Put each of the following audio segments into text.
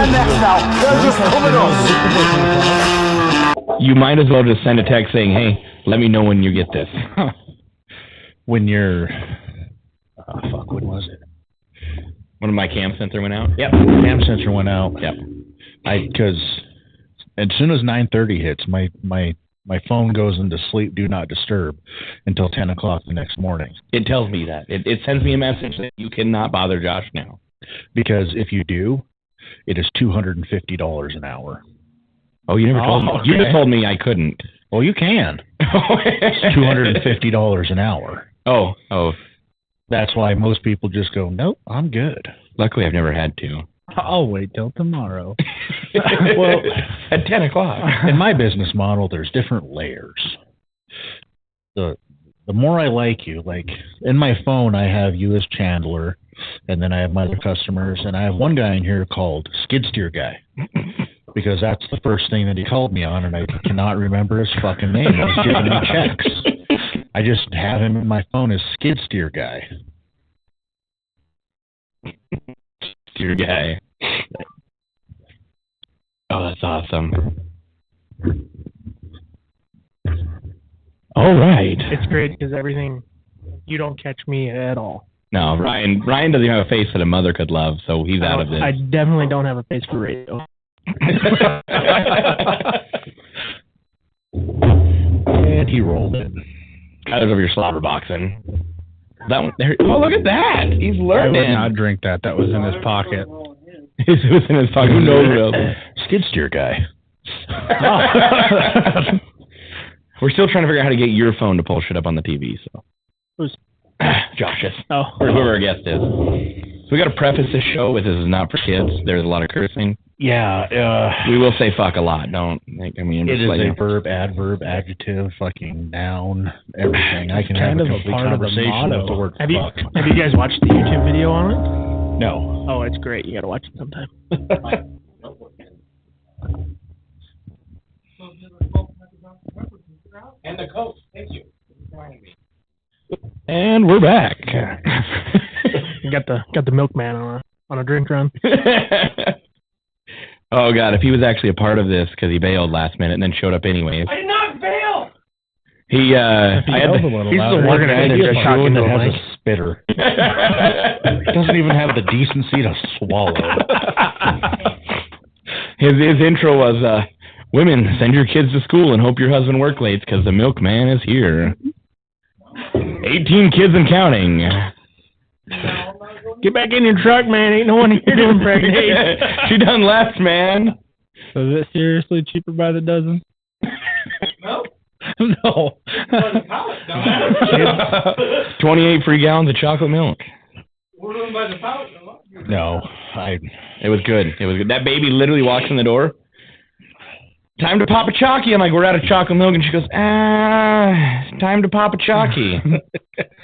next now. They're just coming up. You might as well just send a text saying, hey, let me know when you get this. When you're... when was it? When my cam sensor went out? Yep, cam sensor went out. Yep. Because as soon as 9:30 hits, my phone goes into sleep, do not disturb, until 10 o'clock the next morning. It tells me that. It sends me a message that you cannot bother Josh now. Because if you do, it is $250 an hour. Oh, you never told me. Okay. You just told me I couldn't. Well, you can. It's $250 an hour. Oh. That's why most people just go, nope, I'm good. Luckily, I've never had to. I'll wait till tomorrow. Well, at 10 o'clock. In my business model, there's different layers. The more I like you, like in my phone, I have you as Chandler, and then I have my other customers, and I have one guy in here called Skid Steer Guy. Because that's the first thing that he called me on, and I cannot remember his fucking name. He's giving me checks. I just have him in my phone as Skid Steer Guy. Steer Guy. Oh, that's awesome. All right. It's great because everything, you don't catch me at all. No, Ryan doesn't have a face that a mother could love, so he's out of this. I definitely don't have a face for radio. And he rolled it. Out of your slobber boxing. That one there. Oh, look at that! He's I learning. would not drink that. That was in his pocket. It was in his pocket. Who knows? Skid Steer Guy. We're still trying to figure out how to get your phone to pull shit up on the TV. So, Who's? Josh's. Oh. Or whoever our guest is. So we got to preface this show with this is not for kids. There's a lot of cursing. Yeah. We will say fuck a lot. Don't. It is a verb, adverb, adjective, fucking noun, everything. I can kind have of a a complete part of the conversation motto. with the word Have fuck. you guys watched the YouTube video on it? No. Oh, it's great. You got to watch it sometime. And the coach. Thank you. And we're back. You got the milkman on a drink run. Oh God! If he was actually a part of this because he bailed last minute and then showed up anyways. I did not bail. He's the one guy that just shot into that the has mic. a spitter. He doesn't even have the decency to swallow. His intro was, women, send your kids to school and hope your husband work late because the milkman is here. 18 kids and counting. Get back in your truck, man. Ain't no one here to impregnate. She done left, man. So is it seriously cheaper by the dozen? No. No. 28 free gallons of chocolate milk. We're doing by the pouch. No, It was good. It was good. That baby literally walks in the door. Time to pop a chalky. I'm like, we're out of chocolate milk. And she goes, it's time to pop a chalky.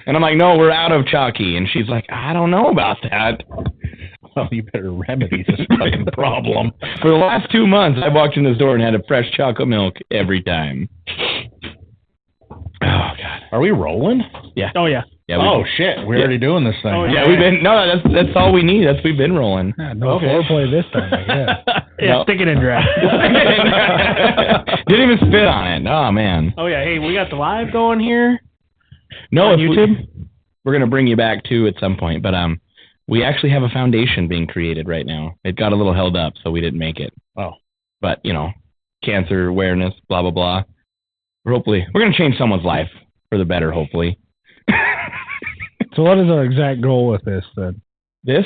And I'm like, no, we're out of chalky. And she's like, I don't know about that. well, you better remedy this fucking problem. For the last 2 months, I walked in this door and had a fresh chocolate milk every time. Oh, God. Are we rolling? Yeah. Oh, yeah. Yeah. Shit. We're already doing this thing. Oh, Yeah, we've been, that's all we need. We've been rolling. Yeah, no foreplay this time, I guess. Yeah, No. stick it in draft. Didn't even spit on it. Oh, man. Oh, yeah. Hey, we got the live going here. No, On if YouTube? we're going to bring you back, too, at some point. But we actually have a foundation being created right now. It got a little held up, so we didn't make it. Oh. But, cancer awareness, blah, blah, blah. We're going to change someone's life for the better, hopefully. So what is our exact goal with this, then? This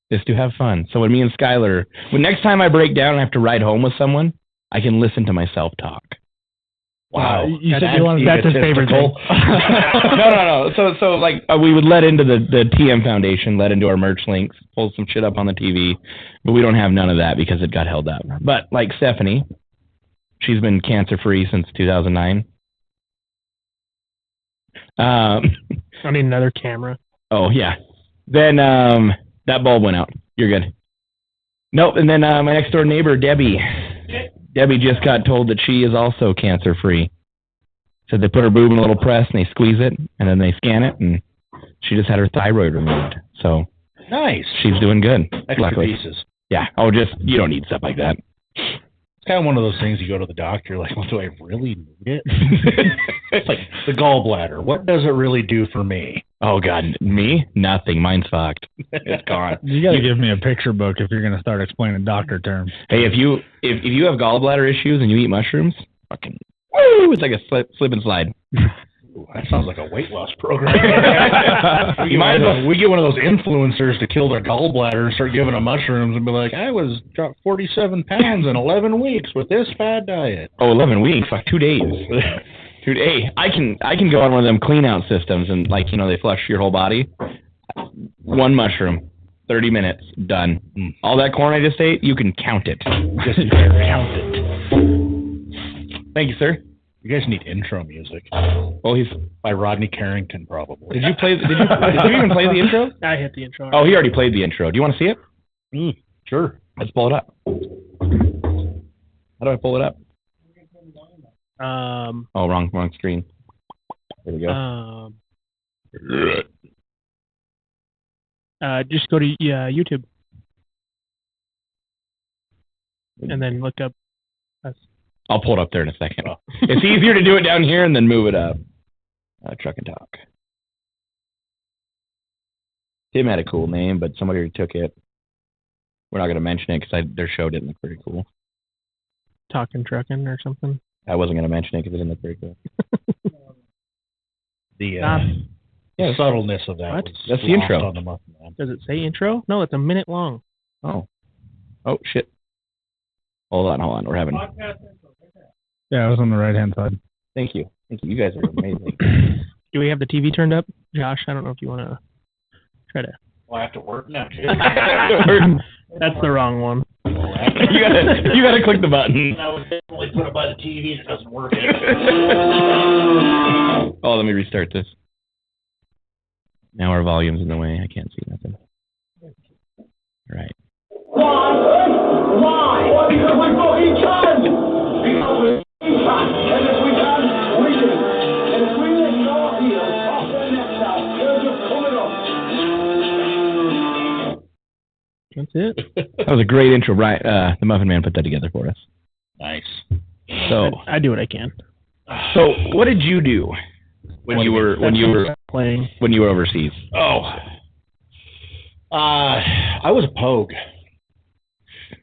is to have fun. So when me and Skylar, next time I break down and I have to ride home with someone, I can listen to myself talk. Wow. You said you wanted That's his favorite thing. No. So like we would let into the TM Foundation, let into our merch links, pull some shit up on the TV, but we don't have none of that because it got held up. But like Stephanie, she's been cancer free since 2009. I need another camera. Oh yeah. Then that bulb went out. You're good. Nope. And then my next door neighbor Debbie just got told that she is also cancer free. So they put her boob in a little press and they squeeze it and then they scan it and she just had her thyroid removed. So Nice. she's doing good. Extra Luckily. pieces. Yeah. Oh, just you don't need stuff like that. It's kind of one of those things you go to the doctor, like, well, do I really need it? It's like the gallbladder. What does it really do for me? Oh God, me? Nothing. Mine's fucked. It's gone. You got to give me a picture book if you're going to start explaining doctor terms. Hey, if you have gallbladder issues and you eat mushrooms, fucking woo! It's like a slip and slide. Ooh, that sounds like a weight loss program. We get one of those influencers to kill their gallbladder and start giving them mushrooms and be like, I was dropped 47 pounds in 11 weeks with this fad diet. Oh, 11 weeks? Fuck, 2 days. Dude, hey, I can go on one of them clean out systems and they flush your whole body. One mushroom, 30 minutes, done. All that corn I just ate, you can count it. Just count it. Thank you, sir. You guys need intro music. Well, he's by Rodney Carrington, probably. Did you even play the intro? I hit the intro. Oh, he already played the intro. Do you want to see it? Sure. Let's pull it up. How do I pull it up? Oh, wrong screen. There we go. Just go to YouTube and then look up us. I'll pull it up there in a second. It's easier to do it down here and then move it up. Truck and Talk. Tim had a cool name, but somebody already took it. We're not going to mention it because their show didn't look very cool. Talking Trucking or something. I wasn't going to mention it because it didn't look very cool. The subtleness of that. That's the intro. On the Muffin Man. Does it say intro? No, it's a minute long. Oh, shit. Hold on. We're having... Yeah, it was on the right-hand side. Thank you. You guys are amazing. Do we have the TV turned up? Josh, I don't know if you want to try to... Well, I have to work now, kid. That's the wrong one. You gotta click the button. I was definitely put it by the TV. It doesn't work. Oh, let me restart this. Now our volume's in the way. I can't see nothing. Right. Why? Because we fucking can! Because we can! And if we can, we do! And if we let our heels off their necks out, they're just coming up! That's it. That was a great intro, right? The Muffin Man put that together for us. Nice. So I do what I can. So what did you do when you were playing when you were overseas? I was a Pogue.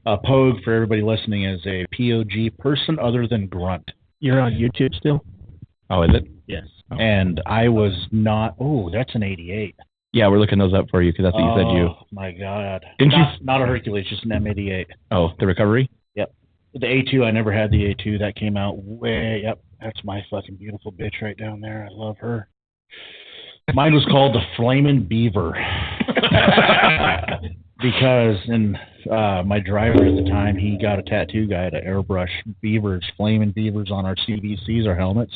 A Pogue, for everybody listening, is a POG, person other than grunt. You're on YouTube still? Oh, is it? Yes. Oh. And I was not. Oh, that's an 88. Yeah, we're looking those up for you because that's what you said. Oh my God! Didn't not a Hercules, just an M88. Oh, the Recovery. Yep. The A2, I never had the A2. That came out way. Yep, that's my fucking beautiful bitch right down there. I love her. Mine was called the Flamin' Beaver because my driver at the time, he got a tattoo guy to airbrush beavers, flaming beavers on our CVCs, our helmets.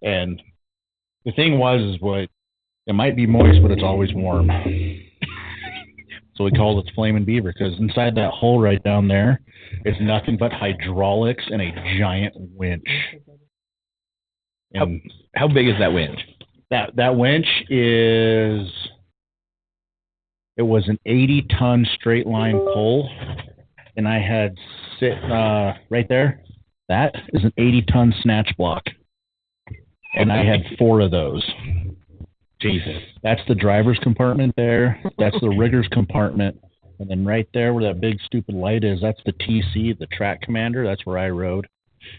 And the thing was it might be moist, but it's always warm. So we called it Flamin' Beaver because inside that hole right down there is nothing but hydraulics and a giant winch. And how big is that winch? That winch it was an 80-ton straight line pull, and I had right there. That is an 80-ton snatch block, and I had 4 of those. Jesus. That's the driver's compartment there. That's the rigger's compartment. And then right there where that big stupid light is, that's the TC, the track commander. That's where I rode.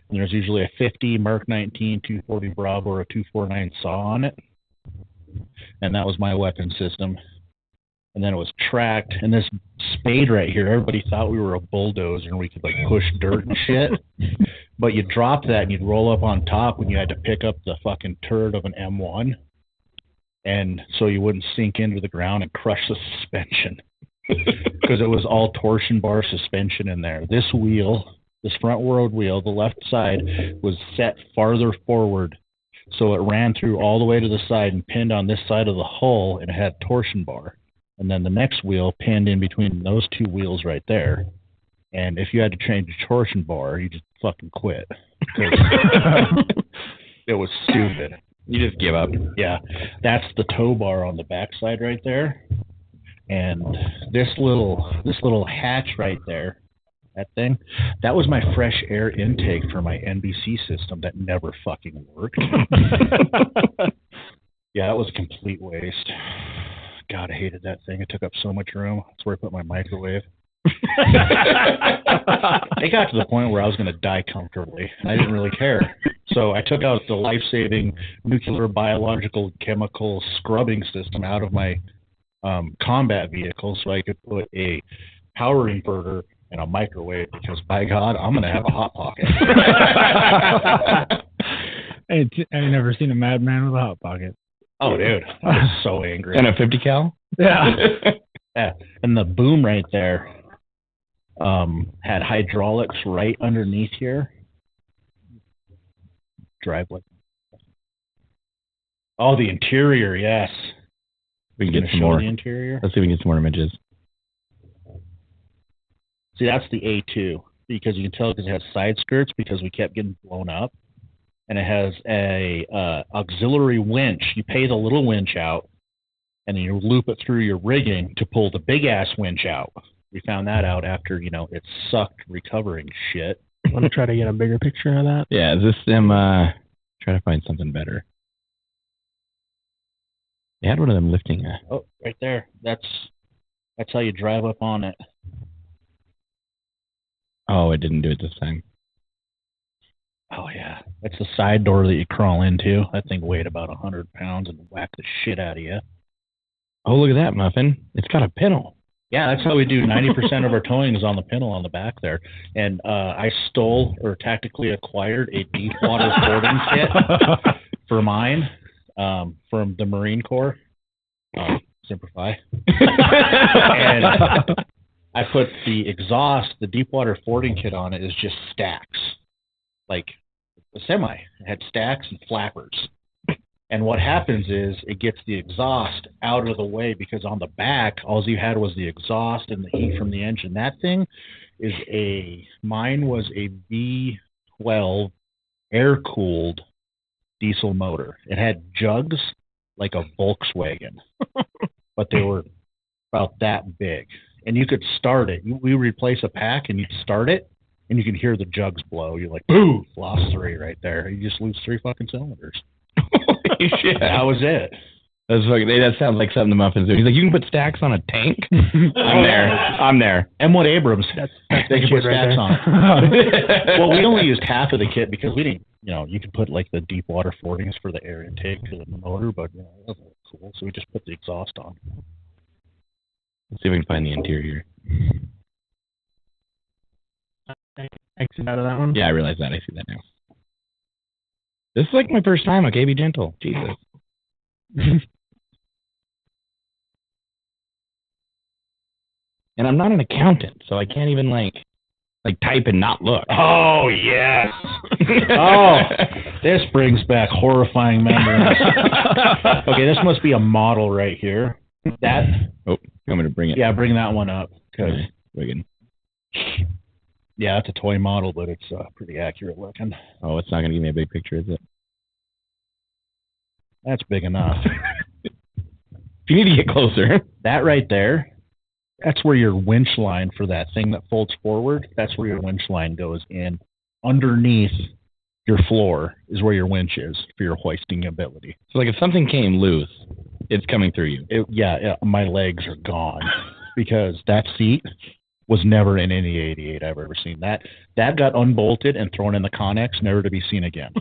And there's usually a 50 Mark 19, 240 Bravo, or a 249 saw on it. And that was my weapon system. And then it was tracked. And this spade right here, everybody thought we were a bulldozer and we could push dirt and shit. But you drop that and you'd roll up on top when you had to pick up the fucking turret of an M1. And so you wouldn't sink into the ground and crush the suspension because it was all torsion bar suspension in there. This front road wheel, the left side, was set farther forward. So it ran through all the way to the side and pinned on this side of the hull, and it had torsion bar. And then the next wheel pinned in between those 2 wheels right there. And if you had to change the torsion bar, you just fucking quit. It was stupid. You just give up. Yeah, that's the tow bar on the backside right there. And this little hatch right there, that thing, that was my fresh air intake for my NBC system that never fucking worked. Yeah, that was a complete waste. God, I hated that thing. It took up so much room. That's where I put my microwave. It got to the point where I was going to die comfortably. I didn't really care. So I took out the life-saving nuclear, biological, chemical scrubbing system out of my combat vehicle so I could put a power inverter and a microwave because, by God, I'm going to have a Hot Pocket. I ain't never seen a madman with a Hot Pocket. Oh, dude. I was so angry. And a 50 cal? Yeah. Yeah. And the boom right there had hydraulics right underneath here. Drive like. Oh, the interior, yes. We can Gonna get some show more. the interior. Let's see if we can get some more images. See, that's the A2 because you can tell because it has side skirts because we kept getting blown up, and it has a auxiliary winch. You pay the little winch out, and then you loop it through your rigging to pull the big ass winch out. We found that out after it sucked recovering shit. Want to try to get a bigger picture of that? Yeah, is this them try to find something better? They had one of them lifting Oh, right there. That's how you drive up on it. Oh, it didn't do it this time. Oh yeah, that's the side door that you crawl into. That thing weighed about 100 pounds and whacked the shit out of you. Oh, look at that, Muffin. It's got a pintle. Yeah, that's how we do 90% of our towing is on the pintle on the back there. And I stole or tactically acquired a deep water fording kit for mine from the Marine Corps. Simplify. And I put the exhaust, the deep water fording kit on it is just stacks. Like a semi. It had stacks and flappers. And what happens is it gets the exhaust out of the way because on the back, all you had was the exhaust and the heat from the engine. That thing is mine was a V12 air-cooled diesel motor. It had jugs like a Volkswagen, but they were about that big. And you could start it. We replace a pack and you start it and you can hear the jugs blow. You're like, boo, lost 3 right there. You just lose 3 fucking cylinders. Holy shit. That was it. That sounds like something the Muffin's doing. He's like, you can put stacks on a tank? I'm there. M1 Abrams. They can put right stacks there. on it. Well, we only used half of the kit because we didn't, you could put like the deep water fordings for the air intake for the motor, but that wasn't cool. So we just put the exhaust on. Let's see if we can find the interior. Exit out of that one. Yeah, I realize that. I see that now. This is like my first time. Okay, be gentle. Jesus. And I'm not an accountant, so I can't even like type and not look. Oh, yes. Oh, this brings back horrifying memories. Okay, this must be a model right here. That. Oh, you want me to bring it? Yeah, bring that one up. Okay. Wicked. Yeah, it's a toy model, but it's pretty accurate looking. Oh, it's not going to give me a big picture, is it? That's big enough. If you need to get closer. That right there, that's where your winch line for that thing that folds forward, that's where your winch line goes in. Underneath your floor is where your winch is for your hoisting ability. So, like, if something came loose, it's coming through you. My legs are gone because that seat was never in any 88 I've ever seen. That got unbolted and thrown in the Connex, never to be seen again.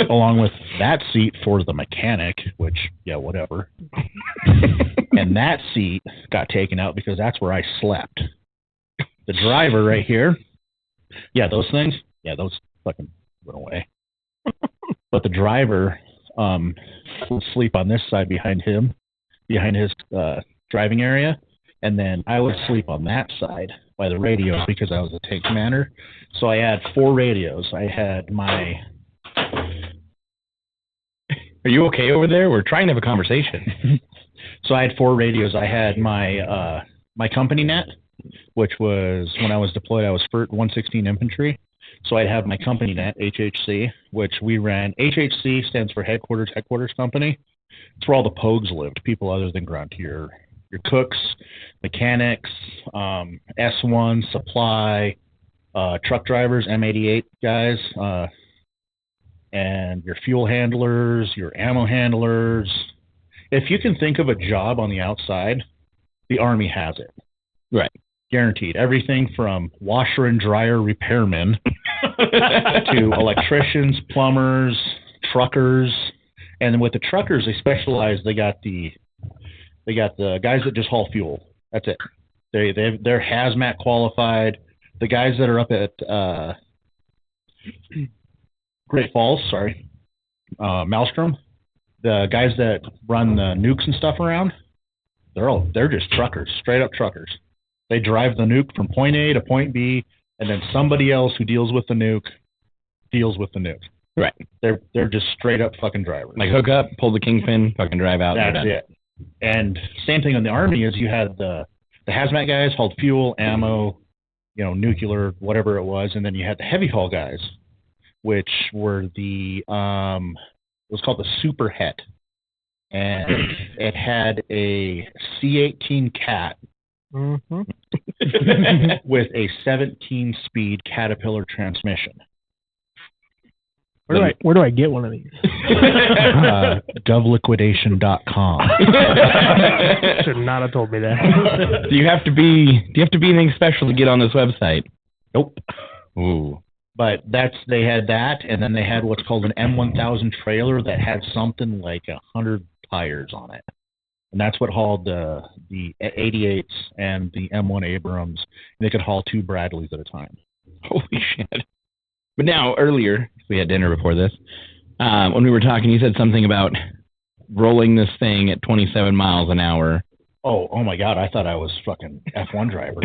Along with that seat for the mechanic, which, yeah, whatever. And that seat got taken out because that's where I slept. The driver right here, yeah, those things, yeah, those fucking went away. But the driver would sleep on this side behind his driving area. And then I would sleep on that side by the radio because I was a tank commander. So I had 4 radios. I had my... Are you okay over there? We're trying to have a conversation. So I had 4 radios. I had my my company net, which was, when I was deployed, I was 116 Infantry. So I'd have my company net, HHC, which we ran. HHC stands for Headquarters Company. It's where all the Pogues lived, people other than Gruntier, your cooks, mechanics, S1, supply, truck drivers, M88 guys, and your fuel handlers, your ammo handlers. If you can think of a job on the outside, the Army has it. Right. Guaranteed. Everything from washer and dryer repairmen to electricians, plumbers, truckers. And with the truckers, they specialize. They got the guys that just haul fuel. That's it. They're hazmat qualified. The guys that are up at Great Falls, Maelstrom, the guys that run the nukes and stuff around, they're just truckers, straight up truckers. They drive the nuke from point A to point B, and then somebody else who deals with the nuke deals with the nuke. Right. They're just straight up fucking drivers. Like hook up, pull the kingpin, fucking drive out. That's it. And same thing in the Army is you had the hazmat guys hauled fuel, ammo, nuclear, whatever it was, and then you had the heavy haul guys, which were it was called the Super Het, and it had a C-18 Cat with a 17-speed Caterpillar transmission. Where do I get one of these? Govliquidation.com. Should not have told me that. Do you have to be anything special to get on this website? Nope. Ooh. But they had that, and then they had what's called an M1000 trailer that had something like 100 tires on it. And that's what hauled the 88s and the M1 Abrams. And they could haul 2 Bradleys at a time. Holy shit. But now, earlier, we had dinner before this, when we were talking, you said something about rolling this thing at 27 miles an hour. Oh my God, I thought I was fucking F1 driver.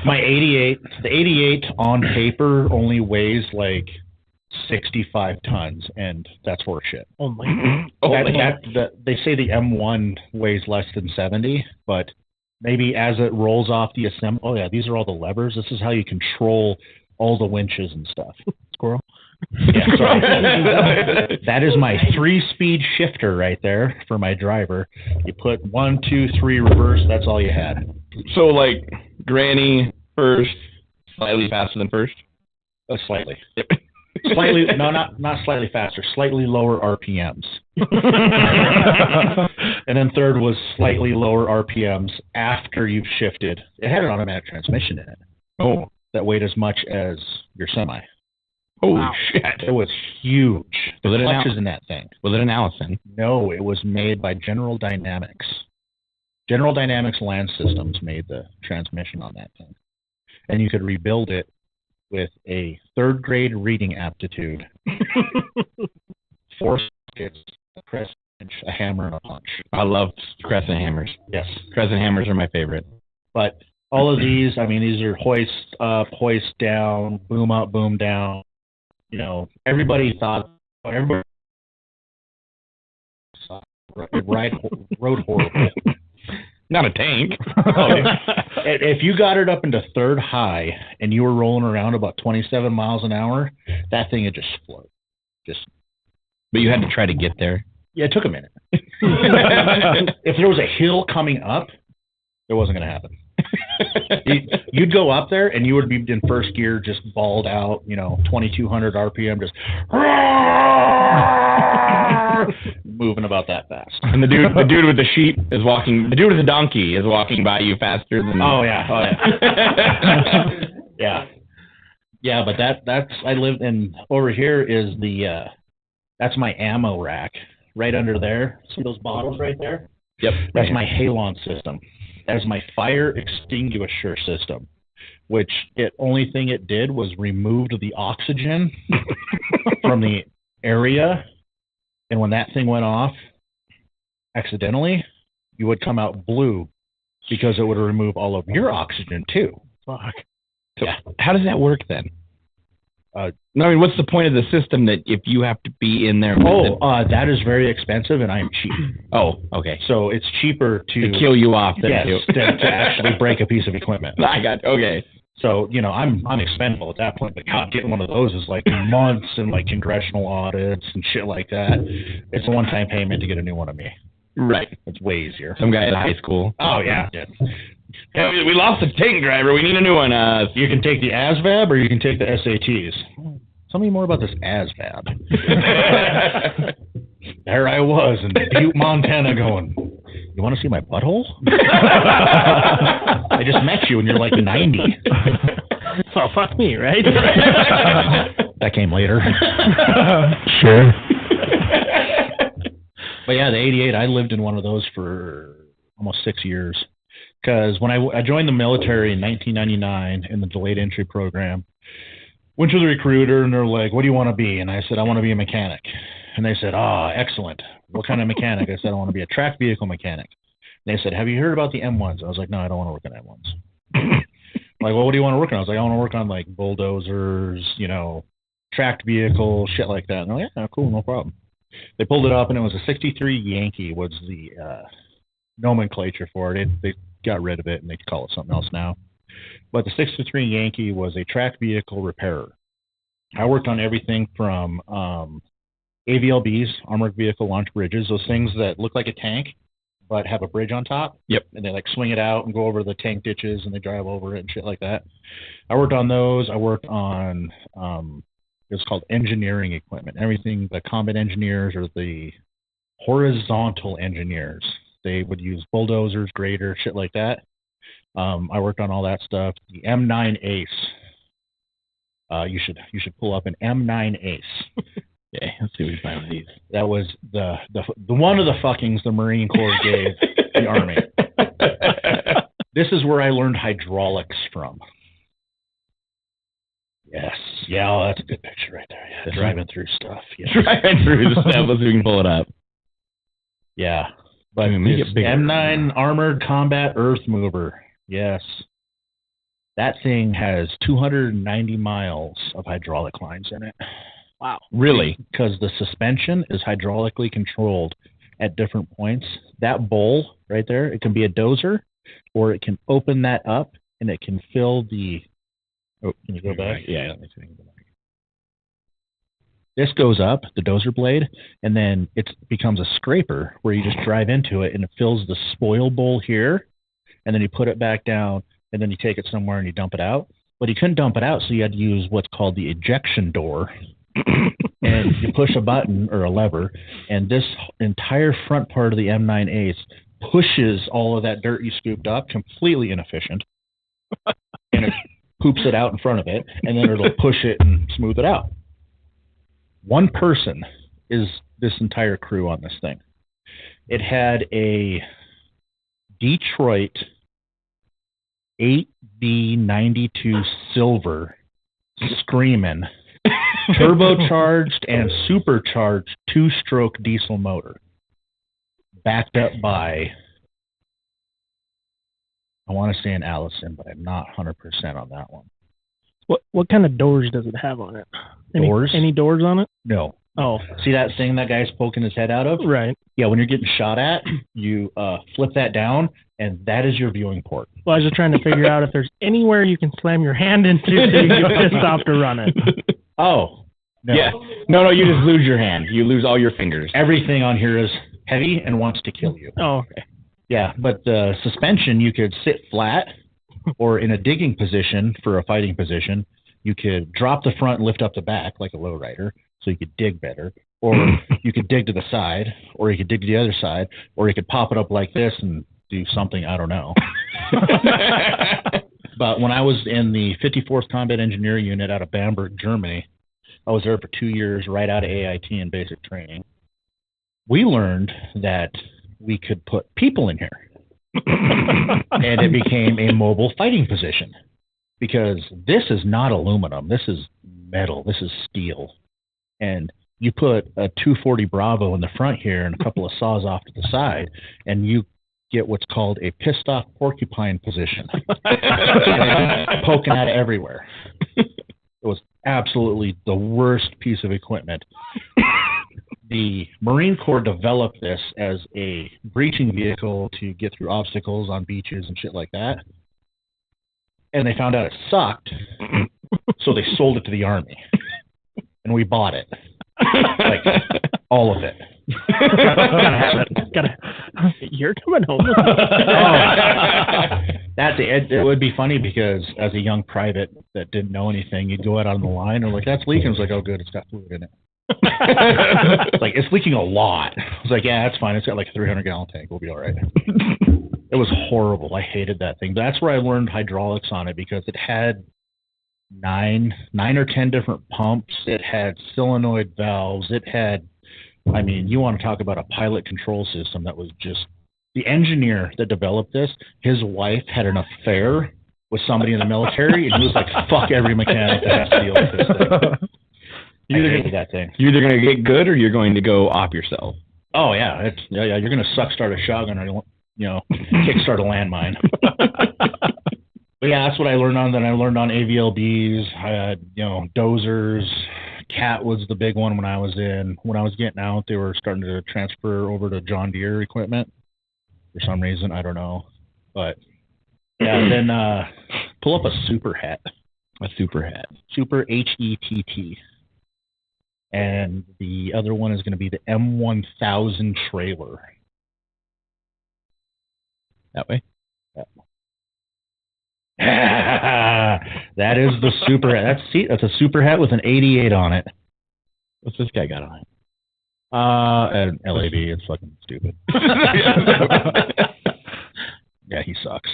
My 88, the 88 on paper only weighs like 65 tons, and that's horseshit. Oh my God. They say the M1 weighs less than 70, but maybe as it rolls off the assembly, oh yeah, these are all the levers. This is how you control all the winches and stuff. Squirrel. Yeah, sorry. That is my 3-speed shifter right there for my driver. You put 1, 2, 3 reverse. That's all you had. So like granny first, slightly faster than first. Slightly. Slightly. No, not slightly faster. Slightly lower RPMs. And then third was slightly lower RPMs after you've shifted. It had an automatic transmission in it. Oh. That weighed as much as your semi. Holy shit. It was huge. The Was it clutches in that thing. Was it an Allison? No, it was made by General Dynamics. General Dynamics Land Systems made the transmission on that thing. And you could rebuild it with a 3rd grade reading aptitude, 4 sockets, a crescent, a hammer, and a punch. I love crescent hammers. Yes. Crescent hammers are my favorite. But all of these, these are hoist up, hoist down, boom up, boom down. Everybody thought, rode horrible. Not a tank. If you got it up into 3rd high and you were rolling around about 27 miles an hour, that thing would just float. But you had to try to get there. Yeah, it took a minute. If there was a hill coming up, it wasn't going to happen. You'd go up there and you would be in first gear, just balled out, 2,200 RPM, just moving about that fast. And the dude with the sheep is walking. The dude with the donkey is walking by you faster than. Oh yeah. Yeah. But that's I live in. Over here is that's my ammo rack right under there. See those bottles right there? Yep. That's my Halon system. That is my fire extinguisher system, which only thing it did was removed the oxygen from the area. And when that thing went off, accidentally, you would come out blue because it would remove all of your oxygen too. Fuck. So how does that work then? What's the point of the system that if you have to be in there? That is very expensive, and I am cheap. Oh, okay. So it's cheaper to kill you off than to actually break a piece of equipment. Okay. So I'm expendable at that point. But God, getting one of those is like months and like congressional audits and shit like that. It's a one-time payment to get a new one of me. Right. It's way easier. Some guy in high school. Oh, yeah. Yeah, we lost the tank driver. We need a new one. You can take the ASVAB or you can take the SATs. Tell me more about this ASVAB. There I was in Butte, Montana going, you want to see my butthole? I just met you and you're like 90. Well, fuck me, right? That came later. Sure. But yeah, the 88, I lived in one of those for almost 6 years. Because when I joined the military in 1999 in the delayed entry program, went to the recruiter and they're like, what do you want to be? And I said, I want to be a mechanic. And they said, excellent. What kind of mechanic? I said, I want to be a track vehicle mechanic. And they said, have you heard about the M1s? I was like, no, I don't want to work on M1s. Like, well, what do you want to work on? I was like, I want to work on like bulldozers, tracked vehicles, shit like that. And they're like, yeah, cool, no problem. They pulled it up and it was a 63 Yankee was the nomenclature for it. They got rid of it and they call it something else now. But the 63 Yankee was a track vehicle repairer. I worked on everything from AVLBs, armored vehicle launch bridges, those things that look like a tank but have a bridge on top. Yep. And they like swing it out and go over the tank ditches and they drive over it and shit like that. I worked on those. I worked on it was called engineering equipment. Everything the combat engineers or the horizontal engineers. They would use bulldozers, graders, shit like that. I worked on all that stuff. The M9 Ace. You should pull up an M9 Ace. Okay, let's see if we can find one of these. That was the one of the fuckings the Marine Corps gave the Army. This is where I learned hydraulics from. Yes. Yeah, that's a good picture right there. Yeah, driving through stuff. Yes. Driving through the stuff. Let's see if we can pull it up. Yeah. But this M9 Armored Combat Earth Mover. Yes. That thing has 290 miles of hydraulic lines in it. Wow. Really? Because the suspension is hydraulically controlled at different points. That bowl right there, it can be a dozer, or it can open that up and it can fill the... Oh, can you go back? Yeah. Let me see. This goes up, the dozer blade, and then it becomes a scraper where you just drive into it and it fills the spoil bowl here, and then you put it back down, and then you take it somewhere and you dump it out. But you couldn't dump it out, so you had to use what's called the ejection door. And you push a button or a lever, and this entire front part of the M9 Ace pushes all of that dirt you scooped up, completely inefficient, and it poops it out in front of it, and then it'll push it and smooth it out. One person is this entire crew on this thing. It had a Detroit 8B92 Silver screaming, turbocharged and supercharged 2-stroke diesel motor, backed up by, I want to say an Allison, but I'm not 100% on that one. What kind of doors does it have on it? Doors? Any doors on it? No. Oh, See that thing that guy's poking his head out of? right. Yeah, when you're getting shot at, you flip that down, and that is your viewing port. Well, I was just trying to figure out if there's anywhere you can slam your hand into so you get pissed off to run it. Oh. No. Yeah. No, you just lose your hand. You lose all your fingers. Everything on here is heavy and wants to kill you. Oh, okay. Yeah, but the suspension, you could sit flat, or in a digging position for a fighting position, you could drop the front and lift up the back like a lowrider, so you could dig better. Or you could dig to the side, or you could dig to the other side, or you could pop it up like this and do something, I don't know. But when I was in the 54th Combat Engineer Unit out of Bamberg, Germany, I was there for 2 years right out of AIT and basic training. We learned that we could put people in here. And it became a mobile fighting position. Because this is not aluminum. This is metal. This is steel. And you put a 240 Bravo in the front here and a couple of saws off to the side, and you get what's called a pissed off porcupine position. Poking at it everywhere. It was absolutely the worst piece of equipment. The Marine Corps developed this as a breaching vehicle to get through obstacles on beaches and shit like that. And they found out it sucked, so they sold it to the Army. And we bought it. Like, all of it. Gotta have it. You're coming home. That's it. It would be funny because as a young private that didn't know anything, you'd go out on the line and like, that's leaking. I was like, oh, good, it's got fluid in it. It's like, it's leaking a lot. I was like, yeah, that's fine. It's got like a 300-gallon tank. We'll be all right. It was horrible. I hated that thing. That's where I learned hydraulics on it because it had nine or 10 different pumps. It had solenoid valves. It had, I mean, you want to talk about a pilot control system that was just, the engineer that developed this, his wife had an affair with somebody in the military, and he was like, fuck every mechanic that has to deal with this thing. I hated that thing. You're either going to get good or you're going to go op yourself. Oh, yeah. You're going to suck start a shotgun or, kick start a landmine. But yeah, that's what I learned on. Then I learned on AVLBs. I had, dozers. Cat was the big one when I was in. When I was getting out, they were starting to transfer over to John Deere equipment. For some reason, I don't know. But yeah, then pull up a super hat. A super hat. Super HETT. And the other one is going to be the M1000 trailer. That way? That is the super hat. That's a super hat with an 88 on it. What's this guy got on it? An LAB. It's fucking stupid. Yeah, he sucks.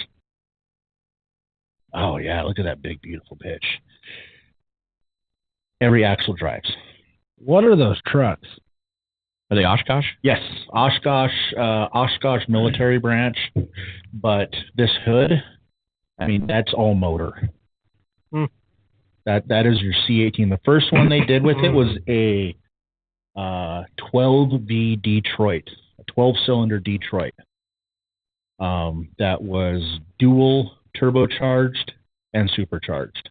Oh, yeah, look at that big, beautiful pitch. Every axle drives. What are those trucks? Are they Oshkosh? Yes, Oshkosh military branch, but this hood, I mean, that's all motor. That is your C18. The first one they did with it was a 12V Detroit, a 12-cylinder Detroit. That was dual turbocharged and supercharged.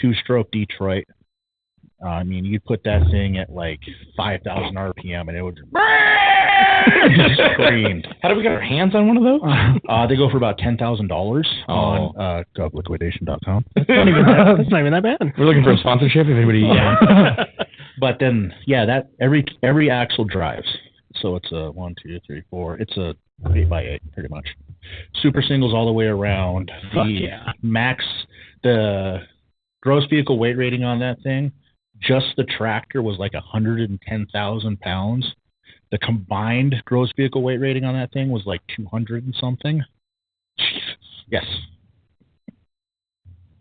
2-stroke Detroit. I mean, you'd put that thing at like 5,000 RPM and it would just scream. How do we get our hands on one of those? They go for about $10,000 on govliquidation.com. That's not even that bad. We're looking for a sponsorship if anybody. But then, yeah, that every axle drives. So it's a 1, 2, 3, 4. It's a 8x8 pretty much. Super singles all the way around. Max, the gross vehicle weight rating on that thing, just the tractor was like 110,000 pounds. The combined gross vehicle weight rating on that thing was like 200 and something. Jesus. Yes.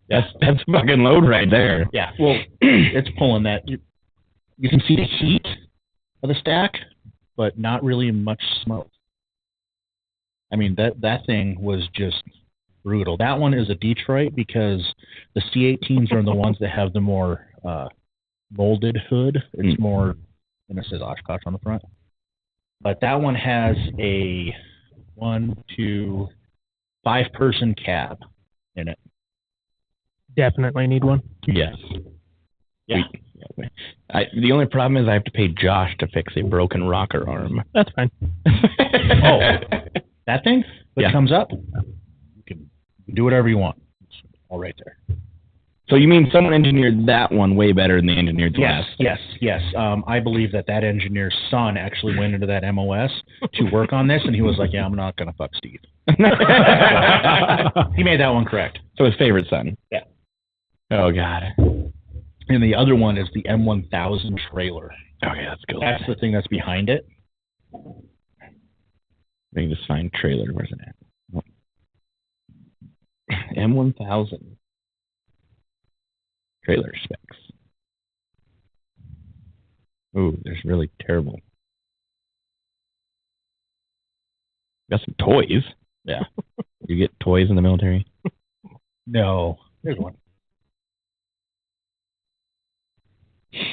That's a fucking load right there. Yeah. Well, it's pulling that. You can see the heat of the stack, but not really much smoke. I mean, that thing was just brutal. That one is a Detroit because the C18s are the ones that have the more molded hood. It's more, and it says Oshkosh on the front. But that one has a 5-person cab in it. Definitely need one. Yes. Yeah. The only problem is I have to pay Josh to fix a broken rocker arm. That's fine. Oh, that thing that comes up? You can do whatever you want. It's all right there. So you mean someone engineered that one way better than they engineered the last? Yes. I believe that engineer's son actually went into that MOS to work on this, and he was like, yeah, I'm not going to fuck Steve. He made that one correct. So his favorite son? Yeah. Oh, God. And the other one is the M1000 trailer. Okay, let's go. That's the thing that's behind it. We can just find trailer. Where's it at? M1000. Trailer specs. Ooh, there's really terrible. Got some toys. Yeah. You get toys in the military? No. There's one.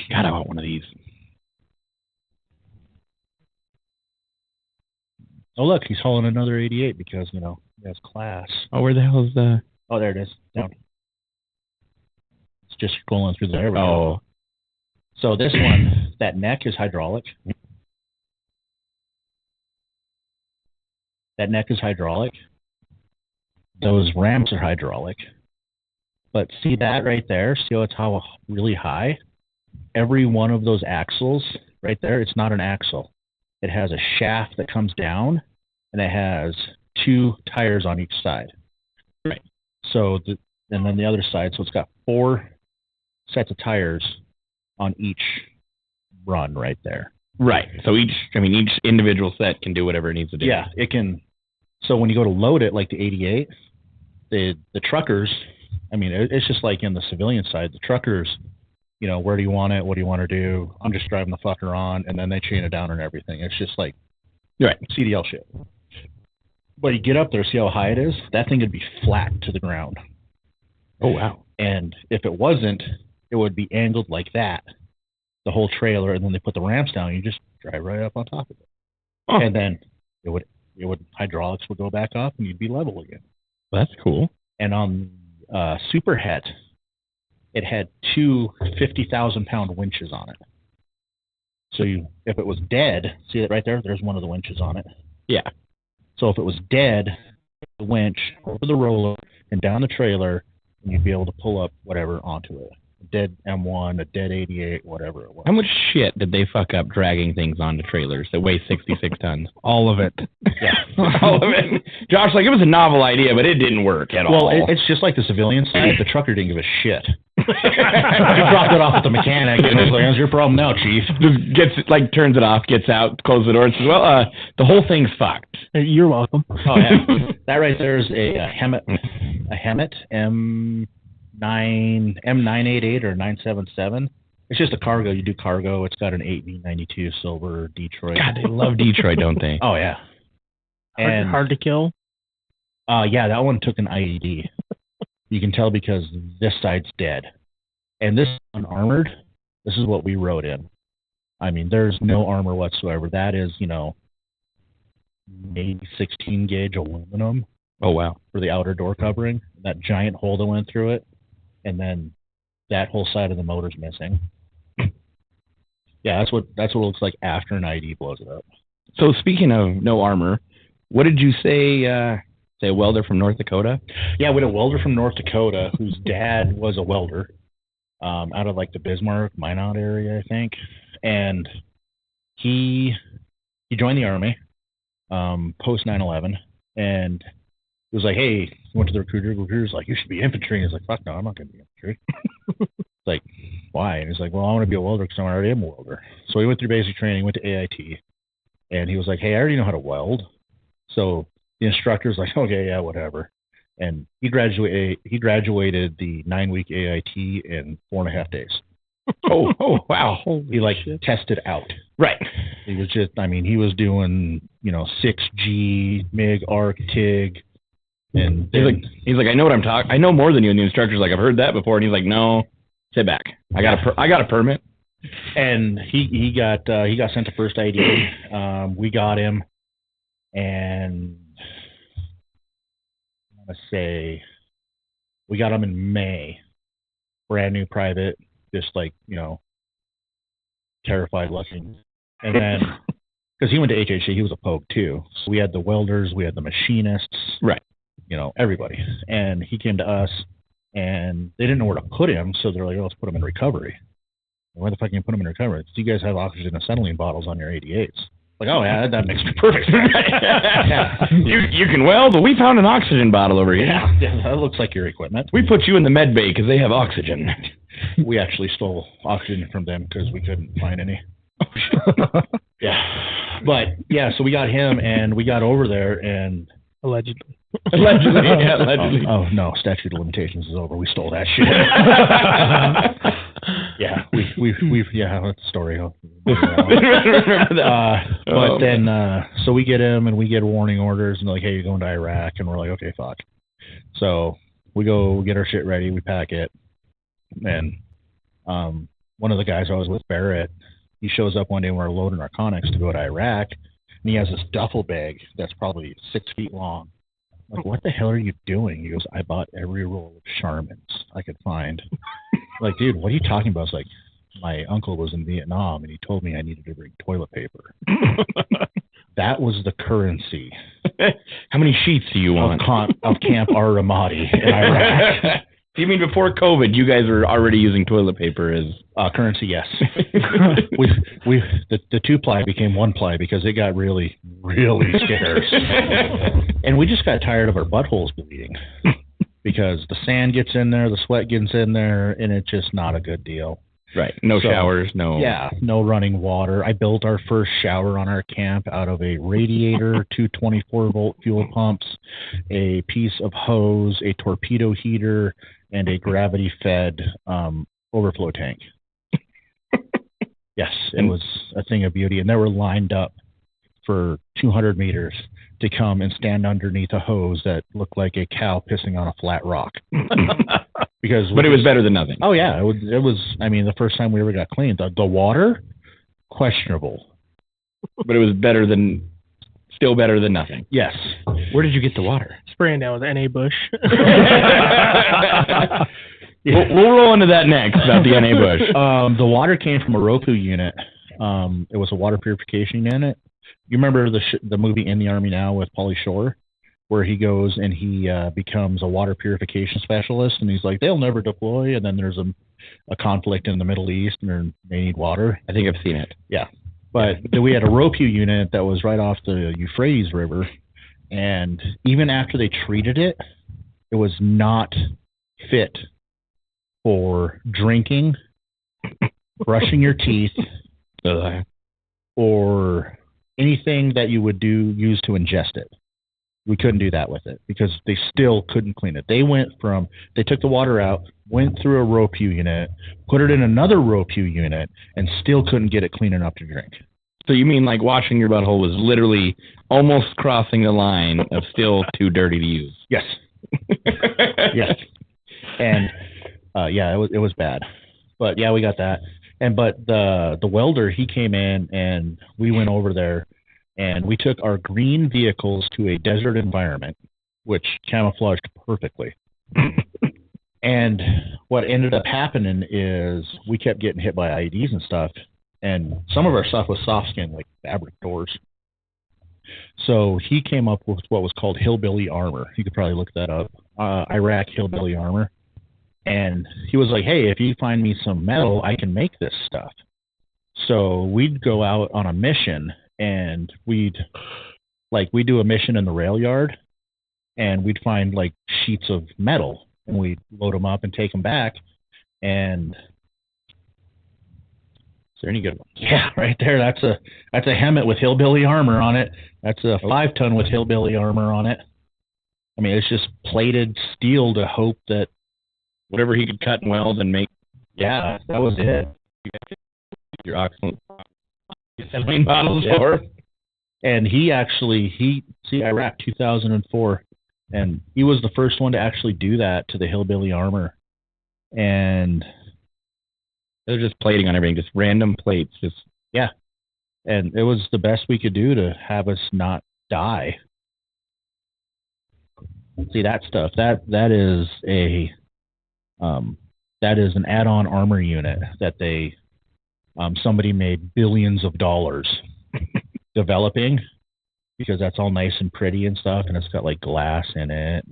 God, I want one of these. Oh, look, he's hauling another 88 because, he has class. Oh, where the hell is the... Oh, there it is. Down. It's just scrolling through there. Oh. So this one, that neck is hydraulic. That neck is hydraulic. Those ramps are hydraulic. But see that right there? See how really high? Every one of those axles right there, it's not an axle. It has a shaft that comes down, and it has 2 tires on each side. Right. So, and then the other side, so it's got 4 sets of tires on each run right there. Right. So each individual set can do whatever it needs to do. Yeah, it can. So when you go to load it, like the 88, the truckers, I mean, it's just like in the civilian side, the truckers, you know, where do you want it? What do you want to do? I'm just driving the fucker on, and then they chain it down and everything. It's just like Right. CDL shit. But you get up there, see how high it is? That thing would be flat to the ground. Oh, wow. And if it wasn't, it would be angled like that, the whole trailer, and then they put the ramps down, and you just drive right up on top of it. Oh. And then hydraulics would go back up, and you'd be level again. That's cool. And on Super Het, it had 2 50,000-pound winches on it. So if it was dead, see it right there? There's one of the winches on it. Yeah. So if it was dead, the winch over the roller and down the trailer, and you'd be able to pull up whatever onto it. A dead M1, a dead 88, whatever it was. How much shit did they fuck up dragging things onto trailers that weigh 66 tons? All of it. Yeah. All of it. Josh, like, it was a novel idea, but it didn't work at all. Well, it's just like the civilian side. The trucker didn't give a shit. He dropped it off at the mechanic, and was like, "That's your problem now, chief." Just turns it off, gets out, closes the door, and says, "Well, the whole thing's fucked." Hey, you're welcome. Oh yeah, that right there is a Hemet M988 or 977. It's just a cargo. You do cargo. It's got an 8V92 silver Detroit. God, they love Detroit, don't they? Oh yeah. And Hard to kill. yeah, that one took an IED. You can tell because this side's dead. And this unarmored, this is what we rode in. I mean, there's no armor whatsoever. That is, you know, maybe 16 gauge aluminum. Oh, wow. For the outer door covering. That giant hole that went through it. And then that whole side of the motor's missing. Yeah, that's what it looks like after an IED blows it up. So speaking of no armor, what did you say a welder from North Dakota? Yeah, we had a welder from North Dakota whose dad was a welder out of like the Bismarck, Minot area, I think. And he joined the Army post 9/11, and he was like, hey, went to the recruiter. The recruiter's like, you should be infantry. And he's like, fuck no, I'm not going to be infantry. It's like, why? And he's like, well, I want to be a welder because I already am a welder. So he went through basic training, went to AIT, and he was like, hey, I already know how to weld. So the instructor's like, okay, yeah, whatever. And he graduated the 9-week AIT in 4.5 days. Oh, wow. He tested out. Right. He was just, I mean, he was doing, 6G, MIG, ARC, TIG. And he's like, I know what I'm talking. I know more than you. And the instructor's like, I've heard that before. And he's like, no, sit back. I got a permit. And he got sent to first ID. We got him, and I'm gonna say we got him in May. Brand new private, just terrified looking. And then because he went to HHC, he was a pogue too. So we had the welders, we had the machinists, right? Everybody. And he came to us, and they didn't know where to put him, so they're like, oh, let's put him in recovery. Why the fuck can you put them in recovery? Do you guys have oxygen acetylene bottles on your 88s? Like, oh yeah, that makes perfect sense. Yeah. You can weld, but we found an oxygen bottle over here. Yeah, that looks like your equipment. We put you in the med bay because they have oxygen. We actually stole oxygen from them because we couldn't find any. Yeah, but yeah, so we got him, and we got over there, and allegedly. Allegedly. Oh no, statute of limitations is over. We stole that shit. Yeah, we've that's a story. But then, so we get him, and we get warning orders, and they're like, hey, you're going to Iraq, and we're like, okay, fuck. So we go get our shit ready, we pack it, and one of the guys I was with, Barrett, he shows up one day when we're loading our Connex to go to Iraq, and he has this duffel bag that's probably 6 feet long. I'm like, what the hell are you doing? He goes, I bought every roll of Charmins I could find. Like, dude, what are you talking about? It's like, my uncle was in Vietnam, and he told me I needed to bring toilet paper. That was the currency. How many sheets do you want? Of Camp Ar-Ramadi in Iraq. You mean before COVID, you guys were already using toilet paper as currency? Yes. The 2-ply became 1-ply because it got really, really scarce. And we just got tired of our buttholes bleeding because the sand gets in there, the sweat gets in there, and it's just not a good deal. Right. No So, showers, no. Yeah, no running water. I built our first shower on our camp out of a radiator, 2 24-volt fuel pumps, a piece of hose, a torpedo heater, and a gravity-fed overflow tank. Yes, it was a thing of beauty. And they were lined up for 200 meters to come and stand underneath a hose that looked like a cow pissing on a flat rock. But it was better than nothing. Oh, yeah. It was, I mean, the first time we ever got cleaned. The water, questionable. But it was still better than nothing. Yes. Where did you get the water? Spraying down with NA Bush. We'll roll into that next about the NA Bush. The water came from a Roku unit. It was a water purification unit. You remember the movie In the Army Now with Pauly Shore, where he goes and he becomes a water purification specialist, and he's like, they'll never deploy, and then there's a conflict in the Middle East, and they need water. I think I've seen it. Yeah. But we had a Roku unit that was right off the Euphrates River, and even after they treated it, it was not fit for drinking, brushing your teeth, or anything that you would use to ingest it. We couldn't do that with it because they still couldn't clean it. They took the water out, went through a Roku unit, put it in another Roku unit, and still couldn't get it clean enough to drink. So you mean like washing your butthole was literally almost crossing the line of still too dirty to use? Yes. Yes. And it was bad. But yeah, we got that. But the welder, he came in and we went over there and we took our green vehicles to a desert environment, which camouflaged perfectly. And what ended up happening is we kept getting hit by IEDs and stuff. And some of our stuff was soft skin, like fabric doors. So he came up with what was called hillbilly armor. You could probably look that up. Iraq hillbilly armor. And he was like, hey, if you find me some metal, I can make this stuff. So we'd go out on a mission and we'd do a mission in the rail yard and we'd find like sheets of metal and we'd load them up and take them back. And is there any good ones? Yeah, right there. That's a Hemet with hillbilly armor on it. That's a 5-ton with hillbilly armor on it. I mean, it's just plated steel to hope that whatever he could cut and weld and make. Yeah, that was it. Your oxygen bottles for. And he Iraq 2004, and he was the first one to actually do that to the hillbilly armor. And they're just plating on everything, just random plates, yeah. And it was the best we could do to have us not die. See, that stuff, that is an add-on armor unit that somebody made billions of dollars developing, because that's all nice and pretty and stuff, and it's got like glass in it.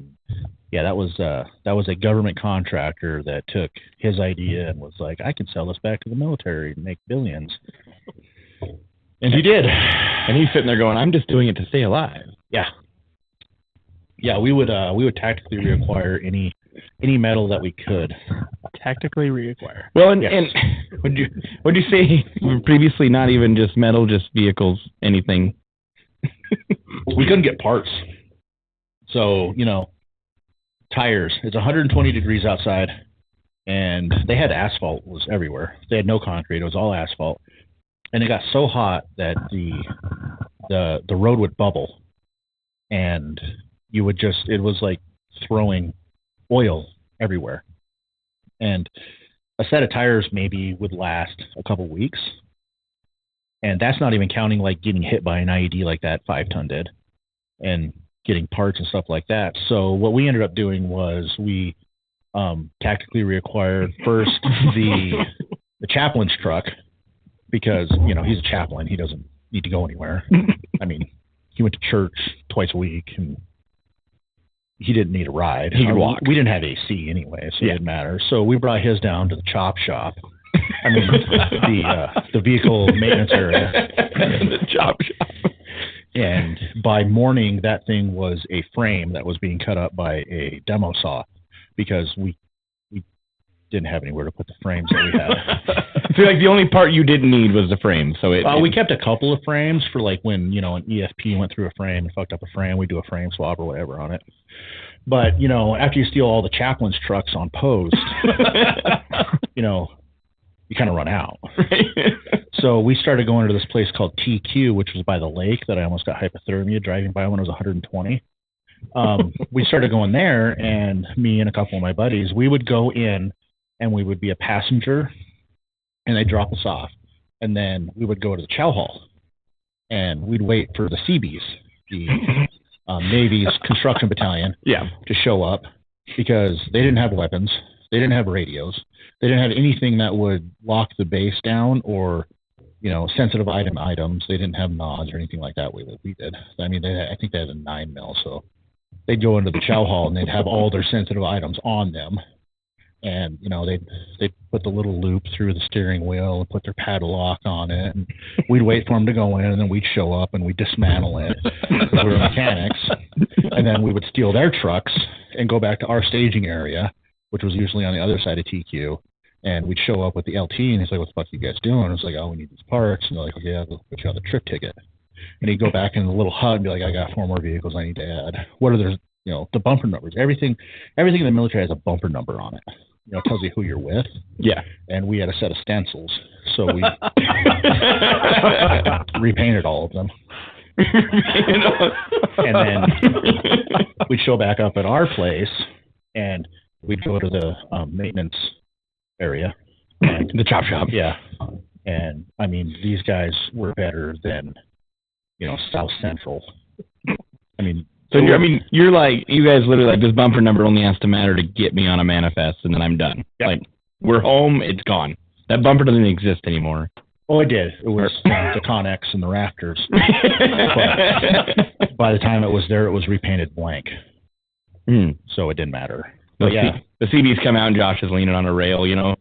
Yeah, that was a government contractor that took his idea and was like, I can sell this back to the military and make billions. And he did. And he's sitting there going, I'm just doing it to stay alive. Yeah. Yeah, we would tactically reacquire any metal that we could. Tactically reacquire. Well, and, yes. and would you say previously not even just metal, just vehicles, anything? We couldn't get parts. So, tires. It's 120 degrees outside, and they had asphalt was everywhere. They had no concrete. It was all asphalt. And it got so hot that the road would bubble, and it was like throwing oil everywhere. And a set of tires maybe would last a couple weeks. And that's not even counting like getting hit by an IED like that 5-ton did and getting parts and stuff like that. So what we ended up doing was we tactically reacquired first the chaplain's truck, because, he's a chaplain. He doesn't need to go anywhere. I mean, he went to church twice a week and he didn't need a ride. He could walk. We didn't have AC anyway, so it didn't matter. So we brought his down to the chop shop. I mean, the vehicle maintenance area. The chop shop. And by morning, that thing was a frame that was being cut up by a demo saw because we didn't have anywhere to put the frames that we had. So like the only part you didn't need was the frame. So we kept a couple of frames for like when, you know, an ESP went through a frame and fucked up a frame, we do a frame swap or whatever on it. But, you know, after you steal all the chaplain's trucks on post, you know, you kind of run out. So we started going to this place called TQ, which was by the lake that I almost got hypothermia driving by when I was 120. We started going there, and me and a couple of my buddies, we would go in and we would be a passenger, and they'd drop us off. And then we would go to the chow hall, and we'd wait for the Seabees, the Navy's construction battalion, to show up because they didn't have weapons. They didn't have radios. They didn't have anything that would lock the base down or, you know, sensitive items. They didn't have nods or anything like that way that we did. I mean, I think they had a 9mm, so they'd go into the chow hall and they'd have all their sensitive items on them. And, you know, they'd put the little loop through the steering wheel and put their padlock on it. And we'd wait for them to go in, and then we'd show up and we'd dismantle it because we were mechanics. And then we would steal their trucks and go back to our staging area, which was usually on the other side of TQ. And we'd show up with the LT, and he's like, "What the fuck are you guys doing?" It's like, "Oh, we need these parts." And they're like, "Okay, I'll put you on the trip ticket." And he'd go back in the little hut and be like, "I got 4 more vehicles I need to add. What are their, you know, the bumper numbers? Everything in the military has a bumper number on it. You know, it tells you who you're with." Yeah. And we had a set of stencils, so we repainted all of them. And then we'd show back up at our place, and we'd go to the maintenance area. And the chop shop. Yeah. And, I mean, these guys were better than, you know, South Central. I mean... So you're like, you guys literally like, this bumper number only has to matter to get me on a manifest, and then I'm done. Yep. Like, we're home, it's gone. That bumper doesn't exist anymore. Oh, it did. It was the Connex and the rafters. But by the time it was there, it was repainted blank. So it didn't matter. But yeah. The CBs come out, and Josh is leaning on a rail, you know,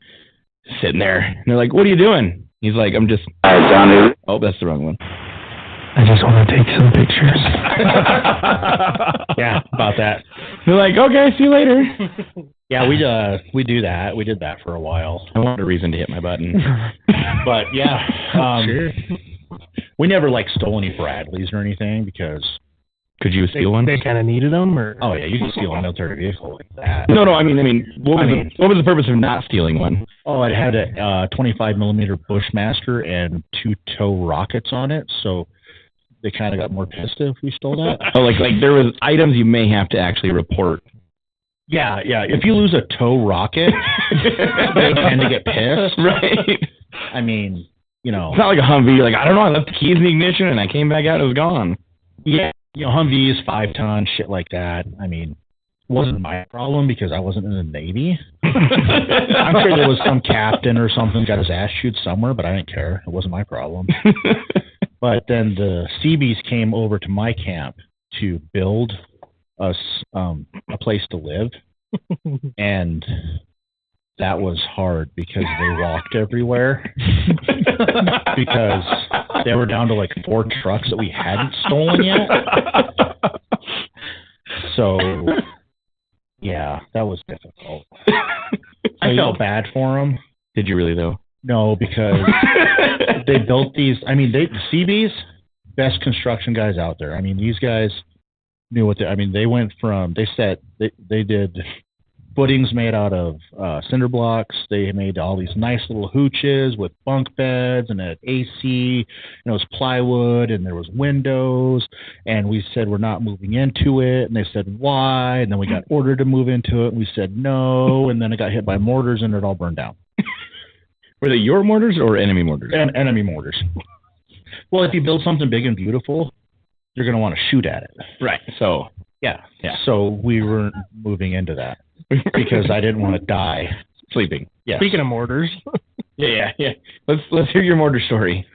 sitting there. And they're like, "What are you doing?" He's like, "I'm just..." Oh, that's the wrong one. "I just want to take some pictures." Yeah, about that. They're like, "Okay, see you later." Yeah, we do that. We did that for a while. I wanted a reason to hit my button. But yeah, sure. We never like stole any Bradleys or anything because... Could you steal one? They kind of needed them, or? Oh yeah, you can steal a military vehicle like that. No. I mean, what was the purpose of not stealing one? Oh, it had a 25mm Bushmaster and 2 tow rockets on it, so they kind of got more pissed if we stole that. Oh, like there was items you may have to actually report. Yeah. If you lose a tow rocket, they tend to get pissed. Right. I mean, you know. It's not like a Humvee. Like, I don't know, I left the keys in the ignition and I came back out, it was gone. Yeah. You know, Humvees, 5-ton, shit like that. I mean, it wasn't my problem because I wasn't in the Navy. I'm sure there was some captain or something got his ass chewed somewhere, but I didn't care. It wasn't my problem. But then the Seabees came over to my camp to build us a place to live, and that was hard because they walked everywhere because they were down to like 4 trucks that we hadn't stolen yet. So, yeah, that was difficult. I felt bad for them. Did you really, though? No, because they built these. I mean, the Seabees, best construction guys out there. I mean, these guys knew what they. I mean, they went from. They did footings made out of cinder blocks. They made all these nice little hooches with bunk beds and an AC. And it was plywood and there was windows. And we said we're not moving into it. And they said why? And then we got ordered to move into it. And we said no. And then it got hit by mortars and it all burned down. Were they your mortars or enemy mortars? Enemy mortars. Well, if you build something big and beautiful, you're going to want to shoot at it. Right. So yeah. So we weren't moving into that. Because I didn't want to die sleeping. Yeah. Speaking of mortars. Yeah. Let's hear your mortar story.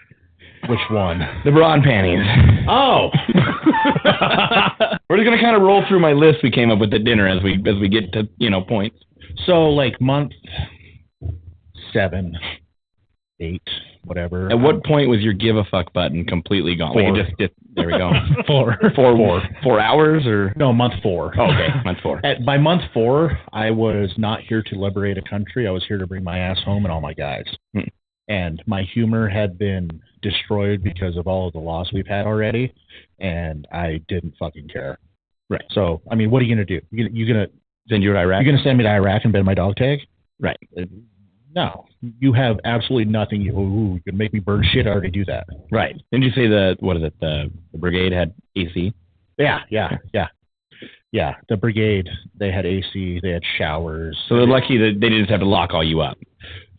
Which one? The bra and panties. Oh. We're just gonna kind of roll through my list we came up with at dinner as we get to points. So like month 7, 8, whatever. At what point was your give a fuck button completely gone? Like, 4. it just there we go. 4. 4 hours or No, month 4. oh, okay, month 4. By month 4, I was not here to liberate a country. I was here to bring my ass home and all my guys. And my humor had been destroyed because of all of the loss we've had already, and I didn't fucking care. Right. So, I mean, what are you gonna do? You gonna Send you to Iraq? You're gonna send me to Iraq and bend my dog tag? Right. No, you have absolutely nothing. You can make me burn shit. I already do that. Right. Didn't you say the brigade had AC? Yeah. The brigade, they had AC, they had showers. So they're lucky that they didn't have to lock all you up.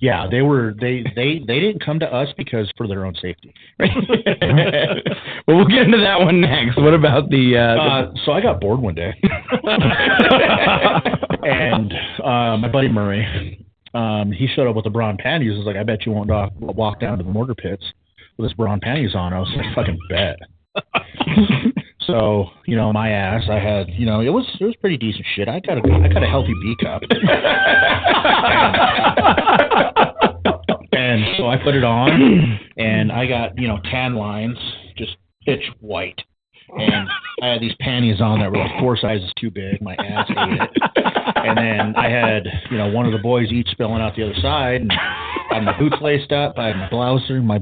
Yeah, they didn't come to us because for their own safety. Right. Well, we'll get into that one next. What about So I got bored one day, and my buddy Murray, he showed up with the brawn panties. I was like, I bet you won't walk down to the mortar pits with his brawn panties on. I was like, fucking bet. So, my ass, I had, it was pretty decent shit. I got a healthy B cup. And so I put it on, and I got, tan lines, just pitch white. And I had these panties on that were like 4 sizes too big. My ass ate it. And then I had, one of the boys each spilling out the other side, and I had my boots laced up. I had my blouser. My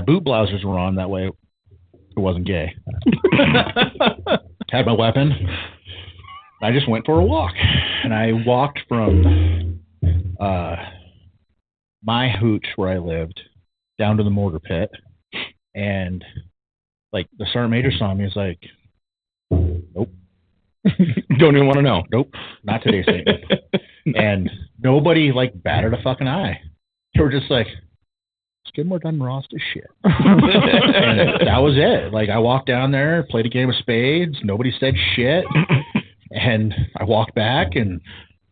boot blousers were on, that way it wasn't gay. Had my weapon. I just went for a walk, and I walked from my hooch where I lived down to the mortar pit, and like the sergeant major saw me. He's like, "Nope, don't even want to know. Nope, not today, Satan." And nobody like batted a fucking eye. They were just like, Skidmore done Ross this shit. And that was it. Like, I walked down there, played a game of spades. Nobody said shit. And I walked back, and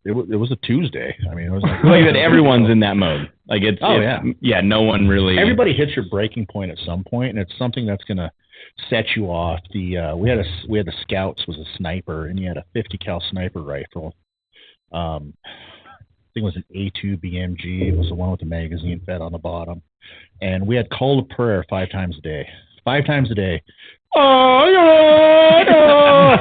it was a Tuesday. I mean, it was like that everyone's in that mode. Like, yeah, no one really. Everybody hits your breaking point at some point, and it's something that's gonna set you off. We had the Scouts was a sniper, and he had a 50 cal sniper rifle. I think it was an A2 BMG. It was the one with the magazine fed on the bottom. And we had call to prayer 5 times a day. 5 times a day.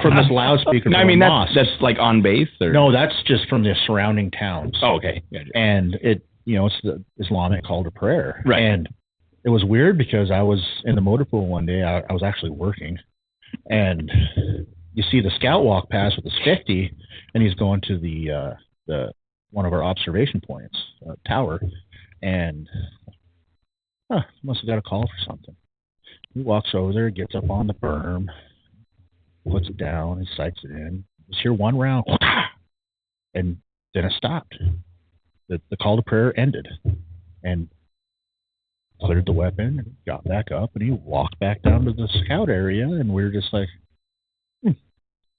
From this loudspeaker. No, I mean, that's like on base? Or? No, that's just from the surrounding towns. Oh, okay. Gotcha. And it's the Islamic call to prayer. Right. And it was weird because I was in the motor pool one day. I was actually working. And you see the scout walk past with his 50, and he's going to the one of our observation points, tower, and must have got a call for something. He walks over there, gets up on the berm, puts it down, and sights it in. Just hear one round, and then it stopped. The call to prayer ended, and cleared the weapon, and got back up, and he walked back down to the scout area, and we were just like,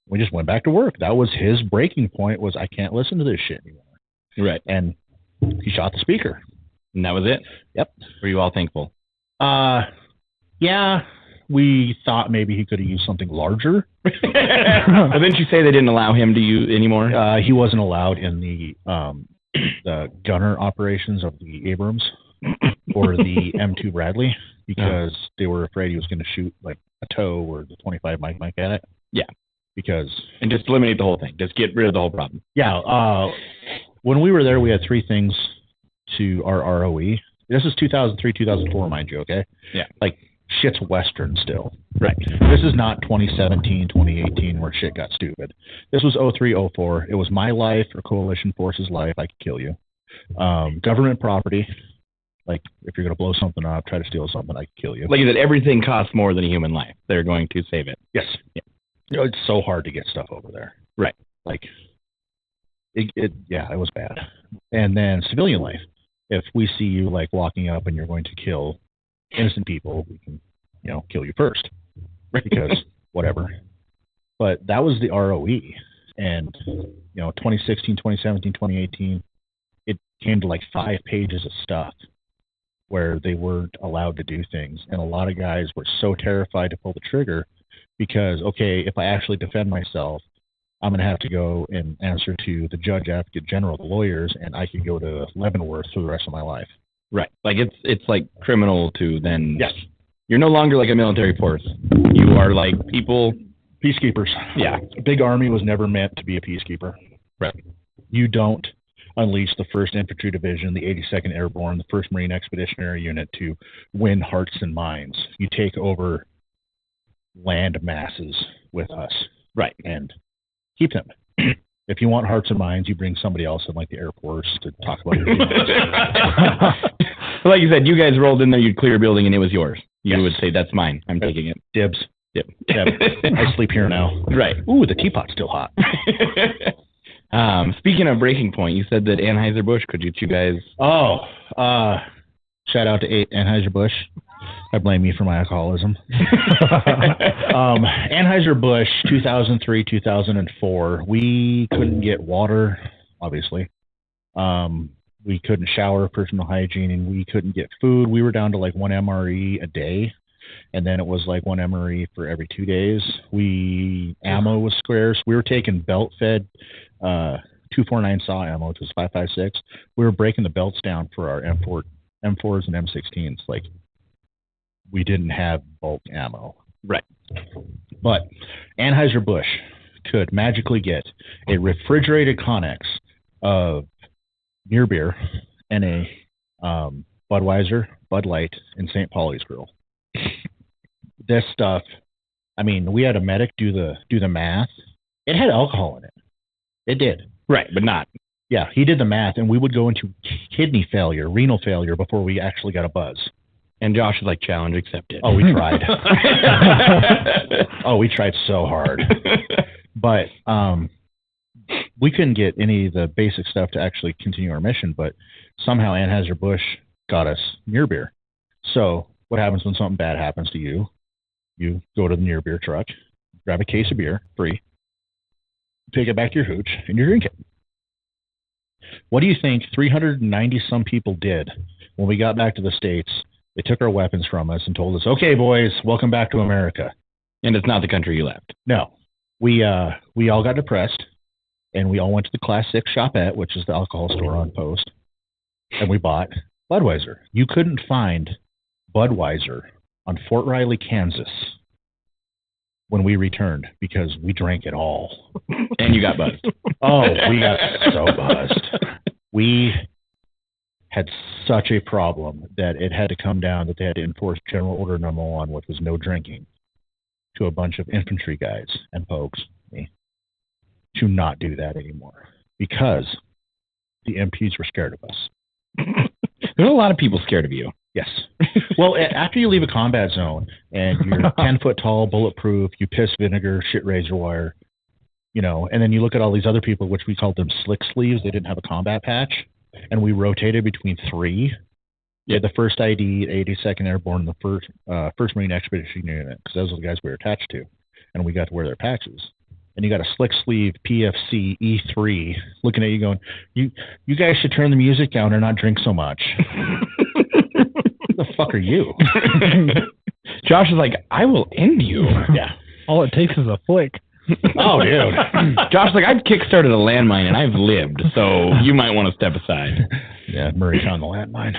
we just went back to work. That was his breaking point, was I can't listen to this shit anymore. Right. And he shot the speaker. And that was it? Yep. Were you all thankful? Yeah. We thought maybe he could have used something larger. But didn't you say they didn't allow him to use anymore? He wasn't allowed in the gunner operations of the Abrams or the M2 Bradley because they were afraid he was going to shoot like a toe or the 25 Mike at it. Yeah. And just eliminate the whole thing. Just get rid of the whole problem. Yeah. When we were there, we had 3 things to our ROE. This is 2003, 2004, mind you, okay? Yeah. Like, shit's Western still. Right. This is not 2017, 2018 where shit got stupid. This was 03, 04. It was my life or coalition force's life. I could kill you. Government property. Like, if you're going to blow something up, try to steal something, I could kill you. Like you said, everything costs more than a human life. They're going to save it. Yes. Yeah. It's so hard to get stuff over there. Right. Like, it was bad. And then civilian life. If we see you like walking up and you're going to kill innocent people, we can, kill you first. Because whatever. But that was the ROE. And, 2016, 2017, 2018, it came to like 5 pages of stuff where they weren't allowed to do things. And a lot of guys were so terrified to pull the trigger because, okay, if I actually defend myself, I'm going to have to go and answer to the judge, advocate general, the lawyers, and I could go to Leavenworth for the rest of my life. Right. Like it's like criminal to then. Yes. You're no longer like a military force. You are like people. Peacekeepers. Yeah. Big Army was never meant to be a peacekeeper. Right. You don't unleash the 1st Infantry Division, the 82nd Airborne, the 1st Marine Expeditionary Unit to win hearts and minds. You take over land masses with us. Right. And keep them. If you want hearts and minds, you bring somebody else in, like the Air Force, to talk about your Like you said, you guys rolled in there, you'd clear a building, and it was yours. You Yes. would say, that's mine. I'm taking it. Dibs. Yep. Yep. I sleep here now. Right. Ooh, the teapot's still hot. Speaking of Breaking Point, you said that Anheuser-Busch could get you guys. Oh, shout out to Anheuser-Busch. I blame you for my alcoholism. Anheuser-Busch, 2003, 2004, we couldn't get water, obviously. We couldn't shower, personal hygiene, and we couldn't get food. We were down to like 1 MRE a day, and then it was like 1 MRE for every 2 days. Ammo was scarce. We were taking belt-fed 249 SAW ammo, which was 5.56. We were breaking the belts down for our M4s and M16s. Like, we didn't have bulk ammo. Right. But Anheuser-Busch could magically get a refrigerated Connex of near beer and a Budweiser, Bud Light, and St. Pauli's Grill. This stuff, I mean, we had a medic do the math. It had alcohol in it. It did. Right, but not. Yeah, he did the math, and we would go into kidney failure, renal failure before we actually got a buzz. And Josh is like, challenge accepted. Oh, we tried. We tried so hard. But we couldn't get any of the basic stuff to actually continue our mission, but somehow Anheuser-Busch got us near beer. So what happens when something bad happens to you? You go to the near beer truck, grab a case of beer, free, take it back to your hooch, and you drink it. What do you think 390-some people did when we got back to the States? They took our weapons from us and told us, okay, boys, welcome back to America. And it's not the country you left. No. We all got depressed, and we all went to the Class 6 Shopette, which is the alcohol store on post, and we bought Budweiser. You couldn't find Budweiser on Fort Riley, Kansas when we returned because we drank it all. And you got buzzed. Oh, we got so buzzed. We had such a problem that it had to come down that they had to enforce General Order Number 1, which was no drinking, to a bunch of infantry guys and folks, me, to not do that anymore because the MPs were scared of us. There's a lot of people scared of you. Yes. Well, after you leave a combat zone and you're 10 foot tall, bulletproof, you piss vinegar, shit razor wire, and then you look at all these other people, which we called them slick sleeves. They didn't have a combat patch. And we rotated between three. Yeah, the 1st ID, 82nd Airborne, the 1st Marine Expedition Unit, because those are the guys we were attached to. And we got to wear their patches. And you got a slick sleeve PFC E3 looking at you going, you guys should turn the music down or not drink so much. Who the fuck are you? Josh is like, I will end you. Yeah. All it takes is a flick. Oh, dude. Josh is like, I've kickstarted a landmine and I've lived, so you might want to step aside. Yeah, Murray found the landmine.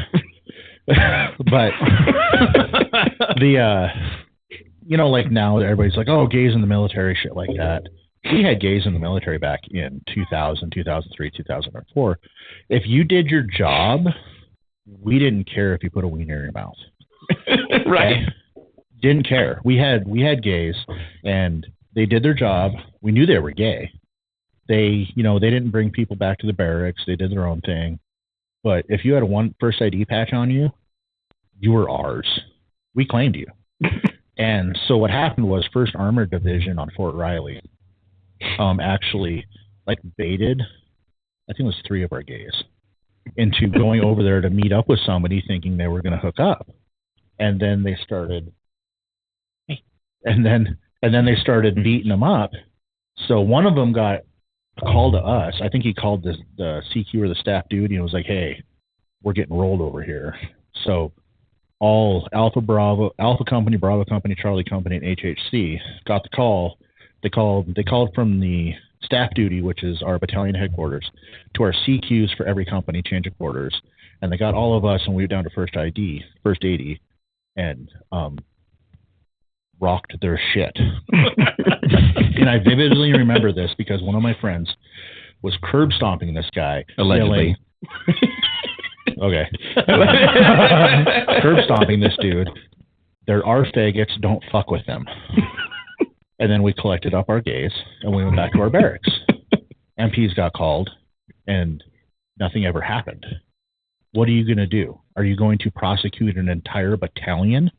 But like now everybody's like, oh, gays in the military, shit like that. We had gays in the military back in 2000, 2003, 2004. If you did your job, we didn't care if you put a wiener in your mouth. Right. Okay? Didn't care. We had gays, and they did their job. We knew they were gay. They didn't bring people back to the barracks. They did their own thing. But if you had a 1st ID patch on you, you were ours. We claimed you. And so what happened was 1st Armored Division on Fort Riley actually baited, I think it was 3 of our gays, into going over there to meet up with somebody thinking they were going to hook up. And then they started they started beating them up. So one of them got a call to us. I think he called the CQ or the staff dude and was like, hey, we're getting rolled over here. So all Alpha Company, Bravo Company, Charlie Company, and HHC got the call. They called from the staff duty, which is our battalion headquarters, to our CQs for every company, change of quarters. and they got all of us, and we went down to first 80, and rocked their shit. And I vividly remember this because one of my friends was curb stomping this guy. Allegedly. Okay. Curb stomping this dude. There are faggots, don't fuck with them. And then we collected up our gays, and we went back to our barracks. MPs got called, and nothing ever happened. What are you going to do? Are you going to prosecute an entire battalion?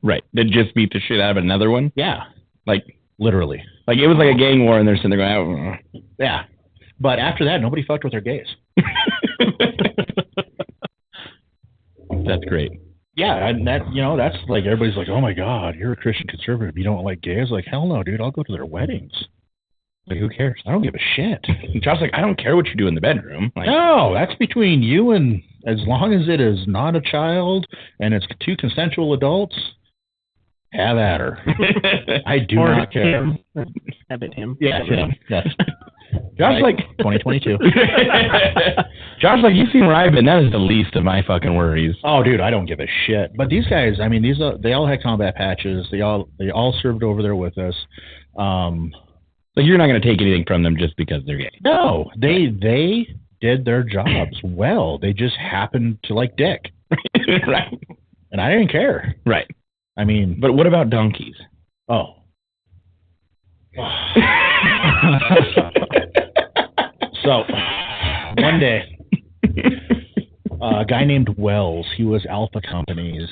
Right. They just beat the shit out of another one? Yeah. Like, literally. Like, it was like a gang war, and they're sitting there going, oh. Yeah. But after that, nobody fucked with their gays. That's great. Yeah, and that, that's like, everybody's like, oh my God, you're a Christian conservative. You don't like gays? Like, hell no, dude, I'll go to their weddings. Like, who cares? I don't give a shit. Josh's like, I don't care what you do in the bedroom. Like, no, that's between you and, as long as it is not a child and it's two consensual adults, have at her. I do not care. Him. Have it him. Yeah, him. Yes. Josh's like 2022. Josh's like, you seen where I've been. That is the least of my fucking worries. Oh, dude, I don't give a shit. But these guys, I mean, they all had combat patches. They all served over there with us. Like, you're not going to take anything from them just because they're gay. No, they did their jobs well. They just happened to like dick. Right. And I didn't care. Right. I mean, but what about donkeys? Oh. So, one day, a guy named Wells, he was Alpha Company's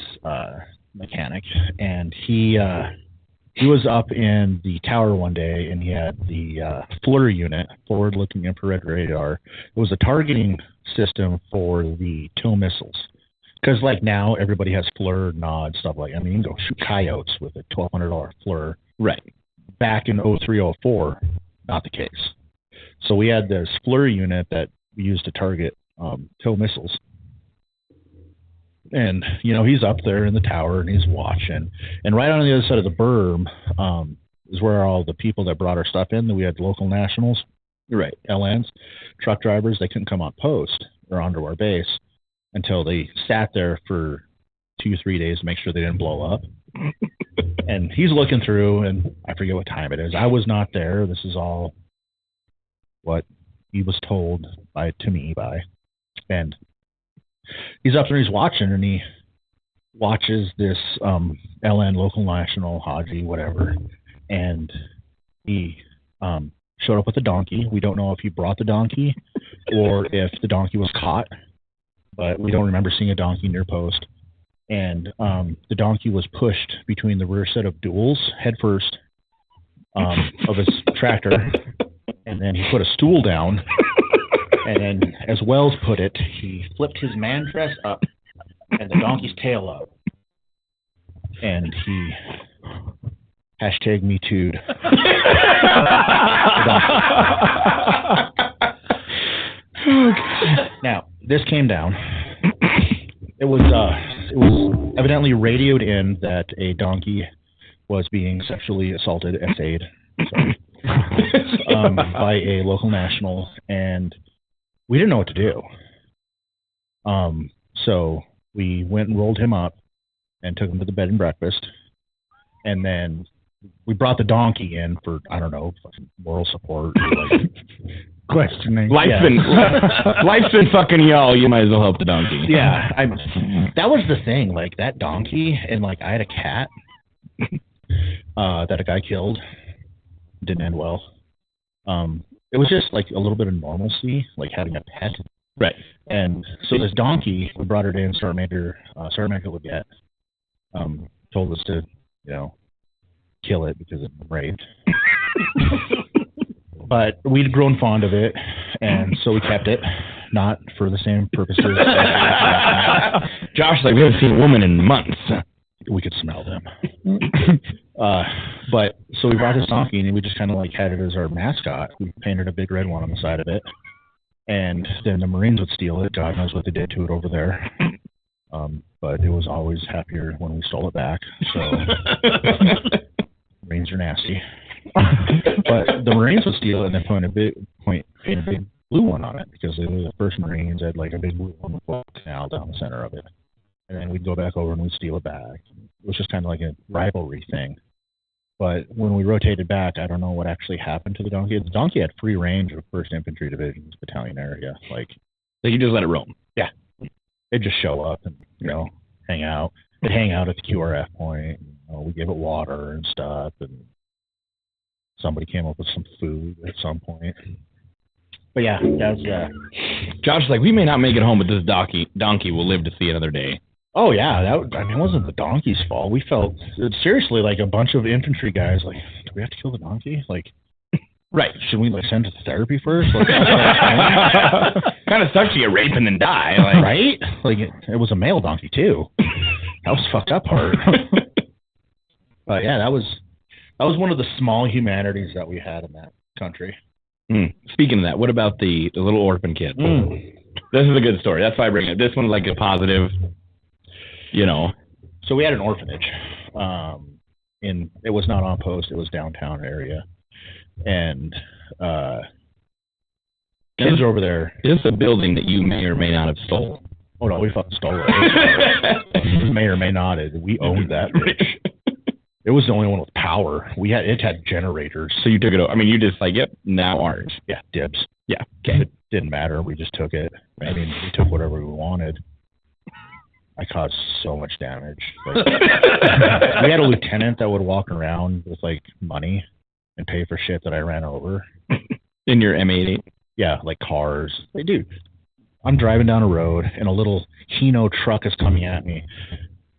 mechanic, and he was up in the tower one day, and he had the FLIR unit, forward-looking infrared radar. It was a targeting system for the TOW missiles. Because, like, now, everybody has FLIR, NOD, stuff like that. I mean, you can go shoot coyotes with a $1,200 FLIR. Right. Back in 03, 04, not the case. So we had this FLIR unit that we used to target TOW missiles. And, he's up there in the tower, and he's watching. And right on the other side of the berm is where all the people that brought our stuff in. We had local nationals, right, LNs, truck drivers. They couldn't come on post or onto our base until they sat there for 2-3 days to make sure they didn't blow up. And he's looking through, and I forget what time it is. I was not there. This is all what he was told to me. And he's up there, he's watching, and he watches this LN, local national, Haji, whatever. And he showed up with a donkey. We don't know if he brought the donkey or if the donkey was caught, but we don't remember seeing a donkey near post. And the donkey was pushed between the rear set of duals, head first, of his tractor, and then he put a stool down. And then, as Wells put it, he flipped his man dress up and the donkey's tail up. And he #MeToo'd. Now, this came down. It was evidently radioed in that a donkey was being sexually assaulted, SA'd, by a local national, and we didn't know what to do. So we went and rolled him up and took him to the bed and breakfast, and then we brought the donkey in for, I don't know, moral support. Like, questioning. Life's been fucking y'all. You might as well help the donkey. Yeah, that was the thing. Like, that donkey, and like I had a cat that a guy killed. Didn't end well. It was just like a little bit of normalcy, like having a pet. Right. And so this donkey, we brought her in. Sergeant Major Leggett told us to, kill it because it was raped. But we'd grown fond of it, and so we kept it, not for the same purposes. Josh's like, we haven't seen a woman in months. We could smell them. But so we brought this donkey, and we just kind of like had it as our mascot. We painted a big red one on the side of it, and then the Marines would steal it. God knows what they did to it over there. But it was always happier when we stole it back. So Marines are nasty. But the Marines would steal it and then paint a big blue one on it because they were the first Marines. Had like a big blue one with a canal down the center of it. And then we'd go back over and we'd steal it back. It was just kind of like a rivalry thing. But when we rotated back, I don't know what actually happened to the donkey. The donkey had free range of 1st Infantry Division's battalion area. Like, So you just let it roam. yeah, it'd just show up and, you know, hang out. It'd hang out at the QRF point. You know, we gave it water and stuff. And somebody came up with some food at some point. But yeah, that was, Josh's like, we may not make it home, but this donkey will live to see another day. oh yeah, it wasn't the donkey's fault. We felt seriously like a bunch of infantry guys. Like, do we have to kill the donkey? Like, Right. should we like send it to therapy first? Like, Kind of sucks to get raped and then die. Like, right? Like it was a male donkey too. That was fucked up part. But yeah, that was one of the small humanities that we had in that country. Speaking of that, what about the little orphan kid? This is a good story. That's why I bring it. This one's like a positive, you know. So we had an orphanage. It was not on post. It was downtown area, and kids over there. Is this a building that you may or may not have stolen? Oh no, we fucking stole it. May or may not. We owned that bitch. It was the only one with power. It had generators. So you took it over. I mean, you just like, yep, now ours. Yeah, dibs. Yeah. Okay. It didn't matter. We just took it. I mean, we took whatever we wanted. I caused so much damage. Like, we had a lieutenant that would walk around with like money and pay for shit that I ran over. In your M88? Yeah, like cars. They do. I'm driving down a road and a little Hino truck is coming at me.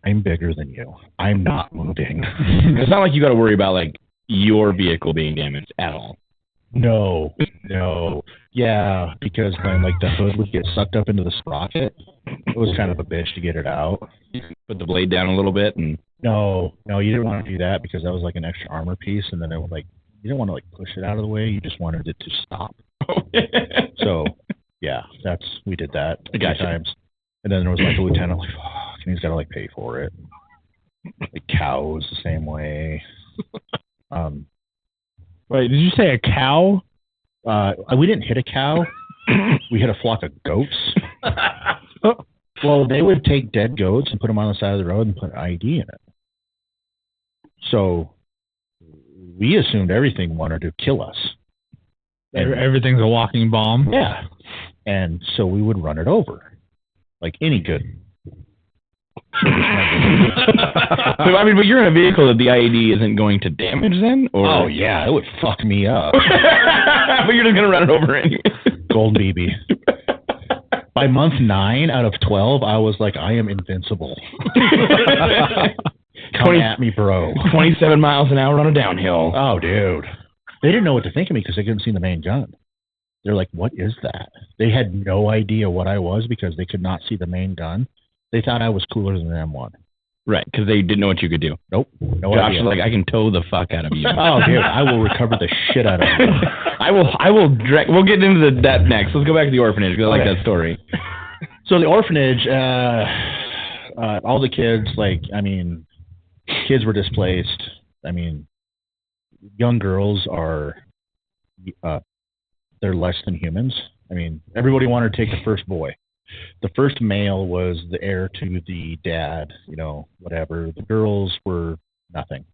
I'm bigger than you. I'm not moving. It's not like you got to worry about like your vehicle being damaged at all. No. Yeah, because when like the hood would get sucked up into the sprocket, it was kind of a bitch to get it out. Put the blade down a little bit and. No, you didn't want to do that because that was like an extra armor piece, and then it would like you didn't want to like push it out of the way. You just wanted it to stop. So yeah, we did that a few times. And then there was like a lieutenant like, fuck, and he's got to like pay for it. Like cows the same way. Wait, did you say a cow? We didn't hit a cow. We hit a flock of goats. Well, they would take dead goats and put them on the side of the road and put an IED in it. So we assumed everything wanted to kill us. And everything's a walking bomb. Yeah. And so we would run it over. Like any good. So, I mean, but you're in a vehicle that the IED isn't going to damage then? Or? Oh, yeah. It would fuck me up. But you're just going to run it over anyway. Golden BB. By month 9 out of 12, I was like, I am invincible. Come at me, bro. 27 miles an hour on a downhill. Oh, dude. They didn't know what to think of me because they couldn't see the main gun. They're like, what is that? They had no idea what I was because they could not see the main gun. They thought I was cooler than the M1. Right, because they didn't know what you could do. Nope. No Josh idea. was like, I can tow the fuck out of you. Oh, dude, I will recover the shit out of you. We'll get into that next. Let's go back to the orphanage because I like that story. So the orphanage, all the kids, kids were displaced. I mean, young girls are, they're less than humans. I mean, everybody wanted to take the first boy. The first male was the heir to the dad, whatever. The girls were nothing.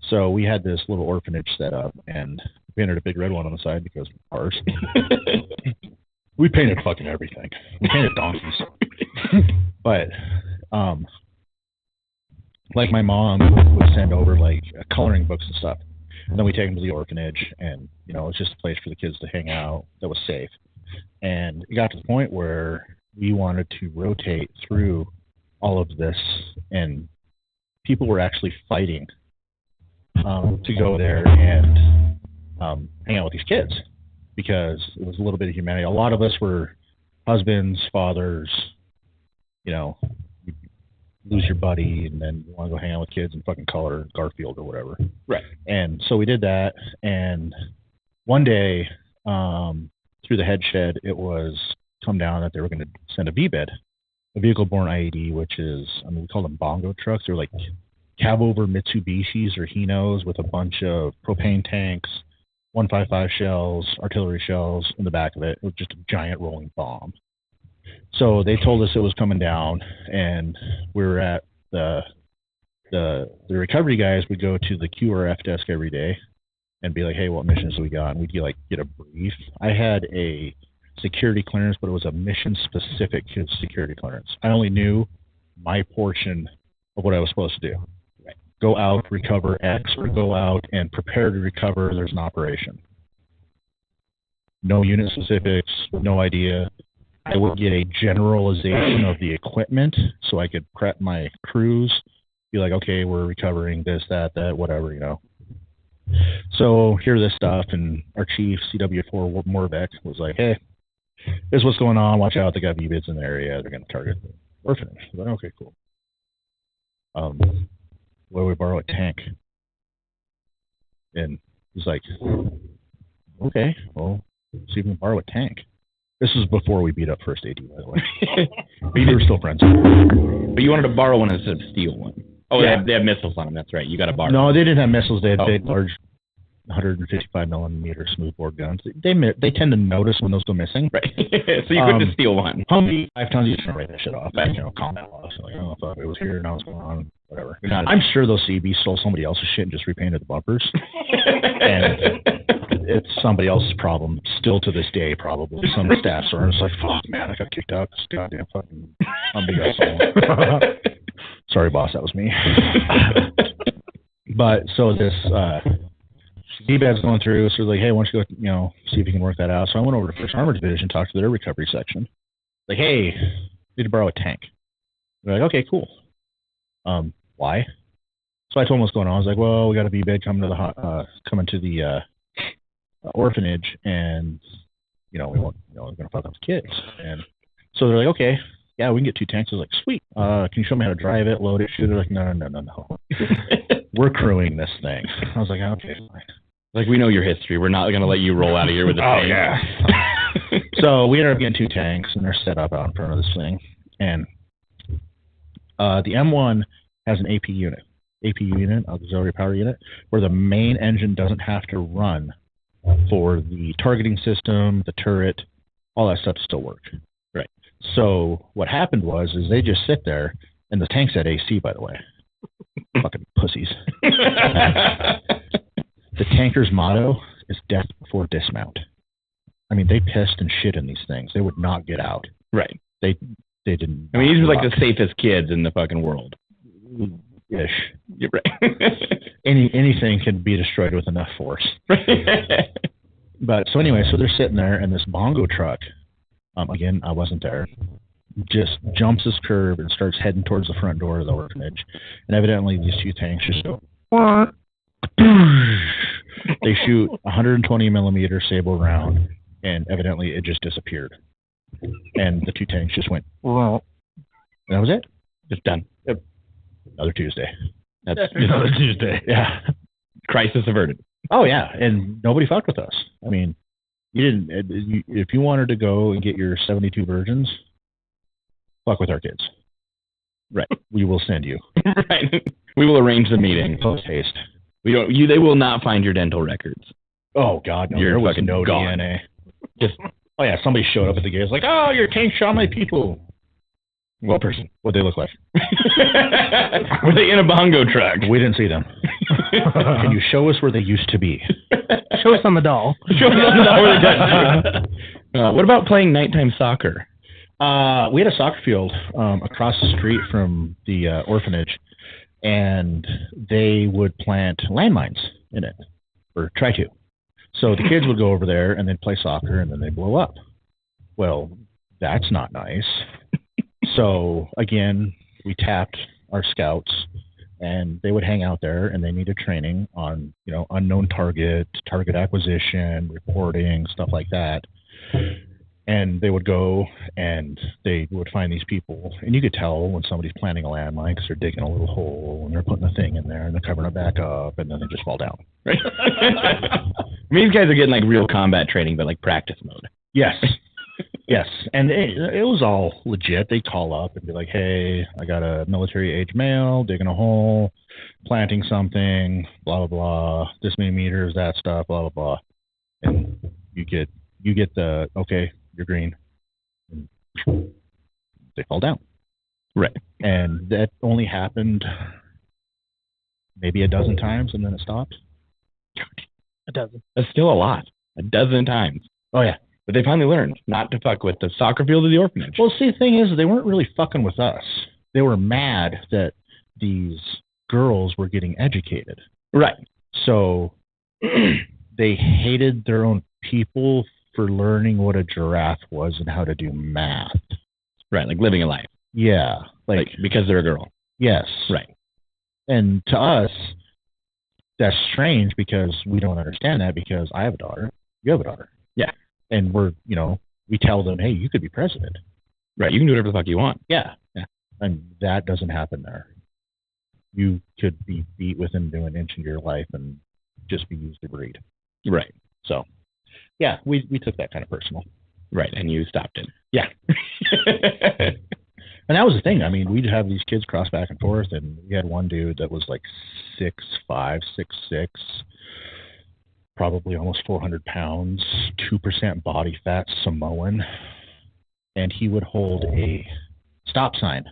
So we had this little orphanage set up, and we painted a big red one on the side because ours. We painted fucking everything. We painted donkeys. But, my mom would send over, coloring books and stuff. And then we take them to the orphanage, and, it's just a place for the kids to hang out that was safe. And it got to the point where we wanted to rotate through all of this, and people were actually fighting to go there and hang out with these kids because it was a little bit of humanity. A lot of us were husbands, fathers, you lose your buddy, and then you want to go hang out with kids and fucking color Garfield or whatever. Right. And so we did that, and one day through the head shed, it was come down that they were going to send a VBED, a vehicle-borne IED, which is, we call them bongo trucks. They're like cab-over Mitsubishis or Hinos with a bunch of propane tanks, 155 shells, artillery shells in the back of it. It was just a giant rolling bomb. So they told us it was coming down, and we were at the recovery guys would go to the QRF desk every day and be like, hey, what missions do we got? And we'd get a brief. I had a security clearance, but it was a mission-specific security clearance. I only knew my portion of what I was supposed to do. Right. Go out, recover X, or go out and prepare to recover. There's an operation. No unit specifics, no idea. I would get a generalization of the equipment so I could prep my crews, be like, okay, we're recovering this, that, whatever, So hear this stuff, and our chief, CW4 Morbeck, was like, hey, this is what's going on. Watch out. They got VBIDs in the area. They're going to target the orphanage. I was like, okay, cool. Where we borrow a tank? And he's like, okay, well, see if we can borrow a tank. This was before we beat up First AD, by the way. We were still friends. But you wanted to borrow one instead of steal one. Oh, yeah. They have missiles on them. That's right. You got to borrow. No, they didn't have missiles. They had big, large 155 millimeter smoothbore guns. They tend to notice when those go missing. Right. So you couldn't just steal one. Humvee 5 tons, you just write that shit off. Right. Combat loss. Like, oh, I thought it was here, now it's going on. Whatever. I'm sure those CBs stole somebody else's shit and just repainted the bumpers. And it's somebody else's problem still to this day, probably. Some staff are just like, fuck, man, I got kicked out. This goddamn fucking Humvee got stolen. Sorry, boss, that was me. But so this DBAD's going through, so they're like, hey, why don't you go, see if you can work that out. So I went over to First Armored Division, talked to their recovery section. Like, hey, need to borrow a tank. They're like, okay, cool. Why? So I told them what's going on. I was like, well, we got a VBAD coming to the orphanage, and we want, we're gonna fuck up the kids. And so they're like, okay, yeah, we can get 2 tanks. I was like, sweet. Can you show me how to drive it, load it, shoot it? They're like, no. We're crewing this thing. I was like, okay, fine. Like, we know your history. We're not gonna let you roll out of here with a tank. Yeah. So we ended up getting 2 tanks, and they're set up out in front of this thing. And the M1 has an APU unit, auxiliary power unit, where the main engine doesn't have to run for the targeting system, the turret, all that stuff to still work. Right. So what happened was they just sit there, and the tanks had AC, by the way. Fucking pussies. The tanker's motto is death before dismount. I mean, they pissed and shit in these things. They would not get out. Right. They didn't. I mean, these are like the safest kids in the fucking world. Ish. You're right. Anything can be destroyed with enough force. But so anyway, so they're sitting there, and this bongo truck, again, I wasn't there, just jumps this curb and starts heading towards the front door of the orphanage. And evidently these 2 tanks just go, what? They shoot 120 millimeter Sable round, and evidently it just disappeared. And the 2 tanks just went, well, and that was it. Just done. Yep. Another Tuesday. That's another Tuesday. Yeah. Crisis averted. Oh, yeah. And nobody fucked with us. I mean, you didn't. If you wanted to go and get your 72 virgins, fuck with our kids. Right. We will send you. Right. We will arrange the meeting. Post haste. We don't. They will not find your dental records. Oh God, no. There was no gone. DNA. Just. Oh yeah, somebody showed up at the gate. It's like, oh, your tank shot my people. What person? What'd they look like? Were they in a bongo truck? We didn't see them. Can you show us where they used to be? Show us on the doll. Show us on the doll where they got. What about playing nighttime soccer? We had a soccer field across the street from the orphanage, and they would plant landmines in it, or try to. So the kids would go over there and they'd play soccer, and then they'd blow up. Well, that's not nice. So again, we tapped our scouts, and they would hang out there, and they needed training on, unknown target acquisition, reporting, stuff like that. And they would go and they would find these people, and you could tell when somebody's planting a landmine because they're digging a little hole and they're putting a thing in there and they're covering it back up, and then they just fall down. Right? I mean, these guys are getting like real combat training, but like practice mode. Yes. Yes. And it was all legit. They'd call up and be like, hey, I got a military age male digging a hole, planting something, blah, blah, blah, this many meters, that stuff, blah, blah, blah. and you get the okay, you're green, and they fall down. Right. And that only happened maybe a dozen times, and then it stopped. It doesn't. That's still a lot. A dozen times. Oh yeah. But they finally learned not to fuck with the soccer field or the orphanage. Well, see, the thing is, they weren't really fucking with us. They were mad that these girls were getting educated. Right. So they hated their own people for learning what a giraffe was and how to do math. Right, like living a life. Yeah. Like because they're a girl. Yes. Right. And to us, that's strange because we don't understand that because I have a daughter. You have a daughter. Yeah. And we tell them, hey, you could be president. Right, you can do whatever the fuck you want. Yeah. Yeah. And that doesn't happen there. You could be beat within an inch of your life and just be used to breed. Right. So, yeah, we took that kind of personal. Right, and you stopped it. Yeah. And that was the thing. I mean, we'd have these kids cross back and forth, and we had one dude that was like 6'5", 6'6", probably almost 400 pounds, 2% body fat, Samoan, and he would hold a stop sign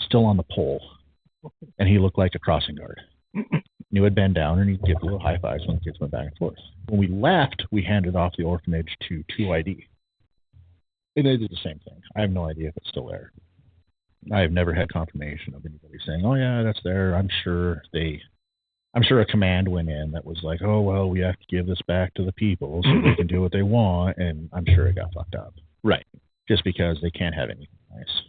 still on the pole, and he looked like a crossing guard. He would bend down, and he'd give little high fives when the kids went back and forth. When we left, we handed off the orphanage to 2ID. And they did the same thing. I have no idea if it's still there. I have never had confirmation of anybody saying, "Oh yeah, that's there." I'm sure a command went in that was like, "Oh well, we have to give this back to the people so they can do what they want," and I'm sure it got fucked up. Right. Just because they can't have anything nice.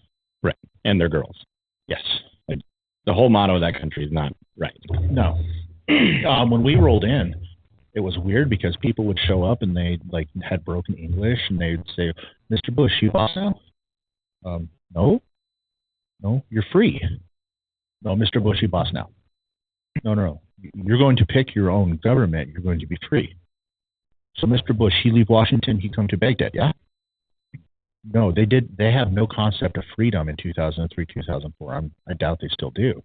Right. And they're girls. Yes. Like, the whole motto of that country is not right. No. When we rolled in, it was weird because people would show up and they had broken English and they'd say, "Mr. Bush, you boss now?" No, you're free. No, Mr. Bush, you boss now. No. You're going to pick your own government. You're going to be free. So, Mr. Bush, he leave Washington, he come to Baghdad, yeah? No, they have no concept of freedom in 2003, 2004. I doubt they still do.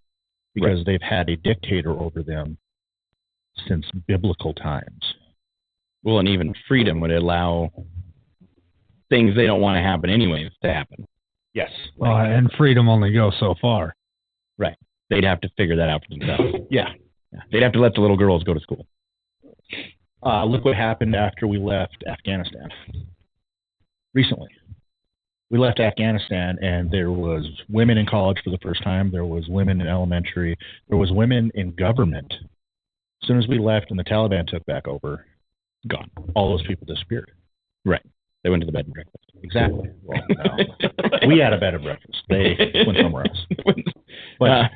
Because they've had a dictator over them since biblical times. Well, and even freedom would allow things they don't want to happen anyways to happen. Yes. Well, and freedom only goes so far. Right. They'd have to figure that out for themselves. Yeah. They'd have to let the little girls go to school. Look what happened after we left Afghanistan. Recently. We left Afghanistan, and there was women in college for the first time. There was women in elementary. There was women in government. As soon as we left and the Taliban took back over, gone. All those people disappeared. Right. They went to the bed and breakfast. Exactly. Well, no. We had a bed and breakfast. They went somewhere else. But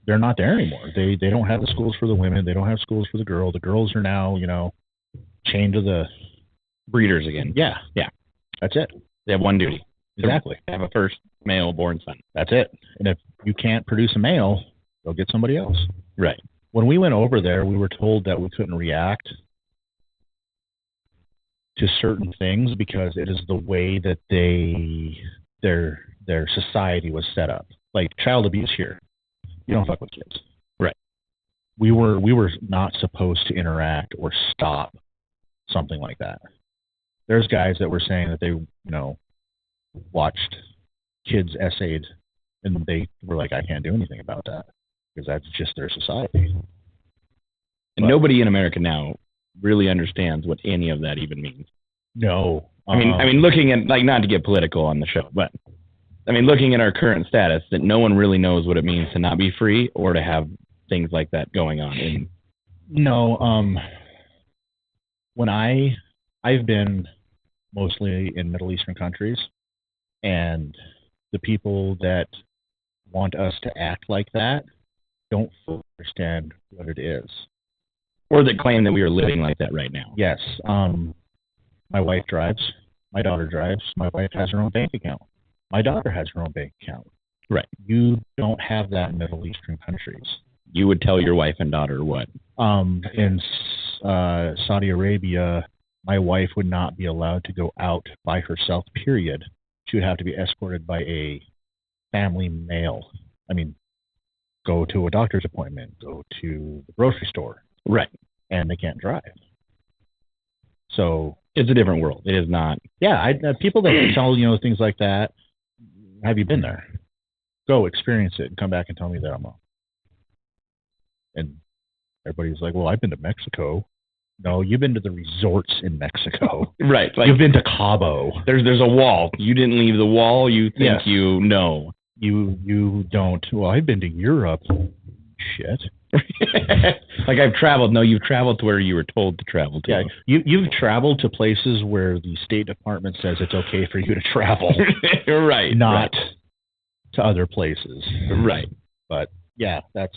they're not there anymore. They don't have the schools for the women. They don't have schools for the girls. The girls are now, chained to the breeders again. Yeah. That's it. They have one duty. Exactly. They have a first male born son. That's it. And if you can't produce a male, they'll get somebody else. Right. When we went over there, we were told that we couldn't react to certain things because it is the way that their society was set up. Like child abuse here. You don't fuck with kids. Right. We were not supposed to interact or stop something like that. There's guys that were saying that they, watched kids essayed and they were like, I can't do anything about that because that's just their society. And nobody in America now really understands what any of that even means. No. I mean, looking at, not to get political on the show, but looking at our current status, that no one really knows what it means to not be free or to have things like that going on. No. When I've been mostly in Middle Eastern countries, and the people that want us to act like that don't understand what it is. Or that claim that we are living like that right now. Yes. My wife drives. My daughter drives. My wife has her own bank account. My daughter has her own bank account. Right. You don't have that in Middle Eastern countries. You would tell your wife and daughter what? In Saudi Arabia, my wife would not be allowed to go out by herself, period. She would have to be escorted by a family male. Go to a doctor's appointment, go to the grocery store. Right. And they can't drive. So It's a different world. It is not. yeah, people that tell things like that. Have you been there? Go experience it and come back and tell me that I'm wrong. And everybody's like, well, I've been to Mexico. No, you've been to the resorts in Mexico. Right. Like, You've been to Cabo. there's a wall. You didn't leave the wall. You think Yes. you know. You don't. Well, I've been to Europe. Shit. Like I've traveled. No, you've traveled to where you were told to travel to. Yeah, you've traveled to places where the State Department says it's okay for you to travel, Right. not to other places. Right. But yeah, that's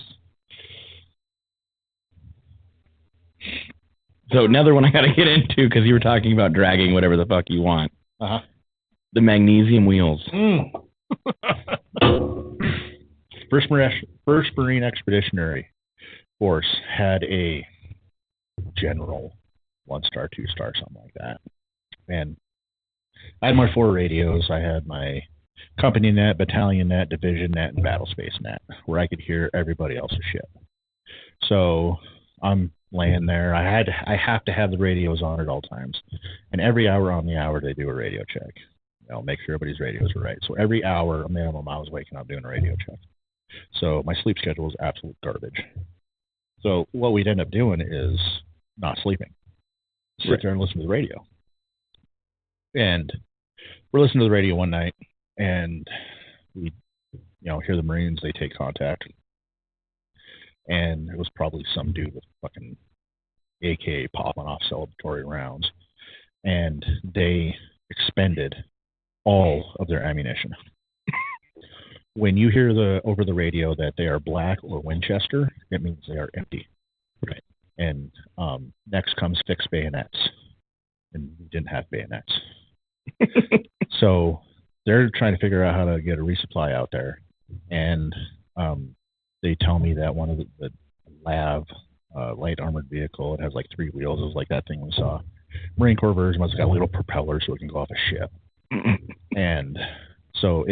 So another one I got to get into because you were talking about dragging whatever the fuck you want. The magnesium wheels. First Marine Expeditionary Force had a general 1-star, 2-star, something like that. And I had my 4 radios. I had my company net, battalion net, division net, and battle space net, where I could hear everybody else's shit. So I'm laying there. I have to have the radios on at all times. And every hour on the hour, they do a radio check. Make sure everybody's radios are right. So every hour minimum, I was waking up doing a radio check. So my sleep schedule was absolute garbage. So what we'd end up doing is not sleeping. Sit there and listen to the radio. And we're listening to the radio one night, and we, hear the Marines. They take contact, and it was probably some dude with fucking AK popping off celebratory rounds, and they expended all of their ammunition. When you hear over the radio that they are black or Winchester, it means they are empty. Right. And next comes fixed bayonets, and we didn't have bayonets. So they're trying to figure out how to get a resupply out there, and they tell me that one of the LAV light armored vehicle, it has like 3 wheels. It was like that thing we saw. Marine Corps version was got a little propeller so it can go off a ship. And so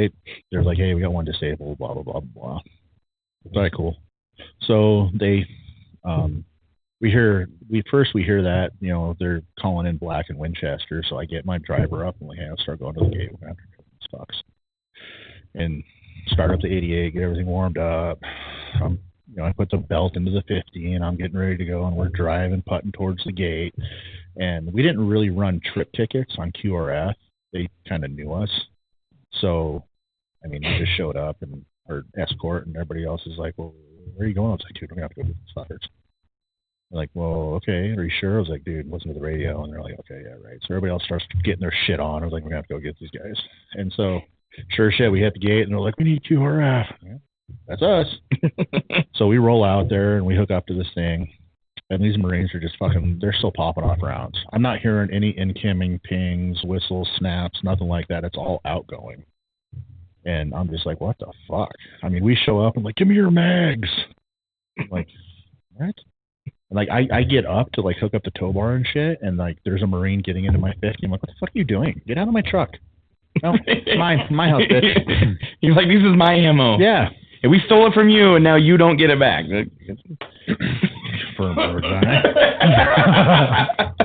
they're like, hey, we got one disabled, blah, blah, blah, blah. All right, cool. So they, we hear that, they're calling in black and Winchester. So I get my driver up and like, hey, I'll start going to the gate. We're going to have to sucks. And start up the 88, get everything warmed up. I put the belt into the 50 and I'm getting ready to go, and we're driving, putting towards the gate. And we didn't really run trip tickets on QRF. They kind of knew us. So, we just showed up and our escort and everybody else is like, well, where are you going? I was like, dude, we're going to have to go get the suckers. They're like, well, okay, are you sure? I was like, dude, listen to the radio. And they're like, okay, yeah, right. So everybody else starts getting their shit on. I was like, we're going to have to go get these guys. And so, sure shit, we hit the gate and they're like, we need QRF. Yeah, that's us. So we roll out there and we hook up to this thing. And these Marines are just they're still popping off rounds. I'm not hearing any incoming pings, whistles, snaps, nothing like that. It's all outgoing. And I'm just like, what the fuck? We show up and like, give me your mags. I'm like, what? And like, I get up to like hook up the tow bar and shit. And like, there's a Marine getting into my 50. I'm like, what the fuck are you doing? Get out of my truck. No, it's mine. My house, bitch. You're like, this is my ammo. Yeah. And we stole it from you, and now you don't get it back. Firm bird's eye.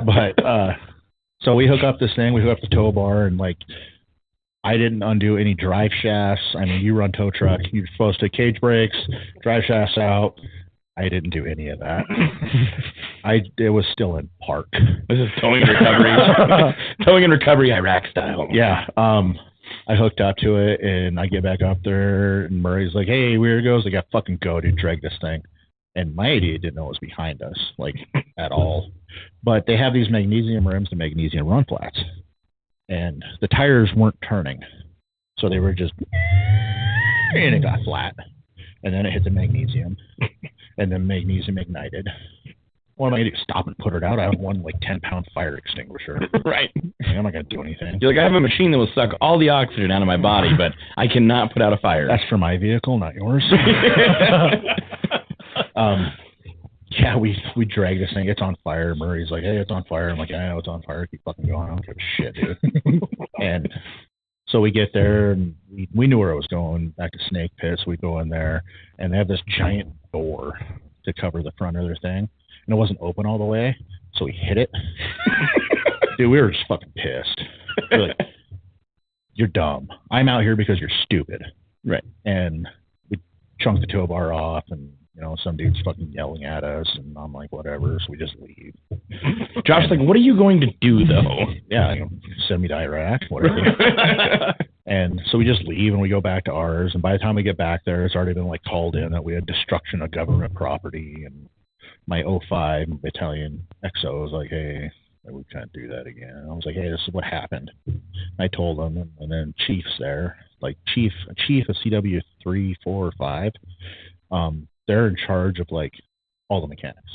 But so we hook up this thing. We hook up the tow bar, and like, I didn't undo any drive shafts. You run tow truck. You're supposed to cage brakes, drive shafts out. I didn't do any of that. It was still in park. This is towing and recovery. Towing and recovery, Iraq style. Yeah. I hooked up to it, and I get back up there, and Murray's like, hey, weirdos, I got fucking go, dude, drag this thing. And my idiot didn't know it was behind us, like, at all. But they have these magnesium rims, the magnesium run flats. And the tires weren't turning. So they were just, and it got flat. And then it hit the magnesium. And then magnesium ignited. Well, I stop and put it out. I have one like 10-pound fire extinguisher. Right. I'm not going to do anything. You're like, I have a machine that will suck all the oxygen out of my body, but I cannot put out a fire. That's for my vehicle, not yours. Yeah, we drag this thing. It's on fire. Murray's like, hey, it's on fire. I'm like, I know it's on fire. Keep fucking going. I don't give a shit, dude. And so we get there, and we knew where it was going, back to Snake Pit. So we go in there, and they have this giant door to cover the front of their thing. And it wasn't open all the way, so we hit it. Dude, we were just fucking pissed. We're like, you're dumb. I'm out here because you're stupid. Right. And we chunked the tow bar off, and some dude's fucking yelling at us, and I'm like, whatever. So we just leave. Josh's like, what are you going to do though? Yeah, send me to Iraq, whatever. And so we just leave and we go back to ours. And by the time we get back there, it's already been like called in that we had destruction of government property. And my 05 battalion XO was like, hey, we can't do that again. And I was like, hey, this is what happened. I told them, and then chief's there, like chief of CW 3, 4, or 5. They're in charge of like all the mechanics.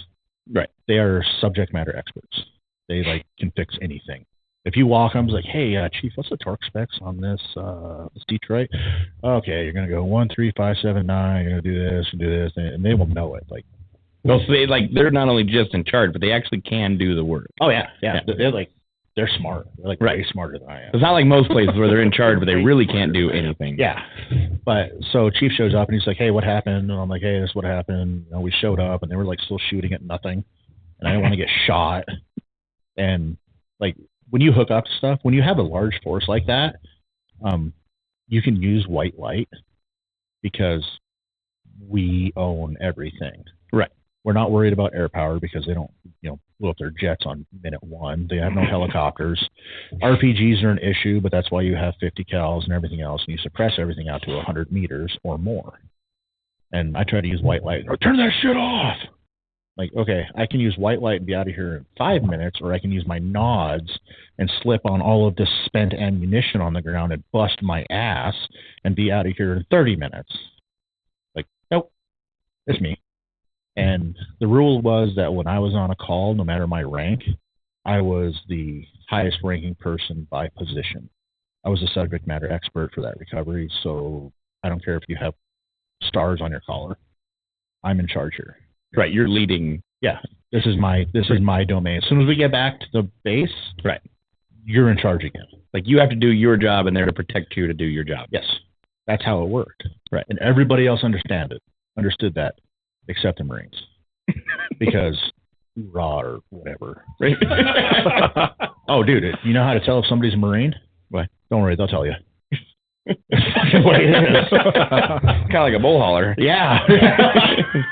Right. They are subject matter experts. They like can fix anything. If you walk them, it's like, hey, chief, what's the torque specs on this Detroit? Okay, you're gonna go 1, 3, 5, 7, 9. You're gonna do this and do this, and they will know it. Like, no, so they're not only just in charge, but they actually can do the work. Oh yeah. They're smart. They're like way smarter than I am. It's not like most places where they're in charge, but they really can't do anything. Yeah. But so chief shows up and he's like, hey, what happened? And I'm like, hey, this is what happened. We showed up and they were like still shooting at nothing, and I didn't want to get shot. And like, when you hook up stuff, when you have a large force like that, you can use white light because we own everything. Right. We're not worried about air power because they don't, blow up their jets on minute 1. They have no helicopters. RPGs are an issue, but that's why you have 50 cals and everything else, and you suppress everything out to 100 meters or more. And I try to use white light. Oh, turn that shit off. Like, okay, I can use white light and be out of here in 5 minutes, or I can use my nods and slip on all of this spent ammunition on the ground and bust my ass and be out of here in 30 minutes. Like, nope, it's me. And the rule was that when I was on a call, no matter my rank, I was the highest ranking person by position. I was a subject matter expert for that recovery, so I don't care if you have stars on your collar. I'm in charge here. Right, you're leading. Yeah, this is my domain. As soon as we get back to the base, right, you're in charge again. Like, you have to do your job, and they're to protect you to do your job. Yes, that's how it worked. Right, and everybody else understood that, except the Marines, because raw or whatever. Right. Oh, dude, you know how to tell if somebody's a Marine? What? Don't worry, they'll tell you. What it is. Kind of like a bull hauler. Yeah.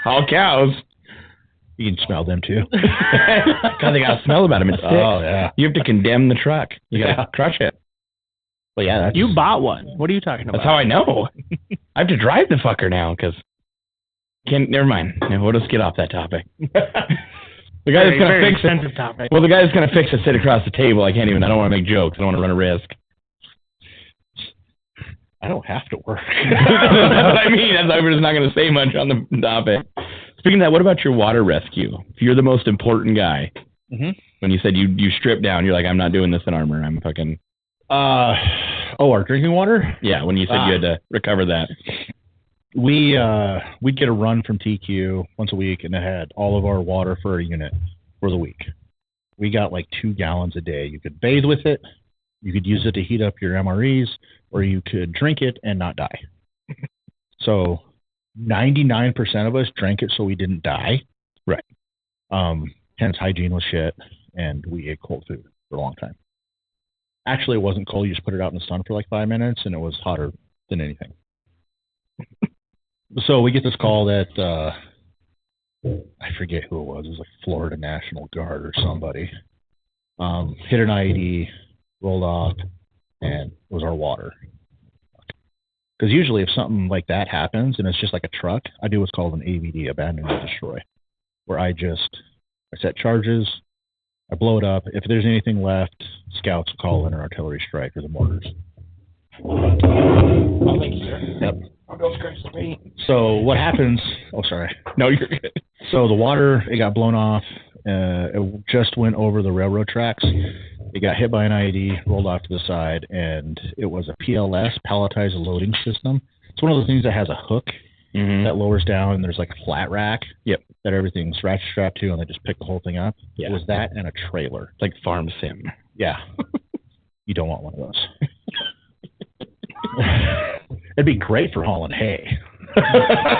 Haul cows. You can smell them too. God, they got a smell about them. It's sick. Oh, yeah. You have to condemn the truck. You got to crush it. But yeah, You bought one. What are you talking about? That's how I know. I have to drive the fucker now because never mind. We'll just get off that topic. The guy that's gonna fix it. Topic. Well, the guy that's gonna fix it sit across the table. I don't want to make jokes. I don't want to run a risk. I don't have to work. That's what I mean. I'm just not gonna say much on the topic. Speaking of that, what about your water rescue? If you're the most important guy, when you said you strip down, you're like, I'm not doing this in armor. I'm fucking. Our drinking water? Yeah, when you said you had to recover that. We'd get a run from TQ once a week, and it had all of our water for a unit for the week. We got like 2 gallons a day. You could bathe with it, you could use it to heat up your MREs, or you could drink it and not die. So 99% of us drank it so we didn't die. Right. Hence hygiene was shit, and we ate cold food for a long time. Actually, it wasn't cold. You just put it out in the sun for like 5 minutes, and it was hotter than anything. So we get this call that I forget who it was. It was like Florida National Guard or somebody. Hit an IED, rolled off, and it was our water. Because usually if something like that happens and it's just like a truck, I do what's called an AVD, abandon and destroy, where I set charges, I blow it up. If there's anything left, scouts will call in an artillery strike or the mortars. Oh, thank you, sir. Yep. I'll go scratch the paint. So what happens? Oh, sorry. No, you're good. So the water, it got blown off. It just went over the railroad tracks. It got hit by an IED, rolled off to the side, and it was a PLS, palletized loading system. It's one of those things that has a hook that lowers down, and there's like a flat rack that everything's ratchet strapped to, and they just pick the whole thing up. Yeah. It was that and a trailer. It's like Farm Sim. Yeah. You don't want one of those. It'd be great for hauling hay.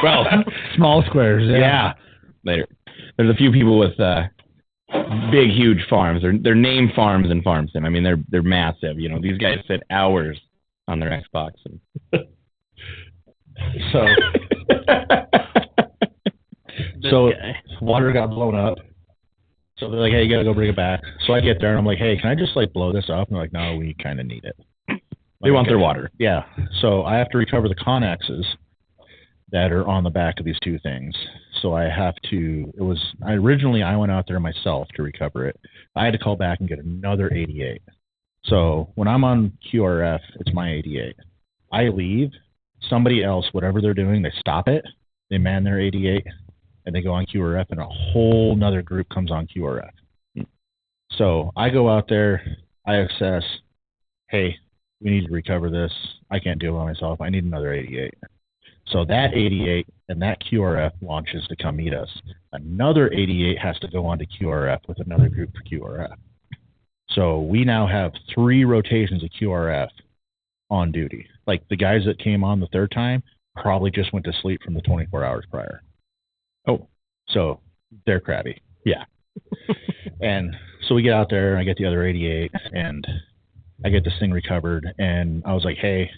Well, small squares. Yeah. Later. There's a few people with big, huge farms. They're named farms in farm sim. I mean, they're massive. You know, these guys sit hours on their Xbox. So, so water got blown up. So they're like, hey, you got to go bring it back. So I get there and I'm like, hey, can I just like blow this up? And they're like, no, we kind of need it. They want their water. Yeah. So I have to recover the Connexes that are on the back of these two things. So I have to, originally I went out there myself to recover it. I had to call back and get another 88. So when I'm on QRF, it's my 88. I leave, somebody else, whatever they're doing, they stop it, they man their 88, and they go on QRF, and a whole nother group comes on QRF. So I go out there, I assess, hey, we need to recover this. I can't do it by myself. I need another 88. So that 88 and that QRF launches to come meet us. Another 88 has to go on to QRF with another group for QRF. So we now have 3 rotations of QRF on duty. Like the guys that came on the third time probably just went to sleep from the 24 hours prior. Oh, so they're crabby. Yeah. And so we get out there and I get the other 88 and I get this thing recovered. And I was like, hey,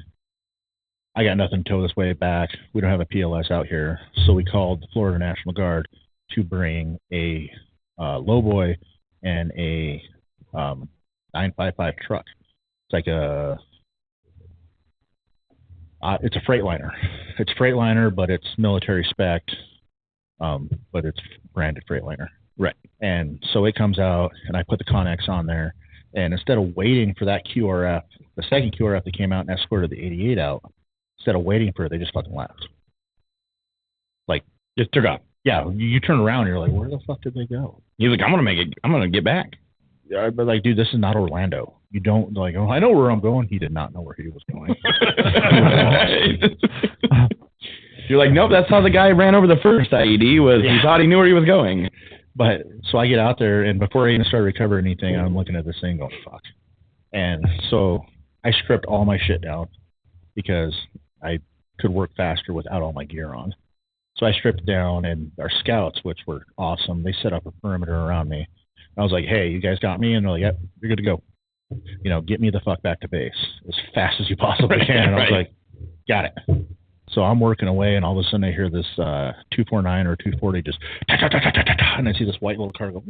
I got nothing to tow this way back. We don't have a PLS out here. So we called the Florida National Guard to bring a lowboy and a 955 truck. It's like it's a Freightliner. It's Freightliner, but it's military spec, but it's branded Freightliner. Right. And so it comes out, and I put the Connex on there. And instead of waiting for that QRF, the second QRF that came out and escorted the 88 out, instead of waiting for it, they just fucking left. Like, just took off. Yeah, you turn around and you're like, where the fuck did they go? He's like, I'm gonna get back. Yeah, but like, dude, this is not Orlando. You don't like, oh, I know where I'm going. He did not know where he was going. You're like, nope, that's how the guy ran over the first IED was. Yeah. He thought he knew where he was going. But so I get out there, and before I even start recovering anything, I'm looking at this thing going, fuck. And so I stripped all my shit down because I could work faster without all my gear on. So I stripped down, and our scouts, which were awesome, they set up a perimeter around me. I was like, hey, you guys got me? And they're like, yep, you're good to go. You know, get me the fuck back to base as fast as you possibly can. And I was like, got it. So I'm working away, and all of a sudden I hear this 249 or 240 just, and I see this white little car go.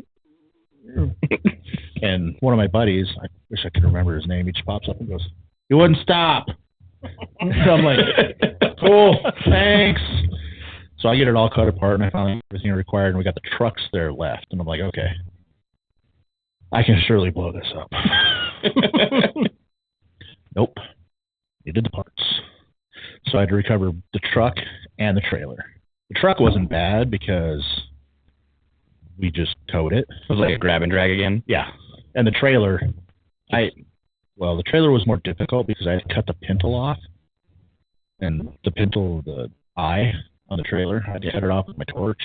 And one of my buddies, I wish I could remember his name, he just pops up and goes, "You wouldn't stop." So I'm like, cool, thanks. So I get it all cut apart, and I found everything required, and we got the trucks there left. And I'm like, okay, I can surely blow this up. Nope. Needed the parts. So I had to recover the truck and the trailer. The truck wasn't bad because we just towed it. It was like a grab and drag again? Yeah. And the trailer, the trailer was more difficult because I had to cut the pintle off. And the pintle, the eye on the trailer, I had to cut it off with my torch.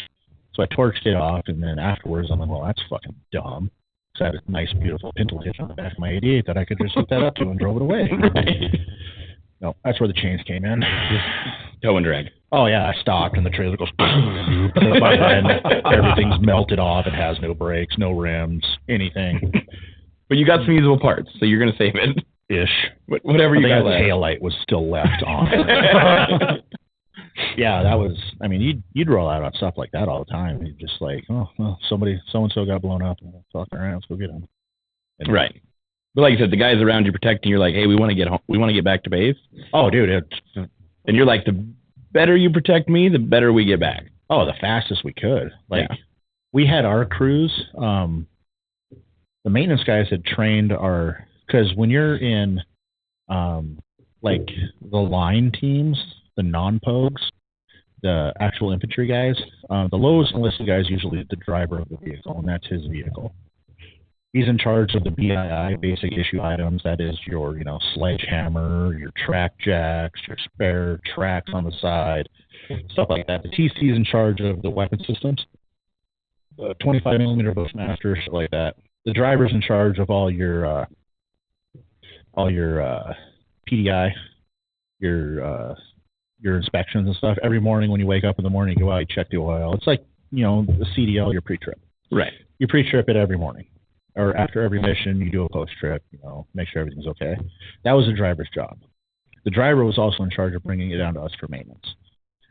So I torched it off, and then afterwards I'm like, well, that's fucking dumb. So I had a nice, beautiful pintle hitch on the back of my 88 that I could just hook that up to and drove it away. Right. No, that's where the chains came in. Tow and drag. Oh, yeah, I stopped, and the trailer goes, and everything's melted off. It has no brakes, no rims, anything. But you got some usable parts, so you're going to save it. Ish. Whatever you got left. The taillight was still left on. Yeah, that was, I mean, you'd roll out on stuff like that all the time. You'd just like, oh, well, so-and-so got blown up. Fuck around, let's go get him. And right. But like you said, the guys around you protecting, you're like, hey, we want to get home. We want to get back to base. Oh, dude. And you're like, the better you protect me, the better we get back. Oh, the fastest we could. Like, we had our crews, the maintenance guys had trained because when you're in, like, the line teams, the non-pogues, the actual infantry guys, the lowest enlisted guy is usually the driver of the vehicle, and that's his vehicle. He's in charge of the BII, basic issue items. That is your, sledgehammer, your track jacks, your spare tracks on the side, stuff like that. The TC is in charge of the weapon systems, 25 millimeter Bushmaster, shit like that. The driver's in charge of all your PDI, your inspections and stuff. Every morning when you wake up in the morning, you go out, you check the oil. It's like, the CDL, your pre-trip. Right. You pre-trip it every morning, or after every mission, you do a post-trip. Make sure everything's okay. That was the driver's job. The driver was also in charge of bringing it down to us for maintenance.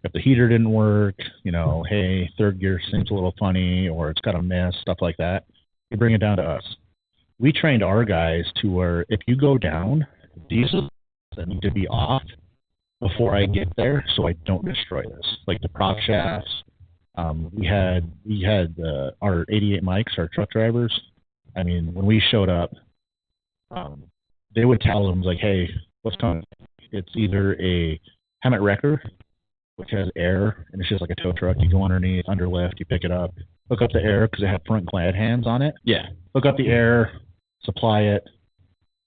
If the heater didn't work, hey, third gear seems a little funny, or it's got a miss, stuff like that, you bring it down to us. We trained our guys to where if you go down, these are that need to be off before I get there, so I don't destroy this. Like the prop shafts. We had our 88 mics, our truck drivers. I mean, when we showed up, they would tell them like, "Hey, what's coming?" It's either a Hammett Wrecker, which has air, and it's just like a tow truck. You go underneath, underlift, you pick it up, hook up the air because it had front glad hands on it. Yeah. Hook up the air, supply it,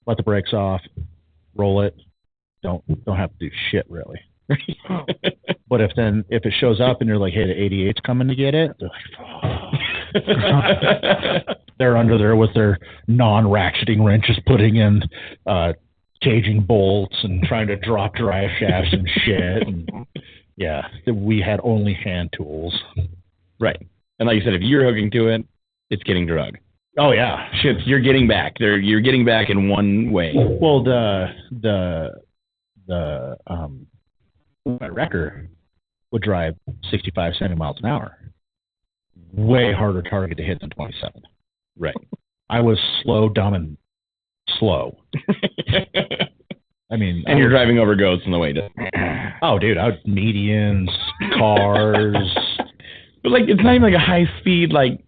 let the brakes off, roll it. Don't have to do shit really. But if it shows up and you're like, hey, the 88's coming to get it, they're like, fuck. They're under there with their non-ratcheting wrenches, putting in caging bolts and trying to drop drive shafts and shit. And yeah, we had only hand tools. Right. And like you said, if you're hooking to it, it's getting drug. Oh yeah, shit, you're getting back. You're getting back in one way. Well, my wrecker would drive 65, 70 miles an hour. Way harder target to hit than 27. Right. I was slow, dumb, and slow. I mean, and you're driving over goats on the way to. Oh, dude, I would medians, cars. But like, it's not even like a high speed like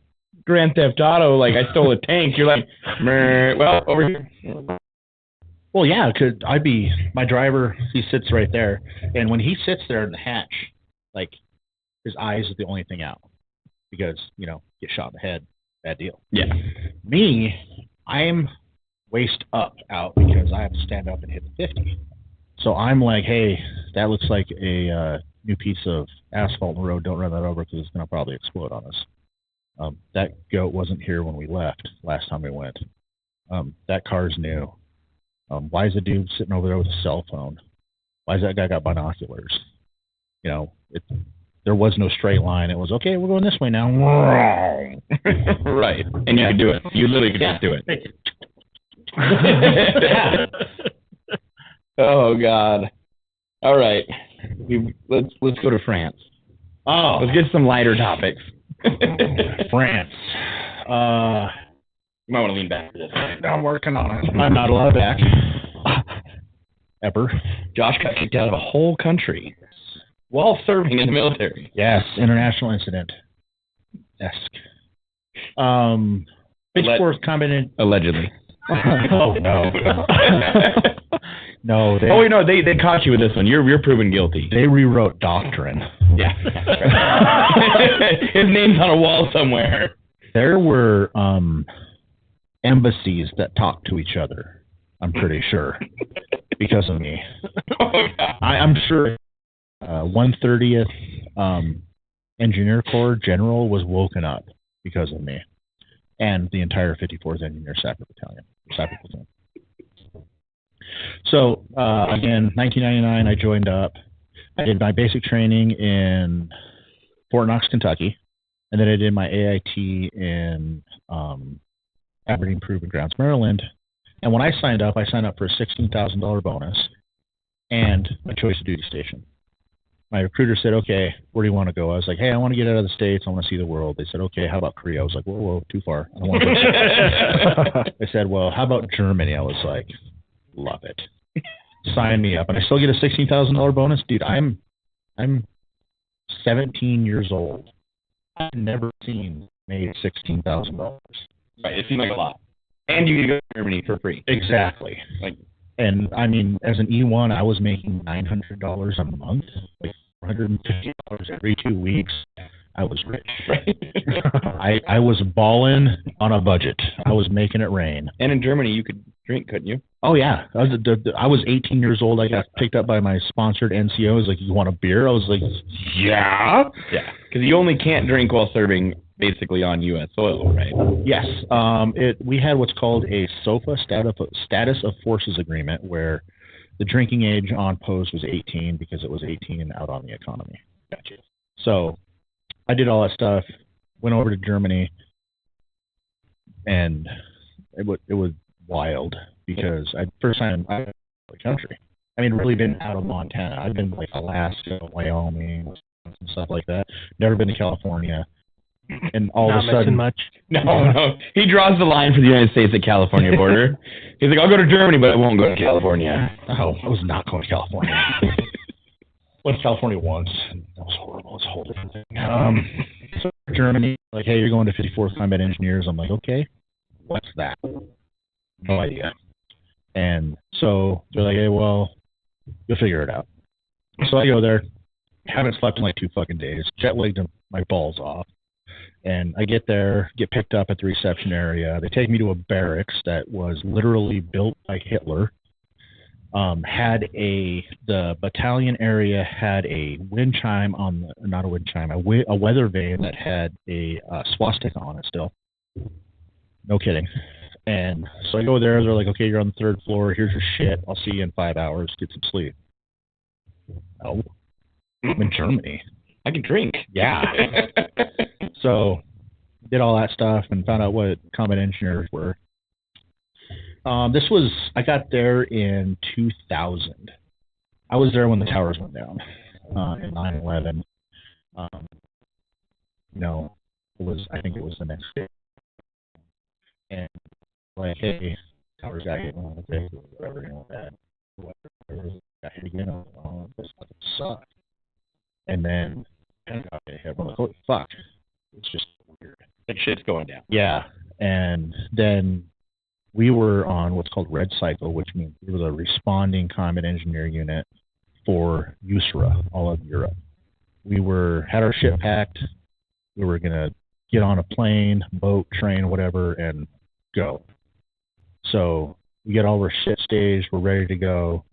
Grand Theft Auto. Like I stole a tank. You're like, well, over here. Well, yeah, my driver, he sits right there. And when he sits there in the hatch, like, his eyes are the only thing out. Because, get shot in the head, bad deal. Yeah. Me, I'm waist up out because I have to stand up and hit the 50. So I'm like, hey, that looks like a new piece of asphalt in the road. Don't run that over because it's going to probably explode on us. That goat wasn't here when we left last time we went. That car's new. Why is the dude sitting over there with a cell phone? Why is that guy got binoculars? There was no straight line. It was, okay, we're going this way now. Right. And you could do it. You literally could do it. Oh, God. All right. Let's go to France. Oh. Let's get some lighter topics. France. You might want to lean back for this. I'm working on it. I'm not allowed back. Ever. Josh got kicked out of a whole country while serving in the military. Yes, international incident. Esque. Pitchfork combined. Allegedly. Oh no. No. They caught you with this one. You're proven guilty. They rewrote doctrine. Yeah. His name's on a wall somewhere. There were embassies that talked to each other. I'm pretty sure because of me. Oh, I'm sure 130th Engineer Corps General was woken up because of me, and the entire 54th Engineer Sapper Platoon. So again, 1999, I joined up. I did my basic training in Fort Knox, Kentucky, and then I did my AIT in Aberdeen Proving Grounds, Maryland. And when I signed up for a $16,000 bonus and a choice of duty station. My recruiter said, okay, where do you want to go? I was like, hey, I want to get out of the States. I want to see the world. They said, okay, how about Korea? I was like, whoa, too far. I don't want to go. They said, well, how about Germany? I was like, love it. Sign me up. And I still get a $16,000 bonus. Dude, I'm 17 years old. I've never made $16,000. Right, it seemed like a lot. And you can go to Germany for free. Exactly. And I mean, as an E1, I was making $900 a month, like $450 every 2 weeks. I was rich. Right. I was balling on a budget. I was making it rain. And in Germany, you could drink, couldn't you? Oh yeah, I was 18 years old. I got picked up by my sponsored NCO. I was like, "You want a beer?" I was like, "Yeah." Yeah, because you only can't drink while serving basically on U.S. soil, right? Yes. We had what's called a SOFA, Status of Forces Agreement, where the drinking age on post was 18 because it was 18 out on the economy. Gotcha. So I did all that stuff. Went over to Germany. and it was wild because first time I the country. I mean, really been out of Montana. I've been to, like, Alaska, Wyoming, and stuff like that. Never been to California. And all Not of a sudden, much. No. He draws the line for the United States at California border. He's like, I'll go to Germany, but I won't go to California. oh, I was not going to California. Went to California once. And that was horrible. It's a whole different thing. So Germany, like, hey, you're going to 54th Combat Engineers. I'm like, okay, what's that? No idea. And so they're like, hey, well, you'll figure it out. So I go there. Haven't slept in like 2 fucking days. Jet-lagged my balls off. And I get there, get picked up at the reception area. They take me to a barracks that was literally built by Hitler. The battalion area had a wind chime not a wind chime, a weather vane that had a swastika on it still. No kidding. And so I go there. They're like, okay, you're on the 3rd floor. Here's your shit. I'll see you in 5 hours. Get some sleep. Oh, I'm in Germany. I can drink. Yeah. So did all that stuff and found out what combat engineers were. I got there in 2000. I was there when the towers went down in 9/11. I think it was the next day. And like, hey, towers got hit on the face, whatever, whatever, got hit again. Oh, this fucking sucked. And then Pentagon hit. I'm like, holy fuck. It's just weird. That shit's going down. Yeah. And then we were on what's called Red Cycle, which means we were the responding combat engineer unit for USARA, all of Europe. We had our shit packed. We were going to get on a plane, boat, train, whatever, and go. So we get all our shit staged. We're ready to go.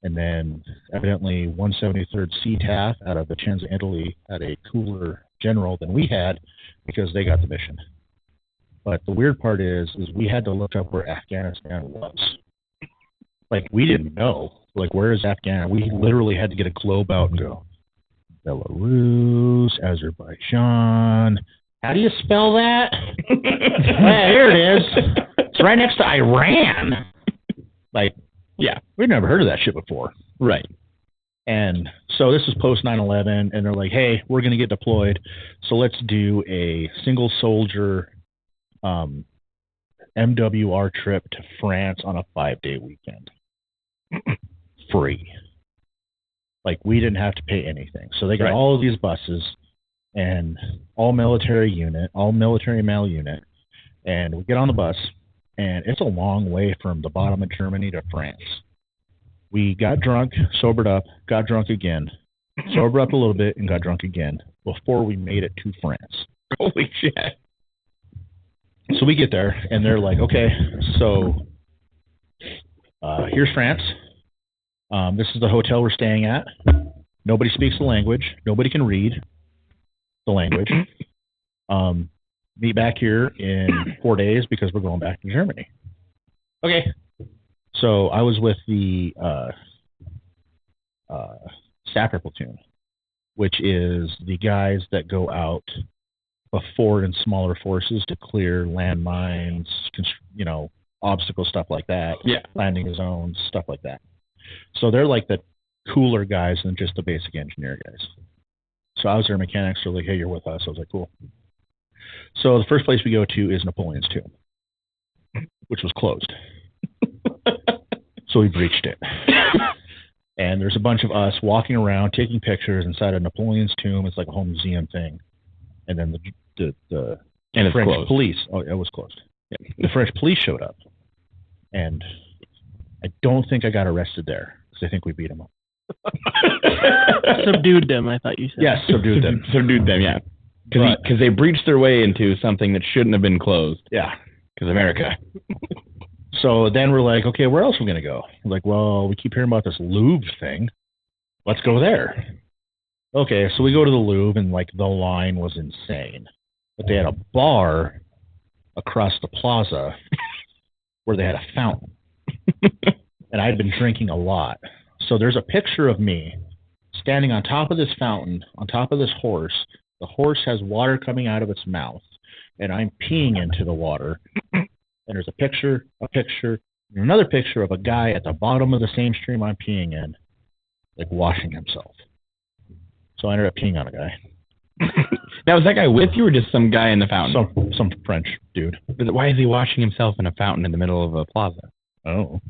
And then evidently 173rd CTAF out of Vicenza, Italy had a cooler general than we had because they got the mission. But the weird part is we had to look up where Afghanistan was. Like, we didn't know. Like, where is Afghanistan? We literally had to get a globe out and go, Belarus, Azerbaijan. How do you spell that? Here it is. It's right next to Iran. Like, yeah, we'd never heard of that shit before. Right. And so this is post 9/11, and they're like, hey, we're going to get deployed, so let's do a single soldier MWR trip to France on a 5-day weekend. Free. Like, we didn't have to pay anything. So they got all of these buses and all military male unit, and we get on the bus, and it's a long way from the bottom of Germany to France. We got drunk, sobered up, got drunk again, sobered up a little bit, and got drunk again before we made it to France. Holy shit. So we get there, and they're like, okay, so here's France. This is the hotel we're staying at. Nobody speaks the language. Nobody can read the language. Meet back here in 4 days because we're going back to Germany. Okay. So I was with the Sapper platoon, which is the guys that go out before in smaller forces to clear landmines, obstacle stuff like that. Yeah. Landing zones, stuff like that. So they're like the cooler guys than just the basic engineer guys. So I was their mechanics. They're like, hey, you're with us. I was like, cool. So the first place we go to is Napoleon's Tomb, which was closed. So we breached it. And there's a bunch of us walking around, taking pictures inside of Napoleon's Tomb. It's like a whole museum thing. And then the French police. Oh, it was closed. Yeah. The French police showed up. And I don't think I got arrested there because I think we beat them up. Subdued them, I thought you said. Yes, subdued them. Subdued them, yeah. Because they breached their way into something that shouldn't have been closed. Yeah. Because America. So then we're like, okay, where else are we going to go? We're like, well, we keep hearing about this Louvre thing. Let's go there. Okay, so we go to the Louvre, and like the line was insane. But they had a bar across the plaza where they had a fountain. And I'd been drinking a lot. So there's a picture of me standing on top of this fountain, on top of this horse. The horse has water coming out of its mouth. and I'm peeing into the water. And there's a picture, and another picture of a guy at the bottom of the same stream I'm peeing in, like washing himself. So I ended up peeing on a guy. Now, is that guy with you or just some guy in the fountain? Some French dude. Why is he washing himself in a fountain in the middle of a plaza? Oh.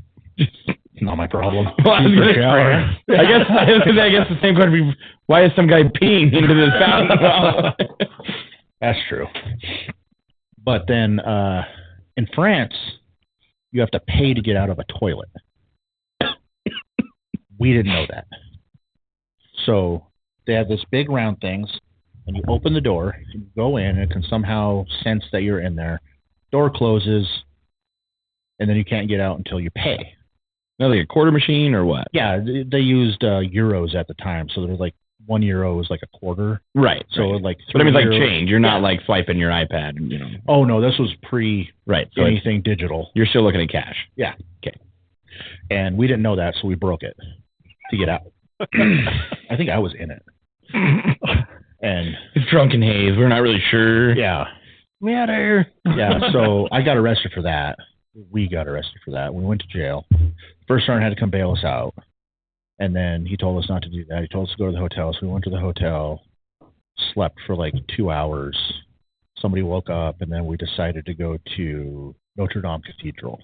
Not my problem. Well, I guess the same question. Why is some guy peeing into this fountain? That's true. But then in France, you have to pay to get out of a toilet. We didn't know that. So they have this big round things, and you open the door, you go in, and it can somehow sense that you're in there. Door closes, and then you can't get out until you pay. No, like a quarter machine or what? Yeah, they used euros at the time, so there's like €1 is like a quarter. Right. So right. like, but I mean, like euros. change. You're not like swiping your iPad. You know. Oh no, this was pre. Right. So anything digital. You're still looking at cash. Yeah. Okay. And we didn't know that, so we broke it to get out. I think I was in it. And it's drunken haze. We're not really sure. Yeah. We out of here. Yeah. So I got arrested for that. We got arrested for that. We went to jail. First sergeant had to come bail us out. And then he told us not to do that. He told us to go to the hotel. So we went to the hotel, slept for like 2 hours. Somebody woke up, and then we decided to go to Notre Dame Cathedral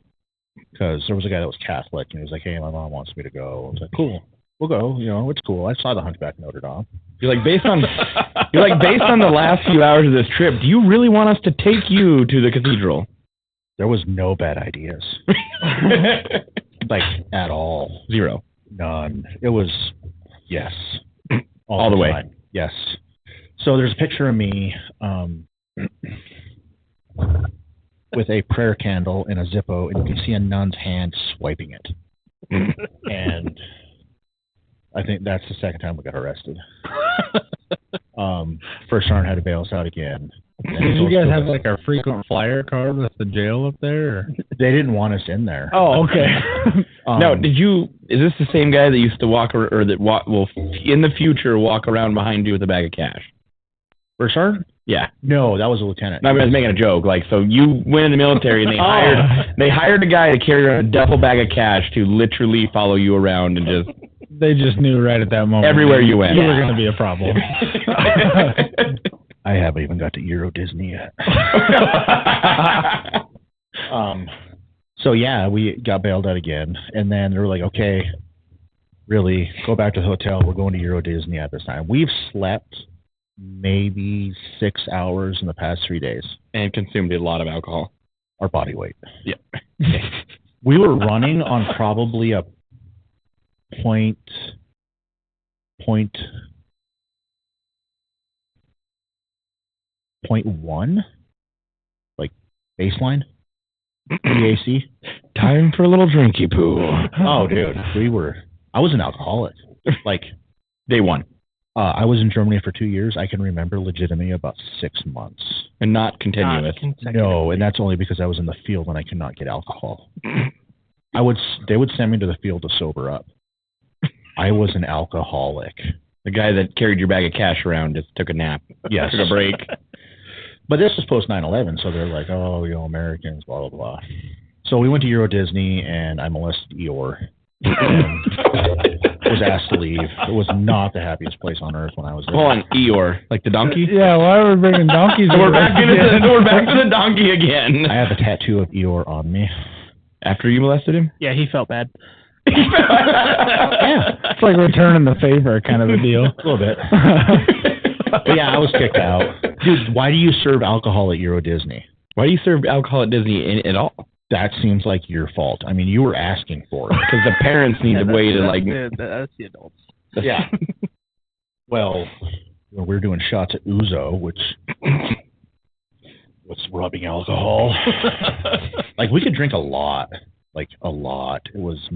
because there was a guy that was Catholic, and he was like, "Hey, my mom wants me to go." I was like, "Cool, we'll go. You know, it's cool. I saw the Hunchback of Notre Dame." You're like, based on the last few hours of this trip, do you really want us to take you to the cathedral? There was no bad ideas, like at all. Zero. None. It was yes, all the way. Time. Yes. So there's a picture of me with a prayer candle and a Zippo, and you can see a nun's hand swiping it. And I think that's the second time we got arrested. First sergeant had to bail us out again. Did you guys have like a frequent flyer card with the jail up there? Or? They didn't want us in there. Oh, okay. Now, is this the same guy that used to will in the future walk around behind you with a bag of cash? First sergeant? Yeah. No, that was a lieutenant. I was making a joke. Like, so you went in the military and they hired a guy to carry around a duffel bag of cash to literally follow you around and just. They just knew right at that moment. Everywhere you went. You were going to be a problem. I haven't even got to Euro Disney yet. So yeah, we got bailed out again, and then they were like, "Okay, really, go back to the hotel. We're going to Euro Disney at this time." We've slept maybe 6 hours in the past 3 days, and consumed a lot of alcohol. Our body weight. Yeah. We were running on probably a point. Point one, like baseline, BAC. Time for a little drinky poo. Oh, dude, I was an alcoholic. Like day one. I was in Germany for 2 years. I can remember legitimately about 6 months. And not continuous. No, and that's only because I was in the field and I could not get alcohol. They would send me to the field to sober up. I was an alcoholic. The guy that carried your bag of cash around just took a nap. Yes. Took a break. But this was post 9/11, so they're like, "Oh, you know, Americans, blah blah blah." So we went to Euro Disney, and I molested Eeyore. And was asked to leave. It was not the happiest place on earth when I was there. Hold on, Eeyore, like the donkey? Yeah, why are we bringing donkeys? We're back to the donkey again. I have a tattoo of Eeyore on me. After you molested him? Yeah, he felt bad. Yeah, it's like returning the favor kind of a deal. A little bit. But yeah, I was kicked out. Dude, why do you serve alcohol at Euro Disney? Why do you serve alcohol at Disney at all? That seems like your fault. I mean, you were asking for it. Because the parents need a way to like... That's the adults. Yeah. Well, we're doing shots at Ouzo, which... What's rubbing alcohol? Like, we could drink a lot. Like, a lot. It was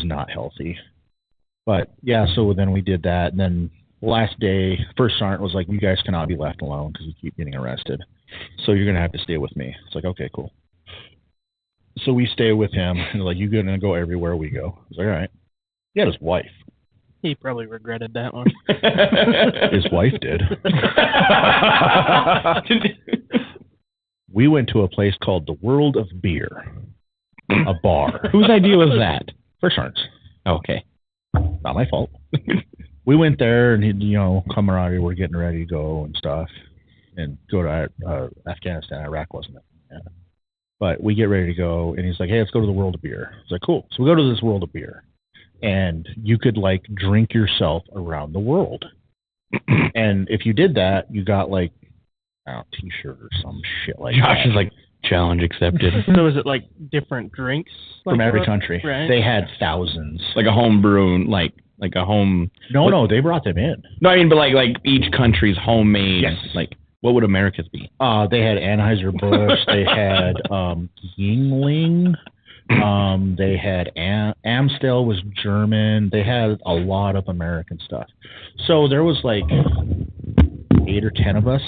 not healthy. But, yeah, so then we did that. And then last day, first sergeant was like, "You guys cannot be left alone because you keep getting arrested. So you're going to have to stay with me." It's like, okay, cool. So we stay with him. And they're like, "You're going to go everywhere we go." I was like, "All right." He had his wife. He probably regretted that one. His wife did. We went to a place called the World of Beer, a bar. Whose idea was that? First Arts. Okay. Not my fault. We went there and, camaraderie, we're getting ready to go and stuff and go to Afghanistan. Iraq wasn't it? Yeah. But we get ready to go and he's like, hey, let's go to the World of Beer. I was like, cool. So we go to this World of Beer and you could like drink yourself around the world. And if you did that, you got like, I don't know, t-shirt or some shit like Josh that. is like, challenge accepted. So is it like different drinks? From like every that? country. Right. They had thousands. Like a home brew, like a home. No, they brought them in. No, I mean, but like each country's homemade. Yes. Like, what would America's be? They had Anheuser-Busch. They had Yingling. They had Amstel was German. They had a lot of American stuff. So there was like 8 or 10 of us.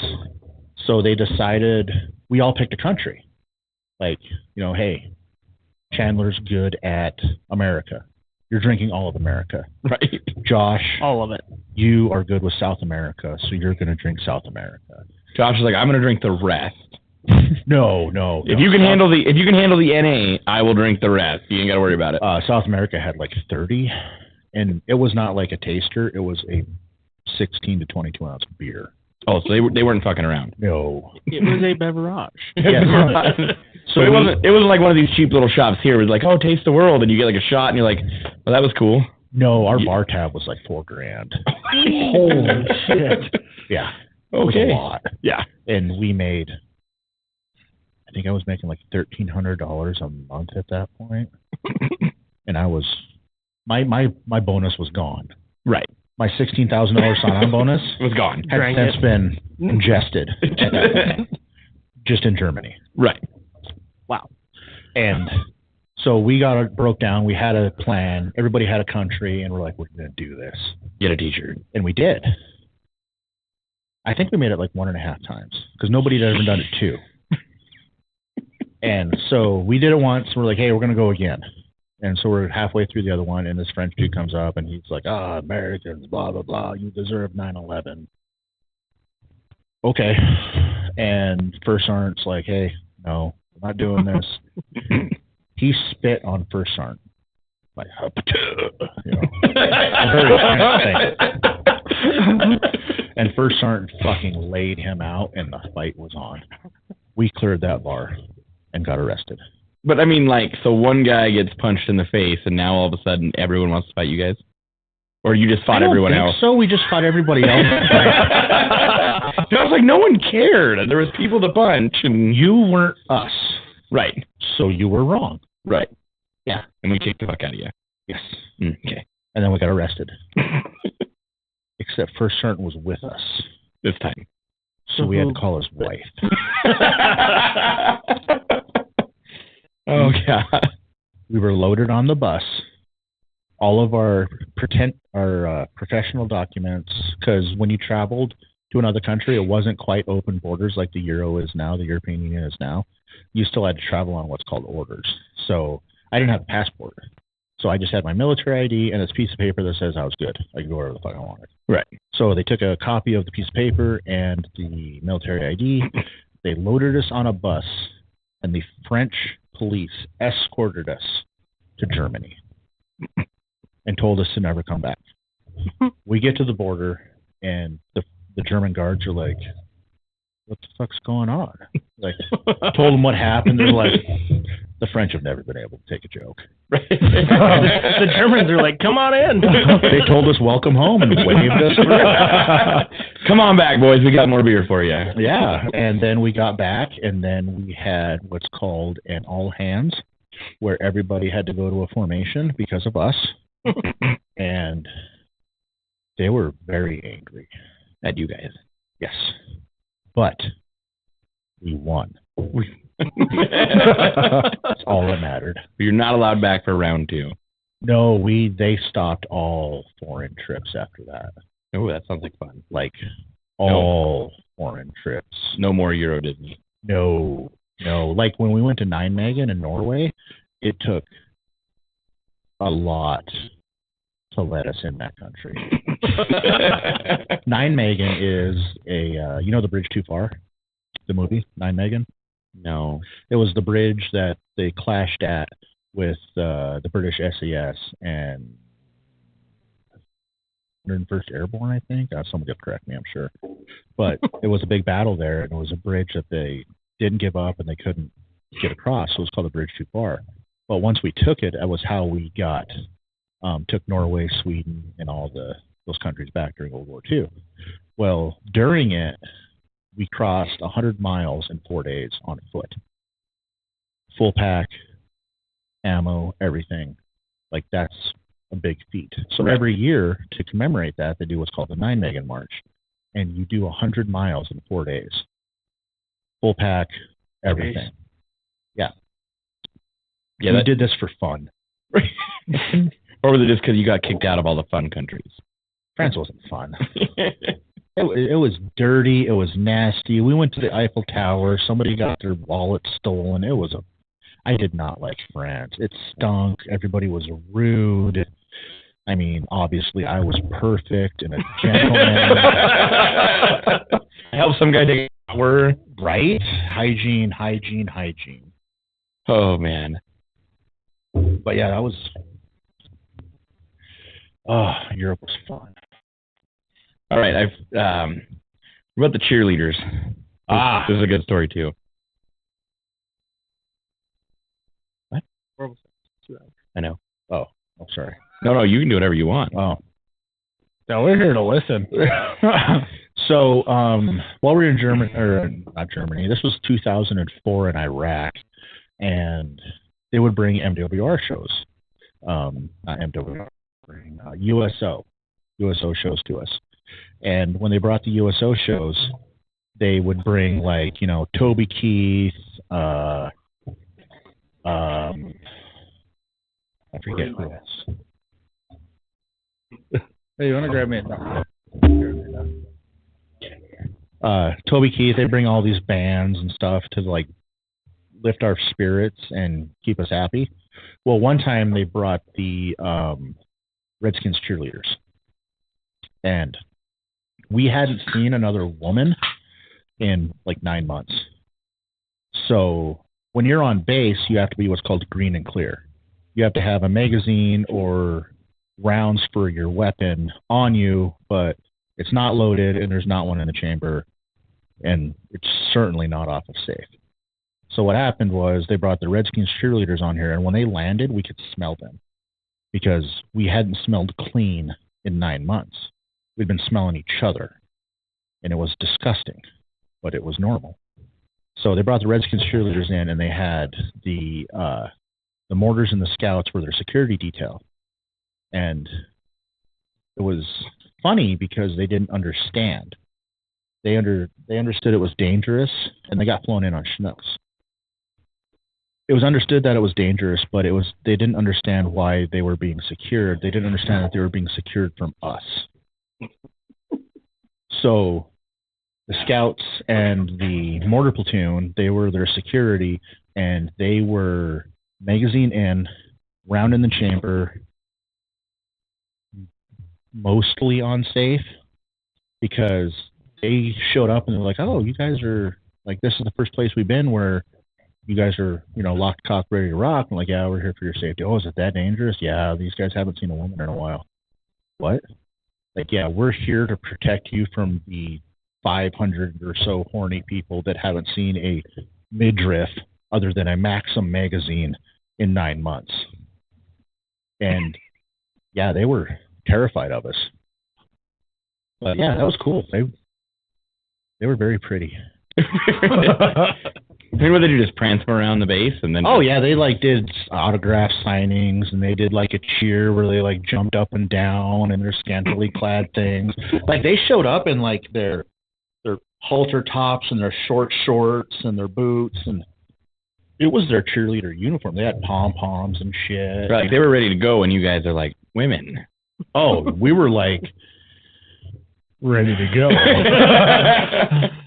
So they decided we all picked a country. Like, hey, Chandler's good at America. You're drinking all of America. Right. Josh, All of it. you are good with South America, so you're going to drink South America. Josh is like, I'm gonna drink the rest. No. If you can handle the NA, I will drink the rest. You ain't gotta worry about it. South America had like 30, and it was not like a taster. It was a 16 to 22 ounce beer. Oh, so they weren't fucking around. No. It was a beverage. Yes. So it wasn't like one of these cheap little shops here. It was like, oh, taste the world, and you get like a shot, and you're like, well, that was cool. No, our bar tab was like $4,000. Holy shit. Yeah. It was Okay. a lot. Yeah. And we made, I think I was making like $1,300 a month at that point. And I was, my bonus was gone. Right. My $16,000 sign-on bonus It was gone. had Drank since it. been ingested at that point, just in Germany. Right. Wow. And so we got it broke down. We had a plan. Everybody had a country, and we're like, we're going to do this. Get a T-shirt. And we did. I think we made it like 1.5 times because nobody had ever done it 2. And so we did it once. We're like, hey, we're going to go again. And so we're halfway through the other one, and this French dude comes up, and he's like, Americans, blah, blah, blah. You deserve 9/11. Okay. And First Sergeant's like, hey, no, I'm not doing this. He spit on First Sergeant. Like, very French thing. And First Sergeant fucking laid him out, and the fight was on. We cleared that bar and got arrested. But I mean, like, so one guy gets punched in the face, and now all of a sudden everyone wants to fight you guys, or you just fought everyone else. So we just fought everybody else. I was like, no one cared. There was people to punch, and You weren't us, right, so you were wrong. right, Yeah. and we kicked the fuck out of you. Yes. Okay, And then we got arrested. Except First Sergeant was with us, this time. so we had to call his wife. Oh god. We were loaded on the bus. All of our professional documents, because when you traveled to another country, it wasn't quite open borders like the Euro is now, the European Union is now. You still had to travel on what's called orders. So I didn't have a passport. So I just had my military ID and this piece of paper that says I was good. I could go wherever the fuck I wanted. Right. So they took a copy of the piece of paper and the military ID. They loaded us on a bus, and the French police escorted us to Germany and told us to never come back. We get to the border, and the German guards are like, what the fuck's going on? Like, told them what happened. They're like, the French have never been able to take a joke. The Germans are like, come on in. They told us welcome home and waved us through. Come on back, boys. We got more beer for you. Yeah, and then we got back, and then we had what's called an all hands, where everybody had to go to a formation because of us, and they were very angry At you guys. Yes, but we won. That's all that mattered. You're not allowed back for round 2. No, they stopped all foreign trips after that. Oh, that sounds like fun. Like all foreign trips. No more Euro Disney. No. Like when we went to Nijmegen in Norway, it took a lot to let us in that country. Nijmegen is a, you know the Bridge Too Far? The movie, Nijmegen? No. It was the bridge that they clashed at with the British SAS and 101st Airborne, I think. Someone could correct me, I'm sure. But it was a big battle there, and it was a bridge that they didn't give up and they couldn't get across. So it was called the Bridge Too Far. But once we took it, that was how we took Norway, Sweden, and all those countries back during World War II. Well, during it, we crossed 100 miles in 4 days on foot. Full pack, ammo, everything. Like, that's a big feat. So every year, to commemorate that, they do what's called the Nijmegen March. And you do 100 miles in 4 days. Full pack, everything. Yeah. Yeah, we did this for fun. Or was it just because you got kicked out of all the fun countries? France wasn't fun. It was dirty. It was nasty. We went to the Eiffel Tower. Somebody got their wallet stolen. I did not like France. It stunk. Everybody was rude. I mean, obviously, I was perfect and a gentleman. Help some guy take a shower. Right? Hygiene. Oh, man. But yeah, that was... Europe was fun. All right, what about the cheerleaders? This is a good story too. What? I know. Oh, sorry. No, you can do whatever you want. Oh, no, we're here to listen. So, while we were in Germany, or not Germany, this was 2004 in Iraq, and they would bring MWR shows. Not MWR, USO shows to us. And when they brought the USO shows, they would bring, like, you know, Toby Keith, I forget who else. Hey, you want to grab me a Toby Keith, they bring all these bands and stuff to, like, lift our spirits and keep us happy. Well, one time they brought the Redskins cheerleaders. And we hadn't seen another woman in like 9 months. So when you're on base, you have to be what's called green and clear. You have to have a magazine or rounds for your weapon on you, but it's not loaded and there's not one in the chamber, and it's certainly not off of safe. So what happened was they brought the Redskins cheerleaders on here, and when they landed, we could smell them because we hadn't smelled clean in 9 months. We'd been smelling each other, and it was disgusting, but it was normal. So they brought the Redskins cheerleaders in, and they had the mortars and the scouts were their security detail. And it was funny because they didn't understand. They understood it was dangerous, and they got flown in on Chinooks. It was understood that it was dangerous, but they didn't understand why they were being secured. They didn't understand that they were being secured from us. So the scouts and the mortar platoon, they were their security, and they were magazine in, round in the chamber, mostly unsafe, because they showed up and they're like, oh, you guys are, like, this is the first place we've been where you guys are, you know, locked, cocked, ready to rock. I'm like, yeah, we're here for your safety. Oh, is it that dangerous? Yeah, these guys haven't seen a woman in a while. What? Like, yeah, we're here to protect you from the 500 or so horny people that haven't seen a midriff other than a Maxim magazine in 9 months. And yeah, they were terrified of us. But yeah, that was cool. They were very pretty. What did they do? Just prance them around the base and then? Oh yeah, they like did autograph signings, and they did like a cheer where they like jumped up and down in their scantily clad things. Like they showed up in like their halter tops and their short shorts and their boots, and it was their cheerleader uniform. They had pom poms and shit. Right, like they were ready to go, and you guys are like women. Oh, we were like ready to go.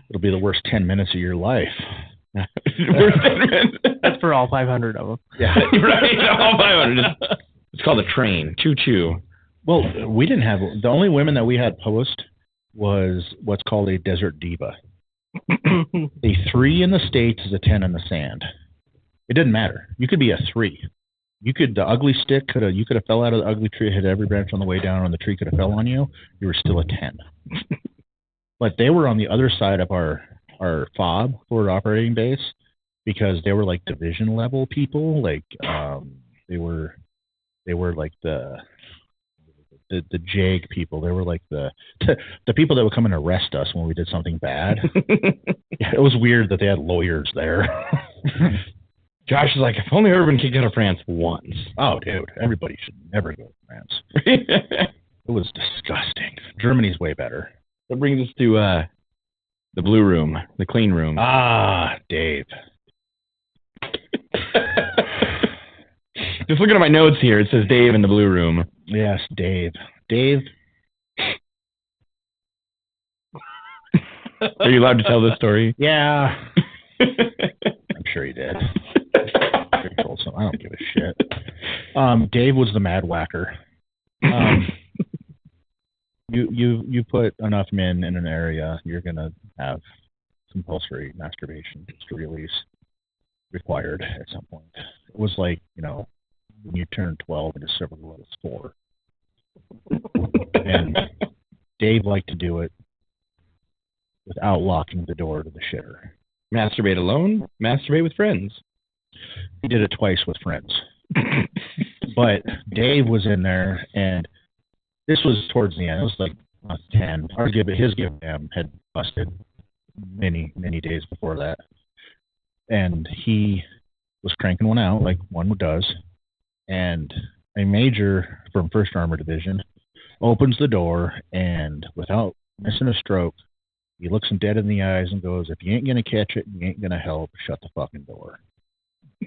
It'll be the worst 10 minutes of your life. That's for all 500 of them. Yeah, right. All 500. It's called a train. Choo choo. Well, we didn't have the only women that we had post was what's called a desert diva. A 3 in the States is a 10 in the sand. It didn't matter. You could be a 3. The ugly stick you could have fell out of the ugly tree, hit every branch on the way down, and the tree could have fell on you. You were still a 10. But they were on the other side of our FOB, forward operating base, because they were like division level people. Like they were like the JAG people. They were like the people that would come and arrest us when we did something bad. Yeah, it was weird that they had lawyers there. Josh is like, if only Urban could go to France once. Oh, dude, everybody should never go to France. It was disgusting. Germany's way better. That brings us to the blue room, the clean room. Ah, Dave. Just looking at my notes here, it says Dave in the blue room. Yes, Dave. Dave. Are you allowed to tell this story? Yeah. I'm sure he did. I don't give a shit. Dave was the mad whacker. You put enough men in an area, you're gonna have compulsory masturbation to release required at some point. It was like, when you turn 12 and discover what it's for. And Dave liked to do it without locking the door to the shitter. Masturbate alone, masturbate with friends. He did it twice with friends. But Dave was in there, and this was towards the end. It was like 10. His give had busted many, many days before that. And he was cranking one out like one does. And a major from 1st Armored Division opens the door, and without missing a stroke, he looks him dead in the eyes and goes, if you ain't going to catch it, you ain't going to help, shut the fucking door.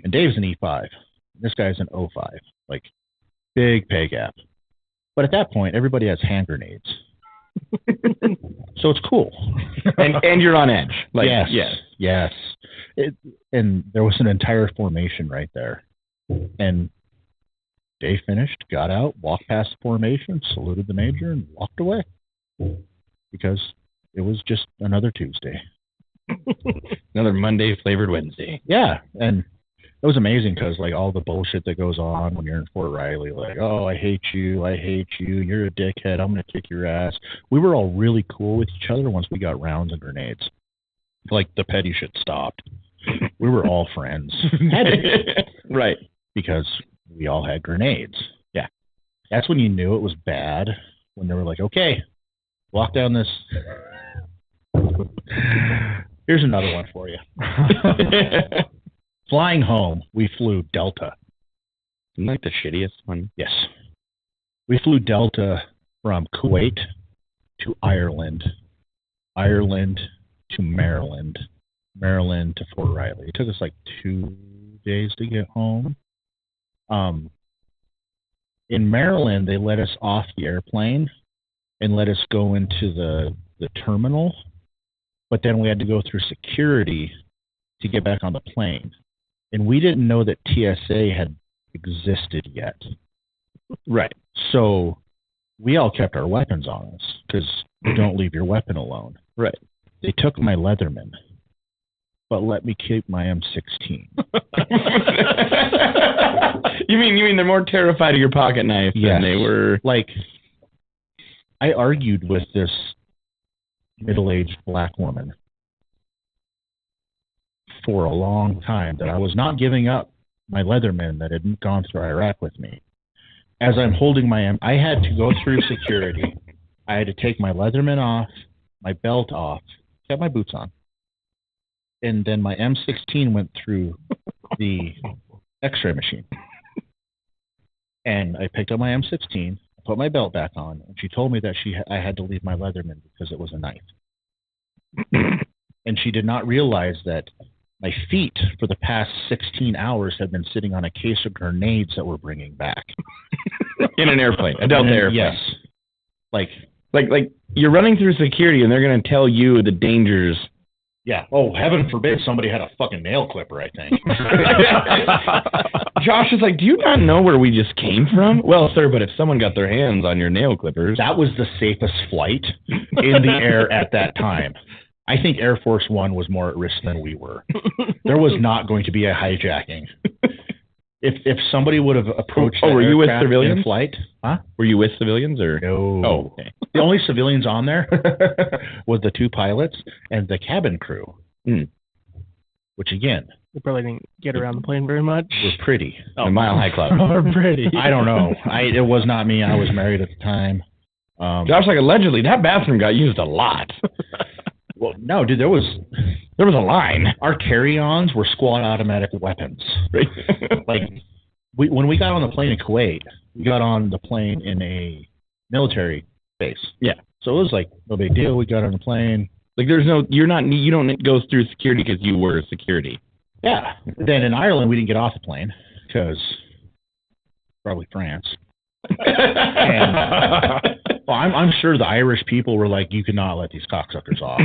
And Dave's an E5. This guy's an O5. Like, big pay gap. But at that point, everybody has hand grenades. So it's cool. And you're on edge. Like, yes. And there was an entire formation right there. And Dave finished, got out, walked past the formation, saluted the major, and walked away. Because it was just another Tuesday. Another Monday flavored Wednesday. Yeah, and it was amazing because, like, all the bullshit that goes on when you're in Fort Riley, like, oh, I hate you, you're a dickhead, I'm going to kick your ass. We were all really cool with each other once we got rounds and grenades. Like, the petty shit stopped. We were all friends. Right. Because we all had grenades. Yeah. That's when you knew it was bad, when they were like, okay, walk down this. Here's another one for you. Flying home, we flew Delta. Isn't that the shittiest one? Yes. We flew Delta from Kuwait to Ireland, Ireland to Maryland, Maryland to Fort Riley. It took us like 2 days to get home. In Maryland, they let us off the airplane and let us go into the terminal, but then we had to go through security to get back on the plane. And we didn't know that TSA had existed yet. Right. So we all kept our weapons on us because you don't leave your weapon alone. Right. They took my Leatherman, but let me keep my M16. You mean they're more terrified of your pocket knife than they were? Like, I argued with this middle-aged black woman for a long time that I was not giving up my Leatherman that had gone through Iraq with me. As I'm holding I had to go through security. I had to take my Leatherman off, my belt off, kept my boots on. And then my M16 went through the X-ray machine. And I picked up my M16, put my belt back on, and she told me that I had to leave my Leatherman because it was a knife. And she did not realize that my feet for the past 16 hours have been sitting on a case of grenades that we're bringing back. In an airplane, a Delta airplane. Yes. Like you're running through security and they're going to tell you the dangers. Yeah. Oh, heaven forbid somebody had a fucking nail clipper, I think. Josh is like, do you not know where we just came from? Well, sir, but if someone got their hands on your nail clippers. That was the safest flight in the air at that time. I think Air Force One was more at risk than we were. There was not going to be a hijacking. If somebody would have approached were you with aircraft civilians? in flight, huh? Were you with civilians or? No. Oh, okay. The only civilians on there was the 2 pilots and the cabin crew, which again, They probably didn't get around the plane very much. were pretty. A Mile High Club. Or pretty. I don't know. It was not me. I was married at the time. Josh, like, allegedly, that bathroom got used a lot. Well, no, dude, there was a line. our carry-ons were squad automatic weapons. Right? Like, when we got on the plane in Kuwait, we got on the plane in a military base. Yeah. So it was like no big deal. We got on the plane. Like, you don't go through security because you were security. Yeah. Then in Ireland, we didn't get off the plane because probably France. Well, I'm sure the Irish people were like, you cannot let these cocksuckers off.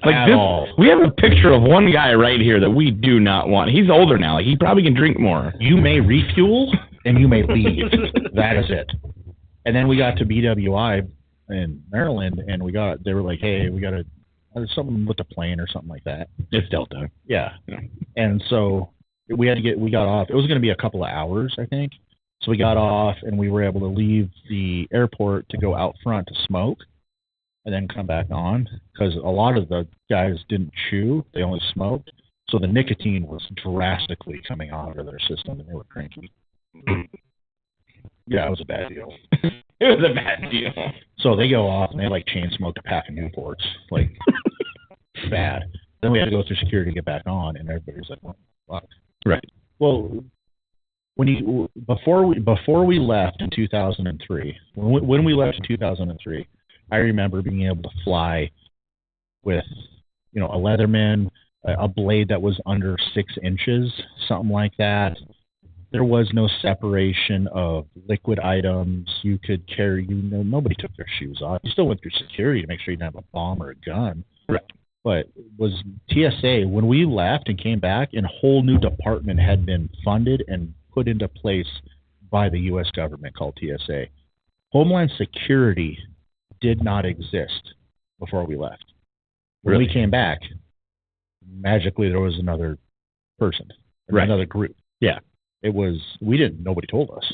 Like this, we have a picture of one guy right here that we do not want. He's older now. Like, he probably can drink more. You may refuel and you may leave. That is it. And then we got to BWI in Maryland, and they were like, hey, we got to something with the plane or something like that. It's Delta. Yeah. And so we got off. It was going to be a couple of hours, I think. So we got off, and we were able to leave the airport to go out front to smoke and then come back on because a lot of the guys didn't chew. They only smoked. So the nicotine was drastically coming out of their system, and they were cranky. Yeah, it was a bad deal. It was a bad deal. So they go off, and they, like, chain smoked a pack of Newports. Like, bad. Then we had to go through security to get back on, and everybody was like, what the fuck? Right. Well, before we left in 2003, when we left in 2003, I remember being able to fly with, a Leatherman, a blade that was under 6 inches, something like that. There was no separation of liquid items. You could carry, nobody took their shoes off. You still went through security to make sure you didn't have a bomb or a gun. Right. But was TSA, when we left and came back, and a whole new department had been funded and put into place by the U.S. government called TSA. Homeland Security did not exist before we left. When we came back, magically there was another person, another group. Yeah. Nobody told us.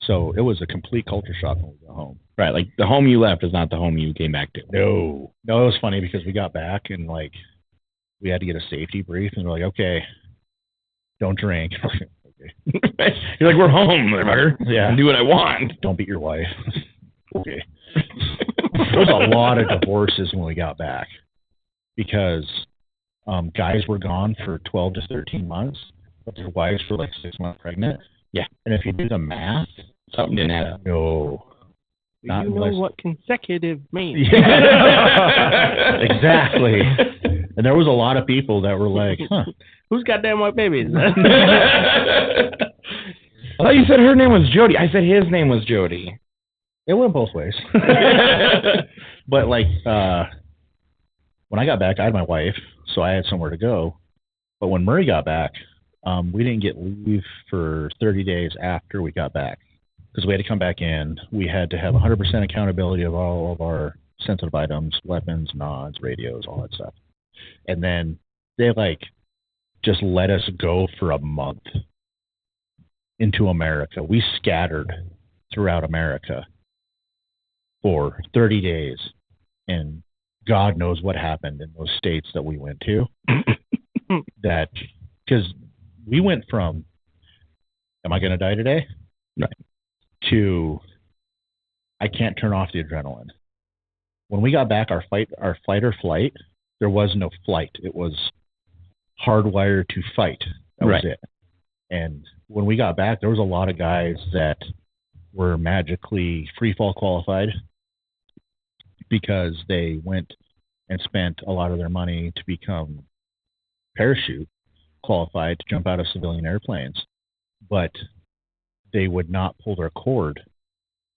So it was a complete culture shock when we got home. Right, like the home you left is not the home you came back to. No, it was funny because we got back and like we had to get a safety brief, and they're like, okay, don't drink. Okay. You're like, we're home, motherfucker. Yeah. I do what I want. Don't beat your wife. Okay. There was a lot of divorces when we got back because guys were gone for 12 to 13 months, but their wives were like 6 months pregnant. Yeah. And if you do the math, something didn't happen. No. You know what consecutive means. Exactly. And there was a lot of people that were like, huh. Whose goddamn white baby is I thought you said her name was Jody. I said his name was Jody. It went both ways. But like, when I got back, I had my wife, so I had somewhere to go. But when Murray got back, we didn't get leave for 30 days after we got back because we had to come back in. We had to have 100% accountability of all of our sensitive items, weapons, nods, radios, all that stuff. And then they just let us go for a month into America. We scattered throughout America for 30 days, and God knows what happened in those states that we went to. That because we went from, am I going to die today? Right. To, I can't turn off the adrenaline. When we got back, our fight or flight, there was no flight. It was hardwired to fight. That was it. And when we got back, there was a lot of guys that were magically free fall qualified because they went and spent a lot of their money to become parachute qualified to jump out of civilian airplanes. But they would not pull their cord.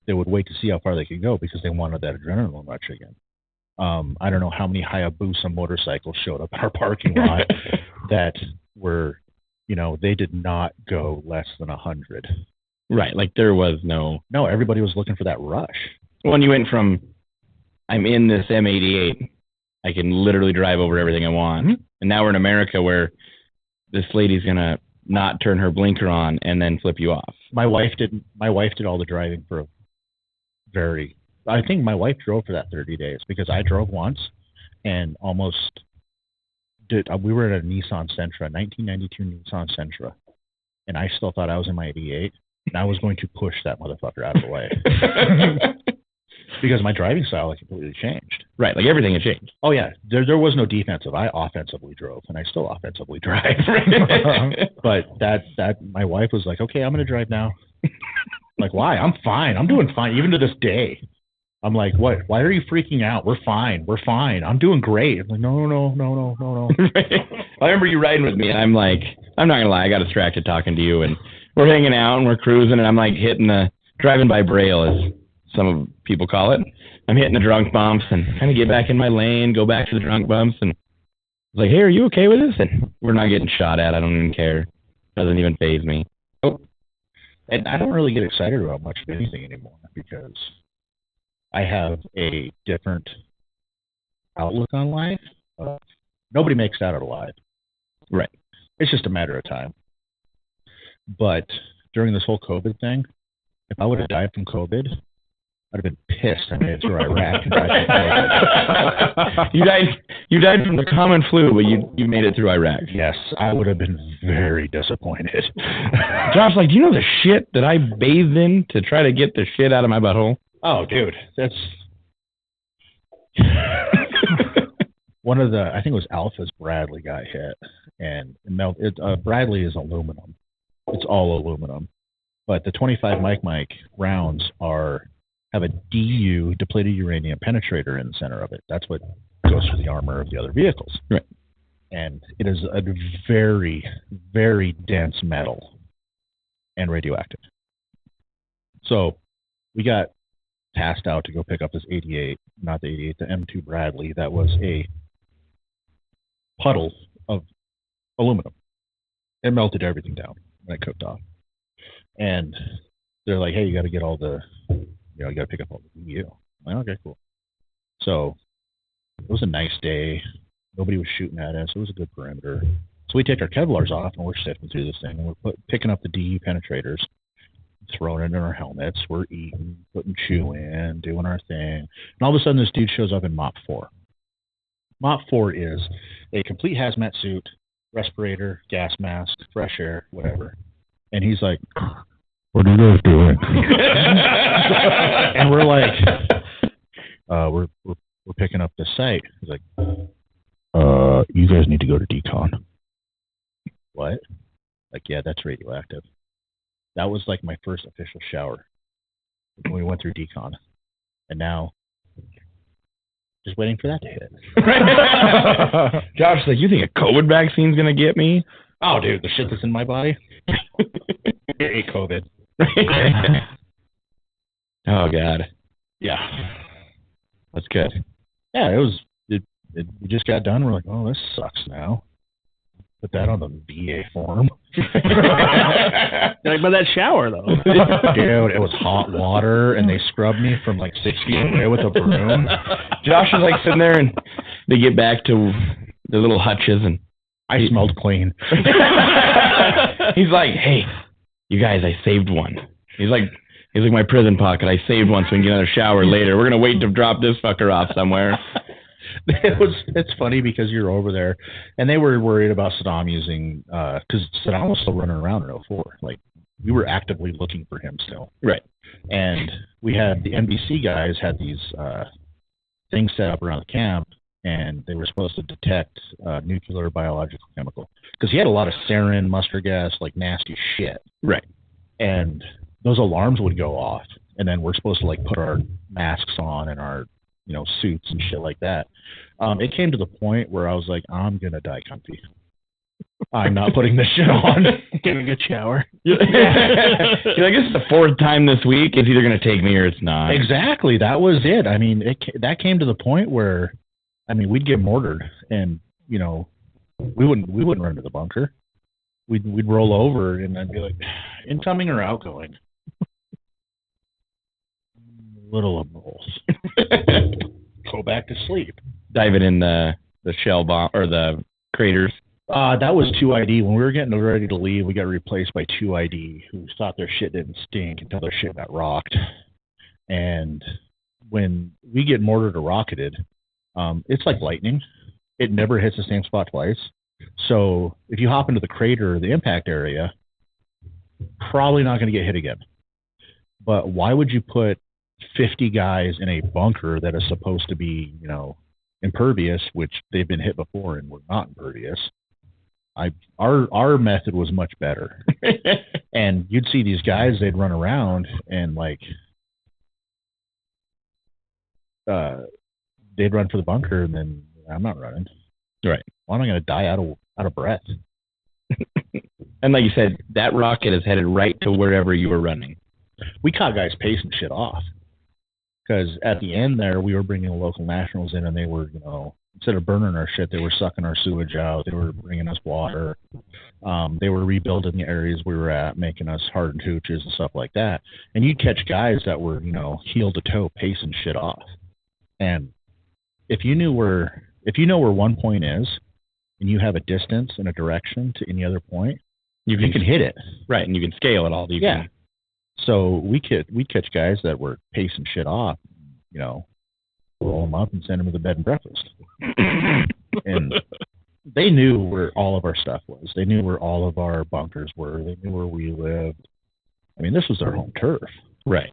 They would wait to see how far they could go because they wanted that adrenaline rush again. I don't know how many Hayabusa motorcycles showed up in our parking lot that were, they did not go less than 100. Right. Like there was no. No, everybody was looking for that rush. When you went from, I'm in this M88, I can literally drive over everything I want. Mm-hmm. And now we're in America where this lady's going to not turn her blinker on and then flip you off. My wife did all the driving for I think my wife drove for that 30 days because I drove once and almost did. We were at a Nissan Sentra, 1992 Nissan Sentra, and I still thought I was in my 88, and I was going to push that motherfucker out of the way because my driving style had completely changed. Right, like everything had changed. Oh yeah, there was no defensive. I offensively drove, and I still offensively drive. But that my wife was like, "Okay, I'm going to drive now." Like, why? I'm fine. I'm doing fine, even to this day. I'm like, what? Why are you freaking out? We're fine. I'm doing great. I'm like, no. I remember you riding with me, and I'm like, I'm not gonna lie, I got distracted talking to you, and we're hanging out and we're cruising, and I'm like driving by Braille, as some people call it. I'm hitting the drunk bumps and kind of get back in my lane, go back to the drunk bumps, and I was like, hey, are you okay with this? And we're not getting shot at. I don't even care. Doesn't even faze me. Oh. And I don't really get excited about much of anything anymore because I have a different outlook on life. Nobody makes it out alive. Right. It's just a matter of time. But during this whole COVID thing, if I would have died from COVID, I'd have been pissed I made it through Iraq. You died from the common flu, but you made it through Iraq. Yes, I would have been very disappointed. Josh's like, do you know the shit that I bathed in to try to get the shit out of my butthole? Oh, dude, that's one of the. I think it was Alpha's Bradley got hit, and Bradley is aluminum. It's all aluminum, but the 25 Mike rounds have a DU, depleted uranium penetrator, in the center of it. That's what goes through the armor of the other vehicles. Right. And it is a very, very dense metal and radioactive. So we got tasked out to go pick up this 88, not the 88, the M2 Bradley. That was a puddle of aluminum. It melted everything down when it cooked off. And they're like, hey, you got to get all the, you got to pick up all the DU. I'm like, okay, cool. So it was a nice day. Nobody was shooting at us. It was a good perimeter. So we take our Kevlars off and we're sifting through this thing and we're picking up the DU penetrators, throwing it in our helmets. We're eating, putting chew in, doing our thing. And all of a sudden this dude shows up in MOP 4. MOP 4 is a complete hazmat suit, respirator, gas mask, fresh air, whatever. And he's like, what are you guys doing? And we're like, we're picking up the site. He's like, you guys need to go to decon. What? Like, yeah, that's radioactive. That was like my first official shower when we went through decon. And now, just waiting for that to hit. Josh's like, you think a COVID vaccine's going to get me? Oh, dude, the shit that's in my body? It ate COVID. Oh, God. Yeah. That's good. Yeah, we just got done. We're like, oh, this sucks now. Put that on the VA form. Like, but that shower, though. Dude, it was hot water, and they scrubbed me from like 6 feet away with a broom. Josh is like sitting there, and they get back to the little hutches, and I smelled clean. He's like, hey, you guys, I saved one. He's like my prison pocket. I saved one so we can get another shower later. We're going to wait to drop this fucker off somewhere. It's funny because you're over there, and they were worried about Saddam using, because Saddam was still running around in 04. Like, we were actively looking for him still. Right. And we had the NBC guys had these things set up around the camp, and they were supposed to detect nuclear, biological, chemical. Because he had a lot of sarin, mustard gas, like nasty shit. Right. And those alarms would go off, and then we're supposed to like put our masks on and our suits and shit like that. It came to the point where I was like, I'm gonna die comfy. I'm not putting this shit on. Getting a good shower. You're like, this is the fourth time this week. It's either gonna take me or it's not. Exactly. That was it. I mean, that came to the point where, I mean, we'd get mortared, and we wouldn't run to the bunker. we'd roll over, and I'd be like, incoming or outgoing? Little of both. Go back to sleep. Diving in the shell bomb or the craters. That was 2ID. When we were getting ready to leave, we got replaced by 2ID, who thought their shit didn't stink until their shit got rocked. And when we get mortared or rocketed, it's like lightning. It never hits the same spot twice. So if you hop into the crater or the impact area, probably not going to get hit again. But why would you put 50 guys in a bunker that is supposed to be, impervious, which they've been hit before and were not impervious? Our method was much better. And you'd see these guys, they'd run around and they'd run for the bunker, and then I'm not running. Right. Why am I going to die out of breath? And like you said, that rocket is headed right to wherever you were running. We caught guys pacing shit off. Because at the end there, we were bringing the local nationals in, and they were, instead of burning our shit, they were sucking our sewage out. They were bringing us water. They were rebuilding the areas we were at, making us hardened hooches and stuff like that. And you'd catch guys that were, heel to toe pacing shit off. And if you know where one point is, and you have a distance and a direction to any other point, you can hit it. Right, and you can scale it all. Yeah. So we'd catch guys that were pacing shit off, roll them up and send them to the bed and breakfast. And they knew where all of our stuff was. They knew where all of our bunkers were. They knew where we lived. I mean, this was their home turf. Right.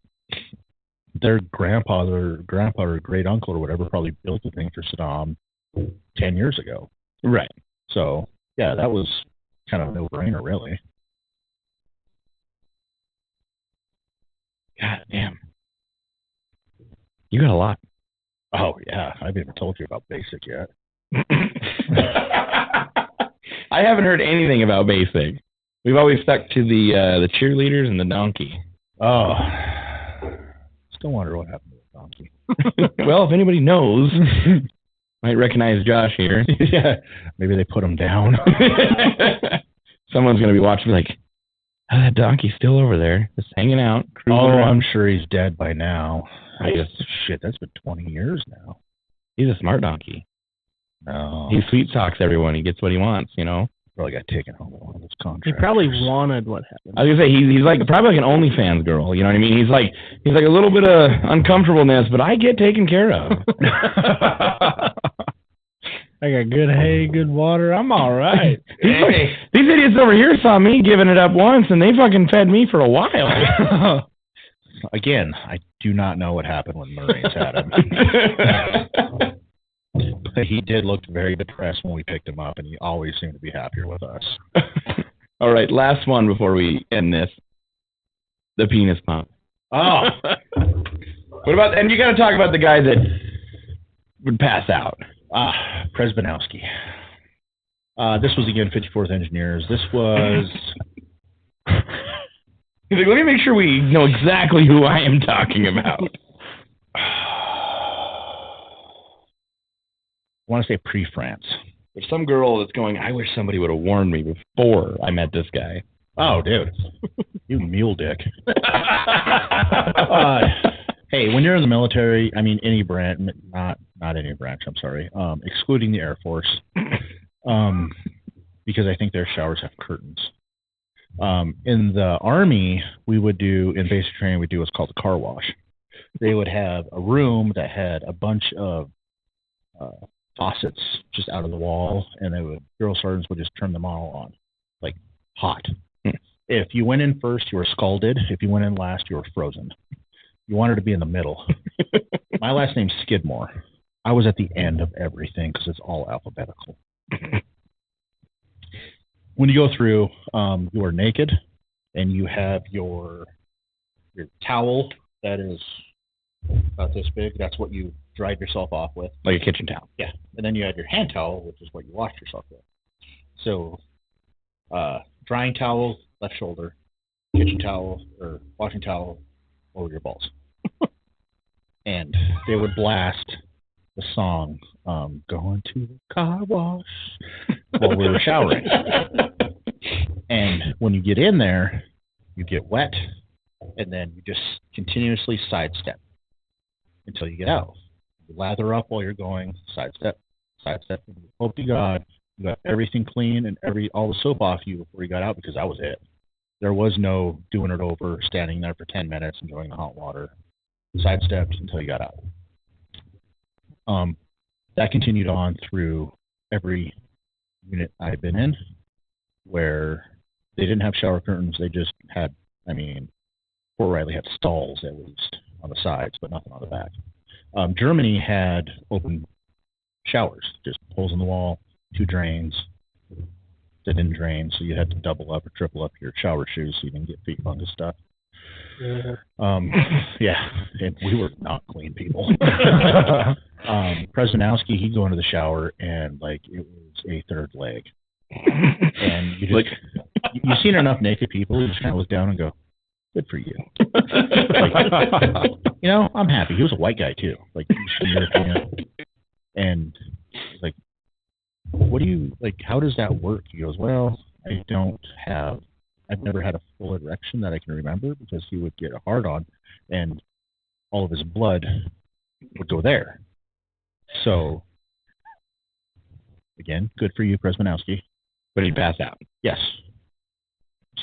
Their grandpa or great uncle or whatever probably built the thing for Saddam 10 years ago. Right. So, yeah, that was kind of a no-brainer, really. God damn. You got a lot. Oh, yeah. I haven't even told you about basic yet. I haven't heard anything about basic. We've always stuck to the cheerleaders and the donkey. Oh. Still wonder what happened to the donkey. Well, if anybody knows, might recognize Josh here. Yeah. Maybe they put him down. Someone's going to be watching like, oh, that donkey's still over there, just hanging out. Around. I'm sure he's dead by now. Shit, that's been 20 years now. He's a smart donkey. No. He sweet talks everyone. He gets what he wants, Probably got taken home with one of his He contracts. probably wanted what happened. I was gonna say he's like probably like an OnlyFans girl. You know what I mean? He's like a little bit of uncomfortableness, but I get taken care of. I got good hay, good water. I'm all right. These idiots over here saw me giving it up once, and they fucking fed me for a while. Again, I do not know what happened when Marines had him. But he did look very depressed when we picked him up, and he always seemed to be happier with us. All right, last one before we end this. The penis pump. Oh. What about, and you got to talk about the guy that would pass out. Presbanowski. This was, again, 54th Engineers. This was... He's like, let me make sure we know exactly who I am talking about. I want to say pre-France. There's some girl that's going, I wish somebody would have warned me before I met this guy. Oh, dude. You mule dick. Hey, when you're in the military, I mean, any branch, not any branch, I'm sorry, excluding the Air Force, because I think their showers have curtains. In the Army, we would do, in basic training, we do what's called a car wash. They would have a room that had a bunch of faucets just out of the wall, and drill sergeants would just turn them all on, like hot. If you went in first, you were scalded. If you went in last, you were frozen. You wanted to be in the middle. My last name's Skidmore. I was at the end of everything because it's all alphabetical. When you go through, you are naked, and you have your towel that is about this big. That's what you dried yourself off with. Like a kitchen towel. Yeah. And then you had your hand towel, which is what you washed yourself with. So, drying towel, left shoulder, kitchen towel, or washing towel over your balls. And they would blast the song, Going to the Car Wash, while we were showering. And when you get in there, you get wet, and then you just continuously sidestep until you get out. You lather up while you're going, sidestep. Hope to God you got everything clean and all the soap off you before you got out, because that was it. There was no doing it over, standing there for 10 minutes, enjoying the hot water. Sidestepped until you got out. That continued on through every unit I've been in, where they didn't have shower curtains. They just had, Fort Riley had stalls at least on the sides, but nothing on the back. Germany had open showers, just holes in the wall, 2 drains that didn't drain, so you had to double up or triple up your shower shoes so you didn't get feet fungus stuff. Yeah, and we were not clean people. Presidentowski, he'd go into the shower and it was a third leg. And you just, you've seen enough naked people, you just kind of look down and go, good for you. I'm happy. He was a white guy too, European. And what do you, how does that work? He goes, well, I've never had a full erection that I can remember, because he would get a hard on and all of his blood would go there. So, again, good for you, Presmanowski. But he'd pass out. Yes.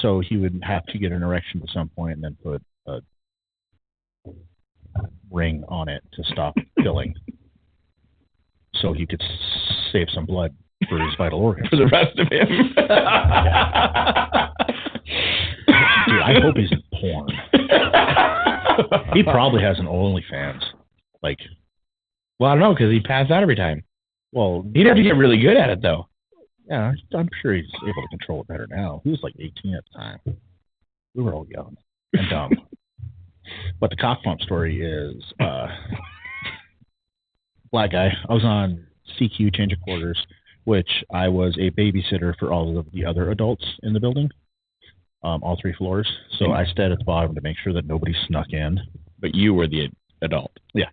So he would have to get an erection at some point and then put a ring on it to stop filling, so he could save some blood for his vital organs. For the rest of him. Dude, I hope he's in porn. He probably has an OnlyFans. Well, I don't know, because he'd pass out every time. Well, He'd have to get really good at it, though. yeah, I'm sure he's able to control it better now. He was 18 at the time. We were all young and dumb. But the cock pump story is, black guy. I was on CQ, change of quarters, which I was a babysitter for all of the other adults in the building, all 3 floors. So I stayed at the bottom to make sure that nobody snuck in. But you were the adult. Yeah.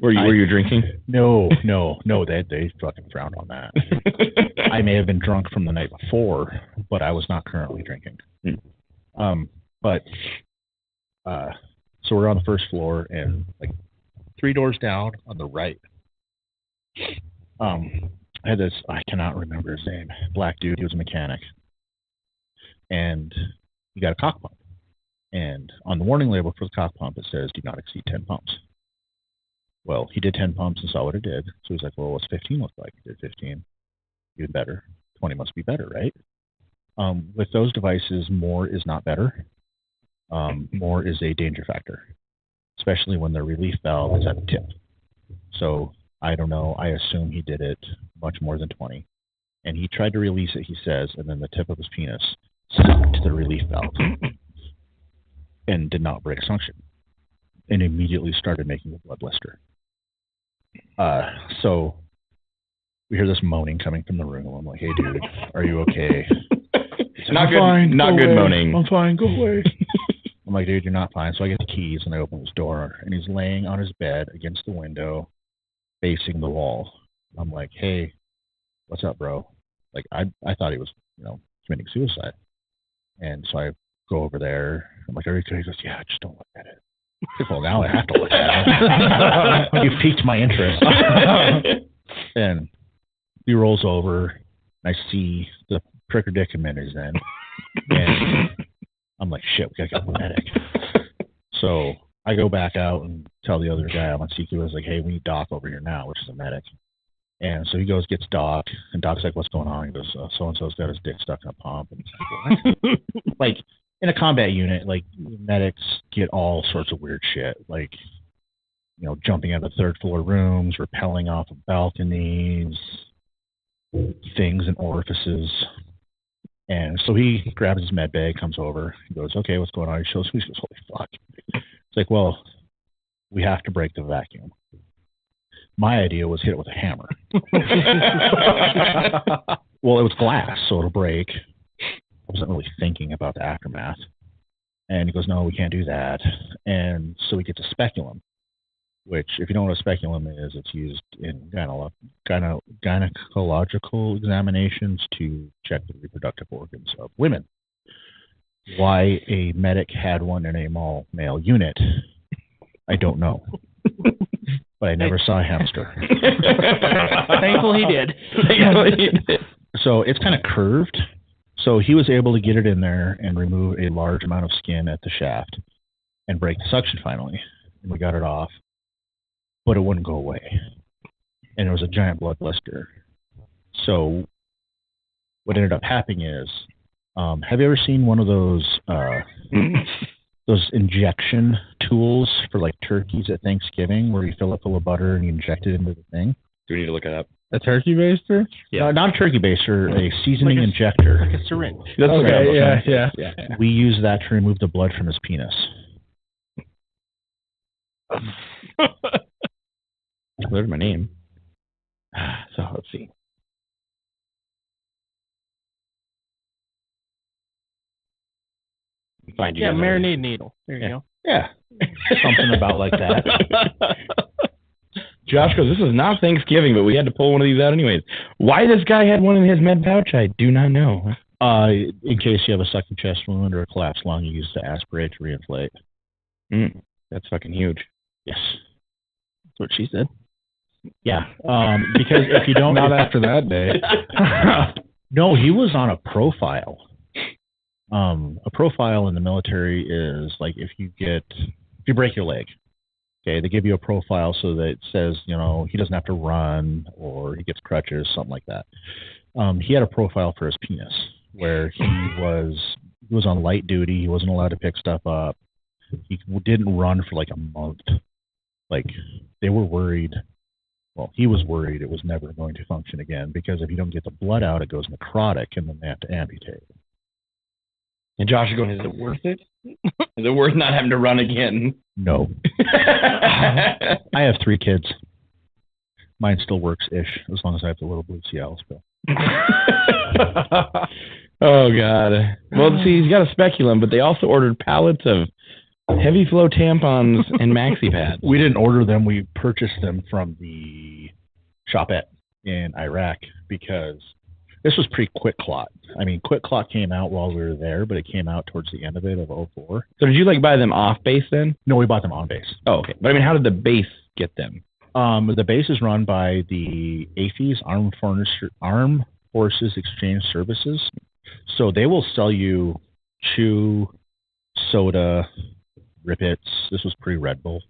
Were you drinking? No. They fucking frowned on that. I may have been drunk from the night before, but I was not currently drinking. So we're on the first floor, and 3 doors down on the right, I had this, I cannot remember his name, black dude. He was a mechanic, and he got a cock pump. And on the warning label for the cock pump, it says, do not exceed 10 pumps. Well, he did 10 pumps and saw what it did. So he's like, well, what's 15 look like? He did 15. Even better. 20 must be better, right? With those devices, more is not better. More is a danger factor, especially when the relief valve is at the tip. So I don't know. I assume he did it much more than 20. And he tried to release it, he says, and then the tip of his penis stuck to the relief valve and did not break suction, and immediately started making a blood blister. So we hear this moaning coming from the room. I'm like, hey, dude, are you okay? Not good. Fine, not good away. moaning. I'm fine. Go away. I'm like, dude, you're not fine. So I get the keys and I open his door, and he's laying on his bed against the window, facing the wall. I'm like, hey, what's up, bro? I thought he was, committing suicide. And so I go over there. I'm like, are you okay? He goes, yeah, just don't look at it. Well, now I have to look at it. You've piqued my interest. And he rolls over, and I see the predicament he's in. And I'm like, shit, we gotta get a medic. So I go back out and tell the other guy I'm on CQ, I was like, hey, we need Doc over here now, which is a medic. And so he goes, gets Doc, and Doc's like, what's going on? He goes, so-and-so's got his dick stuck in a pump. And he's like, what? In a combat unit, medics get all sorts of weird shit, jumping out of third floor rooms, rappelling off of balconies, things in orifices. And so he grabs his med bag, comes over, he goes, okay, what's going on? He shows me, he goes, holy fuck. It's like, well, we have to break the vacuum. My idea was hit it with a hammer. Well, it was glass, so it'll break. I wasn't really thinking about the aftermath. And he goes, no, we can't do that. And so we get to speculum. which, if you don't know what a speculum is, it's used in gynecological examinations to check the reproductive organs of women. Why a medic had one in a male unit, I don't know. But I never saw a hamster. Thankfully he did. So it's kind of curved. So he was able to get it in there and remove a large amount of skin at the shaft and break the suction finally. And we got it off. But it wouldn't go away. And it was a giant blood blister. So what ended up happening is, have you ever seen one of those injection tools for like turkeys at Thanksgiving where you fill it full of butter and you inject it into the thing? Do we need to look it up? A turkey baster? Yeah. Not a turkey baster, a seasoning injector. Like a syringe. That's Okay, yeah. We use that to remove the blood from his penis. There's my name. So let's see. Find you. Yeah, guys marinade needle. There you go. Yeah. Something about like that. Josh goes, this is not Thanksgiving, but we had to pull one of these out anyways. Why this guy had one in his med pouch, I do not know. In case you have a sucking chest wound or a collapsed lung, you use it to aspirate to reinflate. That's fucking huge. Yes. That's what she said. Yeah. Because if you don't... Not after that day. No, he was on a profile. A profile in the military is like if you break your leg, okay, they give you a profile so that it says, he doesn't have to run or he gets crutches, something like that. He had a profile for his penis where he was on light duty. He wasn't allowed to pick stuff up. He didn't run for like a month. Like they were worried. Well, he was worried it was never going to function again because if you don't get the blood out, it goes necrotic and then they have to amputate. And Josh is going, is it worth it? Is it worth not having to run again? No. I have 3 kids. Mine still works-ish as long as I have the little blue CLs. But. Oh, God. Well, see, he's got a speculum, but they also ordered pallets of heavy flow tampons and maxi pads. We didn't order them. We purchased them from the shopette in Iraq because this was pre-Quick Clot. I mean, Quick Clot came out while we were there, but it came out towards the end of it, of 2004. So did you buy them off base then? No, we bought them on base. Oh, okay. But I mean, how did the base get them? The base is run by the AFES, Armed Forces Exchange Services. So they will sell you chew, soda, Rippets. This was pre-Red Bull.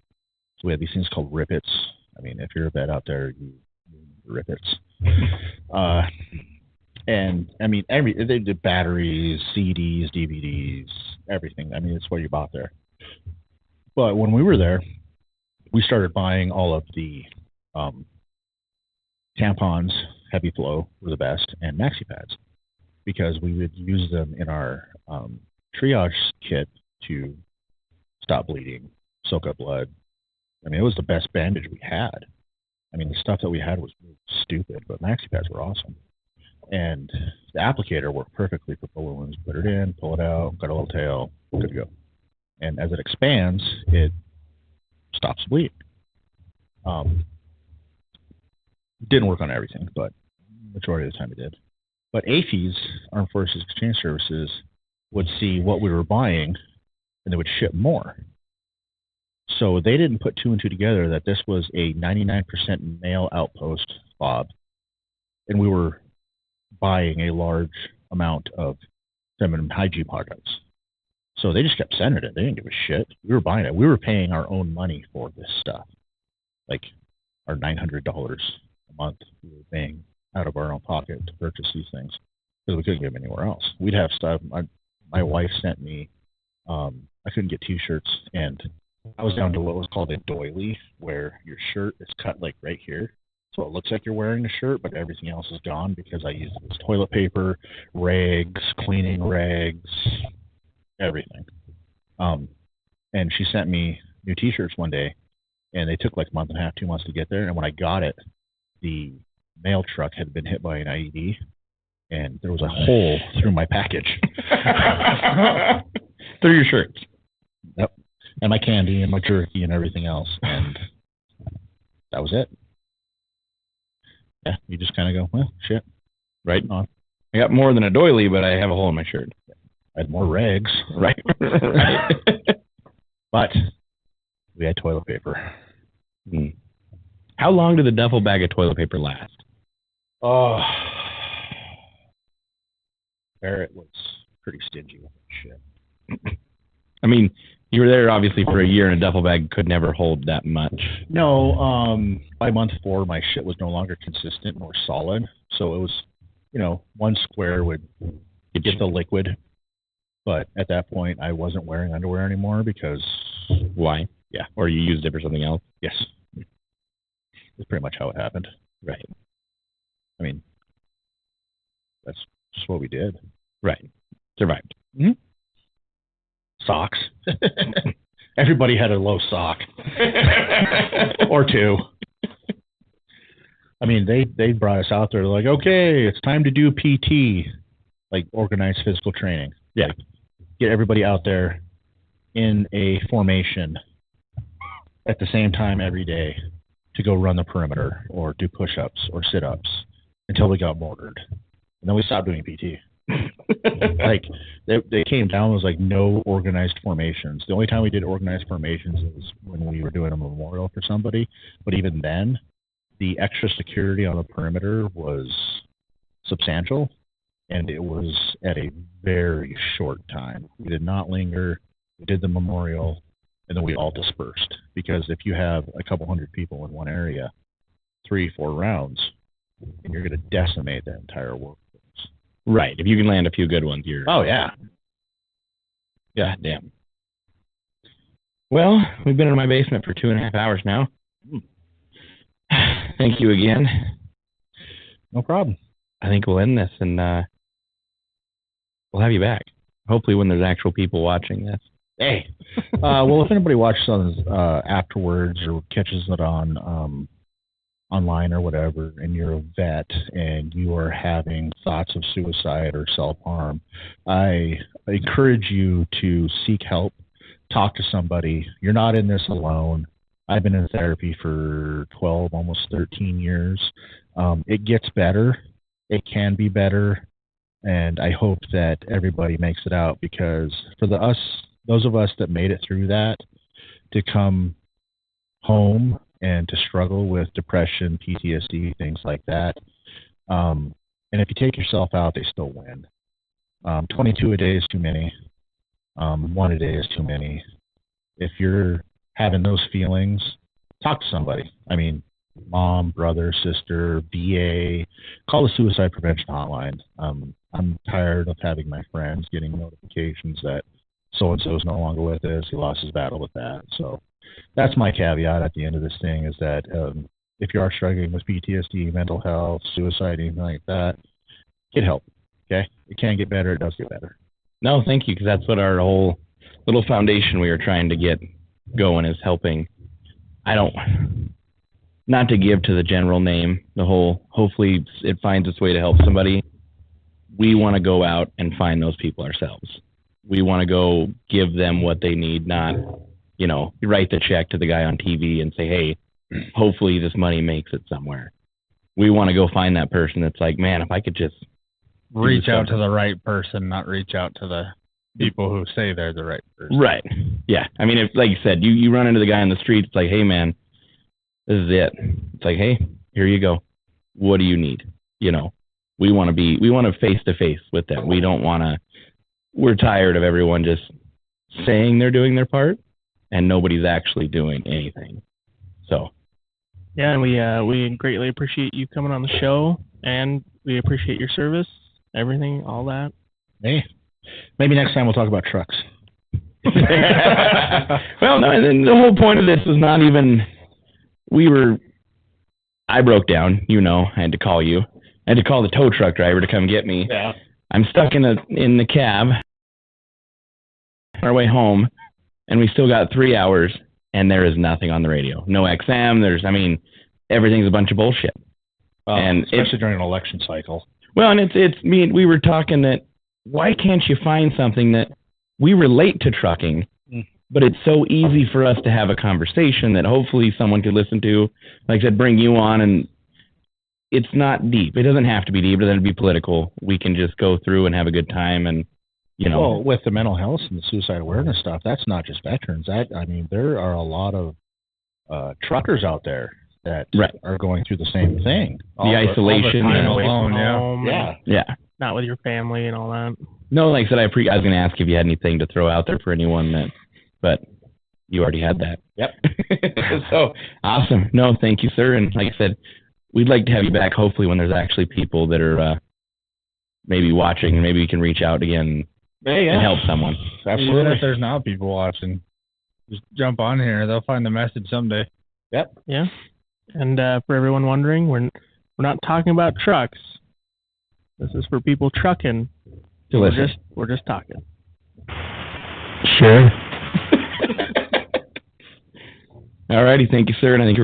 So we had these things called Rippets. I mean, if you're a vet out there, you Rippets. And I mean, they did batteries, CDs, DVDs, everything. I mean, it's what you bought there. But when we were there, we started buying all of the tampons, heavy flow were the best, and maxi pads because we would use them in our triage kit to stop bleeding, soak up blood. I mean, it was the best bandage we had. I mean, the stuff that we had was stupid, but maxi pads were awesome. And the applicator worked perfectly for balloons. Put it in, pull it out, got a little tail, good to go. And as it expands, it stops the bleeding. Didn't work on everything, but majority of the time it did. But AFES, Armed Forces Exchange Services, would see what we were buying, and they would ship more. So they didn't put 2 and 2 together that this was a 99% male outpost fob, and we were buying a large amount of feminine hygiene products. So they just kept sending it. They didn't give a shit. We were buying it. We were paying our own money for this stuff. Like our $900 a month we were paying out of our own pocket to purchase these things because we couldn't get them anywhere else. We'd have stuff. My wife sent me, I couldn't get T-shirts, and I was down to what was called a doily, where your shirt is cut like right here. So it looks like you're wearing a shirt, but everything else is gone because I used it as toilet paper, rags, cleaning rags, everything. And she sent me new T-shirts one day, and they took like a month and a half, 2 months to get there. And when I got it, the mail truck had been hit by an IED, and there was a hole through my package. Through your shirts. Yep. And my candy and my jerky and everything else. And that was it. Yeah, you just kind of go, well, shit. Right. On. I got more than a doily, but I have a hole in my shirt. I had more rags. Right. Right. But we had toilet paper. How long did the duffel bag of toilet paper last? Oh, Barrett was pretty stingy with that shit. I mean, you were there obviously for a year, and a duffel bag could never hold that much. No, by month 4, my shit was no longer consistent, more solid. So it was, one square would get the liquid. But at that point, I wasn't wearing underwear anymore because... Why? Yeah. Or you used it for something else? Yes. That's pretty much how it happened. Right. I mean, that's just what we did. Right. Survived. Mm-hmm. Socks. Everybody had a low sock. Or 2. I mean, they brought us out there. They're like, okay, it's time to do PT, like organized physical training. Yeah. Like, get everybody out there in a formation at the same time every day to go run the perimeter or do push-ups or sit-ups until we got mortared. And then we stopped doing PT. Like, they came down, it was like no organized formations. The only time we did organized formations was when we were doing a memorial for somebody. But even then, the extra security on the perimeter was substantial, and it was at a very short time. We did not linger. We did the memorial, and then we all dispersed. Because if you have a couple hundred people in one area, 3-4 rounds, and you're going to decimate that entire workforce. Right. If you can land a few good ones, you're... Oh, yeah. God damn. Well, we've been in my basement for 2.5 hours now. Thank you again. No problem. I think we'll end this, and we'll have you back. Hopefully when there's actual people watching this. Hey. Well, if anybody watches on afterwards or catches it on online or whatever, and you're a vet and you are having thoughts of suicide or self-harm, I encourage you to seek help, talk to somebody. You're not in this alone. I've been in therapy for 12, almost 13 years. It gets better. It can be better. And I hope that everybody makes it out, because for those of us that made it through that, to come home and to struggle with depression, PTSD, things like that. And if you take yourself out, they still win. 22 a day is too many. 1 a day is too many. If you're having those feelings, talk to somebody. I mean, mom, brother, sister, VA, call the suicide prevention hotline. I'm tired of having my friends getting notifications that so-and-so is no longer with us. He lost his battle with that. So that's my caveat at the end of this thing, is that if you are struggling with PTSD, mental health, suicide, anything like that, get help. Okay? It can get better. It does get better. No, thank you, because that's what our whole little foundation we are trying to get going is helping. Not to give to the general name, hopefully it finds its way to help somebody. We want to go out and find those people ourselves. We want to go give them what they need, not, write the check to the guy on TV and say, hey, hopefully this money makes it somewhere. We want to go find that person that's like, man, if I could just reach out to the right person, not reach out to the people who say they're the right person. Right. Yeah. I mean, if, like you said, you run into the guy on the street, it's like, hey, man, this is it. It's like, hey, here you go. What do you need? We want to face-to-face with them. We don't want to, we're tired of everyone just saying they're doing their part and nobody's actually doing anything. So. Yeah, and we greatly appreciate you coming on the show, and we appreciate your service, everything, all that. Hey, maybe next time we'll talk about trucks. Well, no, and then the whole point of this was not even, I broke down, I had to call you. I had to call the tow truck driver to come get me. Yeah. I'm stuck in the cab on our way home, and we still got 3 hours, and there is nothing on the radio. No XM. Everything's a bunch of bullshit. And especially during an election cycle. Well, and it's me. We were talking that why can't you find something that we relate to trucking, but it's so easy for us to have a conversation that hopefully someone could listen to. Like I said, bring you on, and it's not deep. It doesn't have to be deep. It doesn't have to be political. We can just go through and have a good time, and Well, with the mental health and the suicide awareness stuff, that's not just veterans. There are a lot of truckers out there that are going through the same thing. The isolation, away from yeah. home, and yeah. not with your family and all that. No, like I said, I was going to ask if you had anything to throw out there for anyone but you already had that. Yep. So awesome. No, thank you, sir. And like I said, we'd like to have you back. Hopefully, when there's actually people that are maybe watching, maybe we can reach out again and help someone. Absolutely. Even if there's not people watching, just jump on here. They'll find the message someday. Yep. Yeah. And for everyone wondering, we're not talking about trucks. This is for people trucking. We're just talking. Sure. All righty, thank you, sir. And I think we're going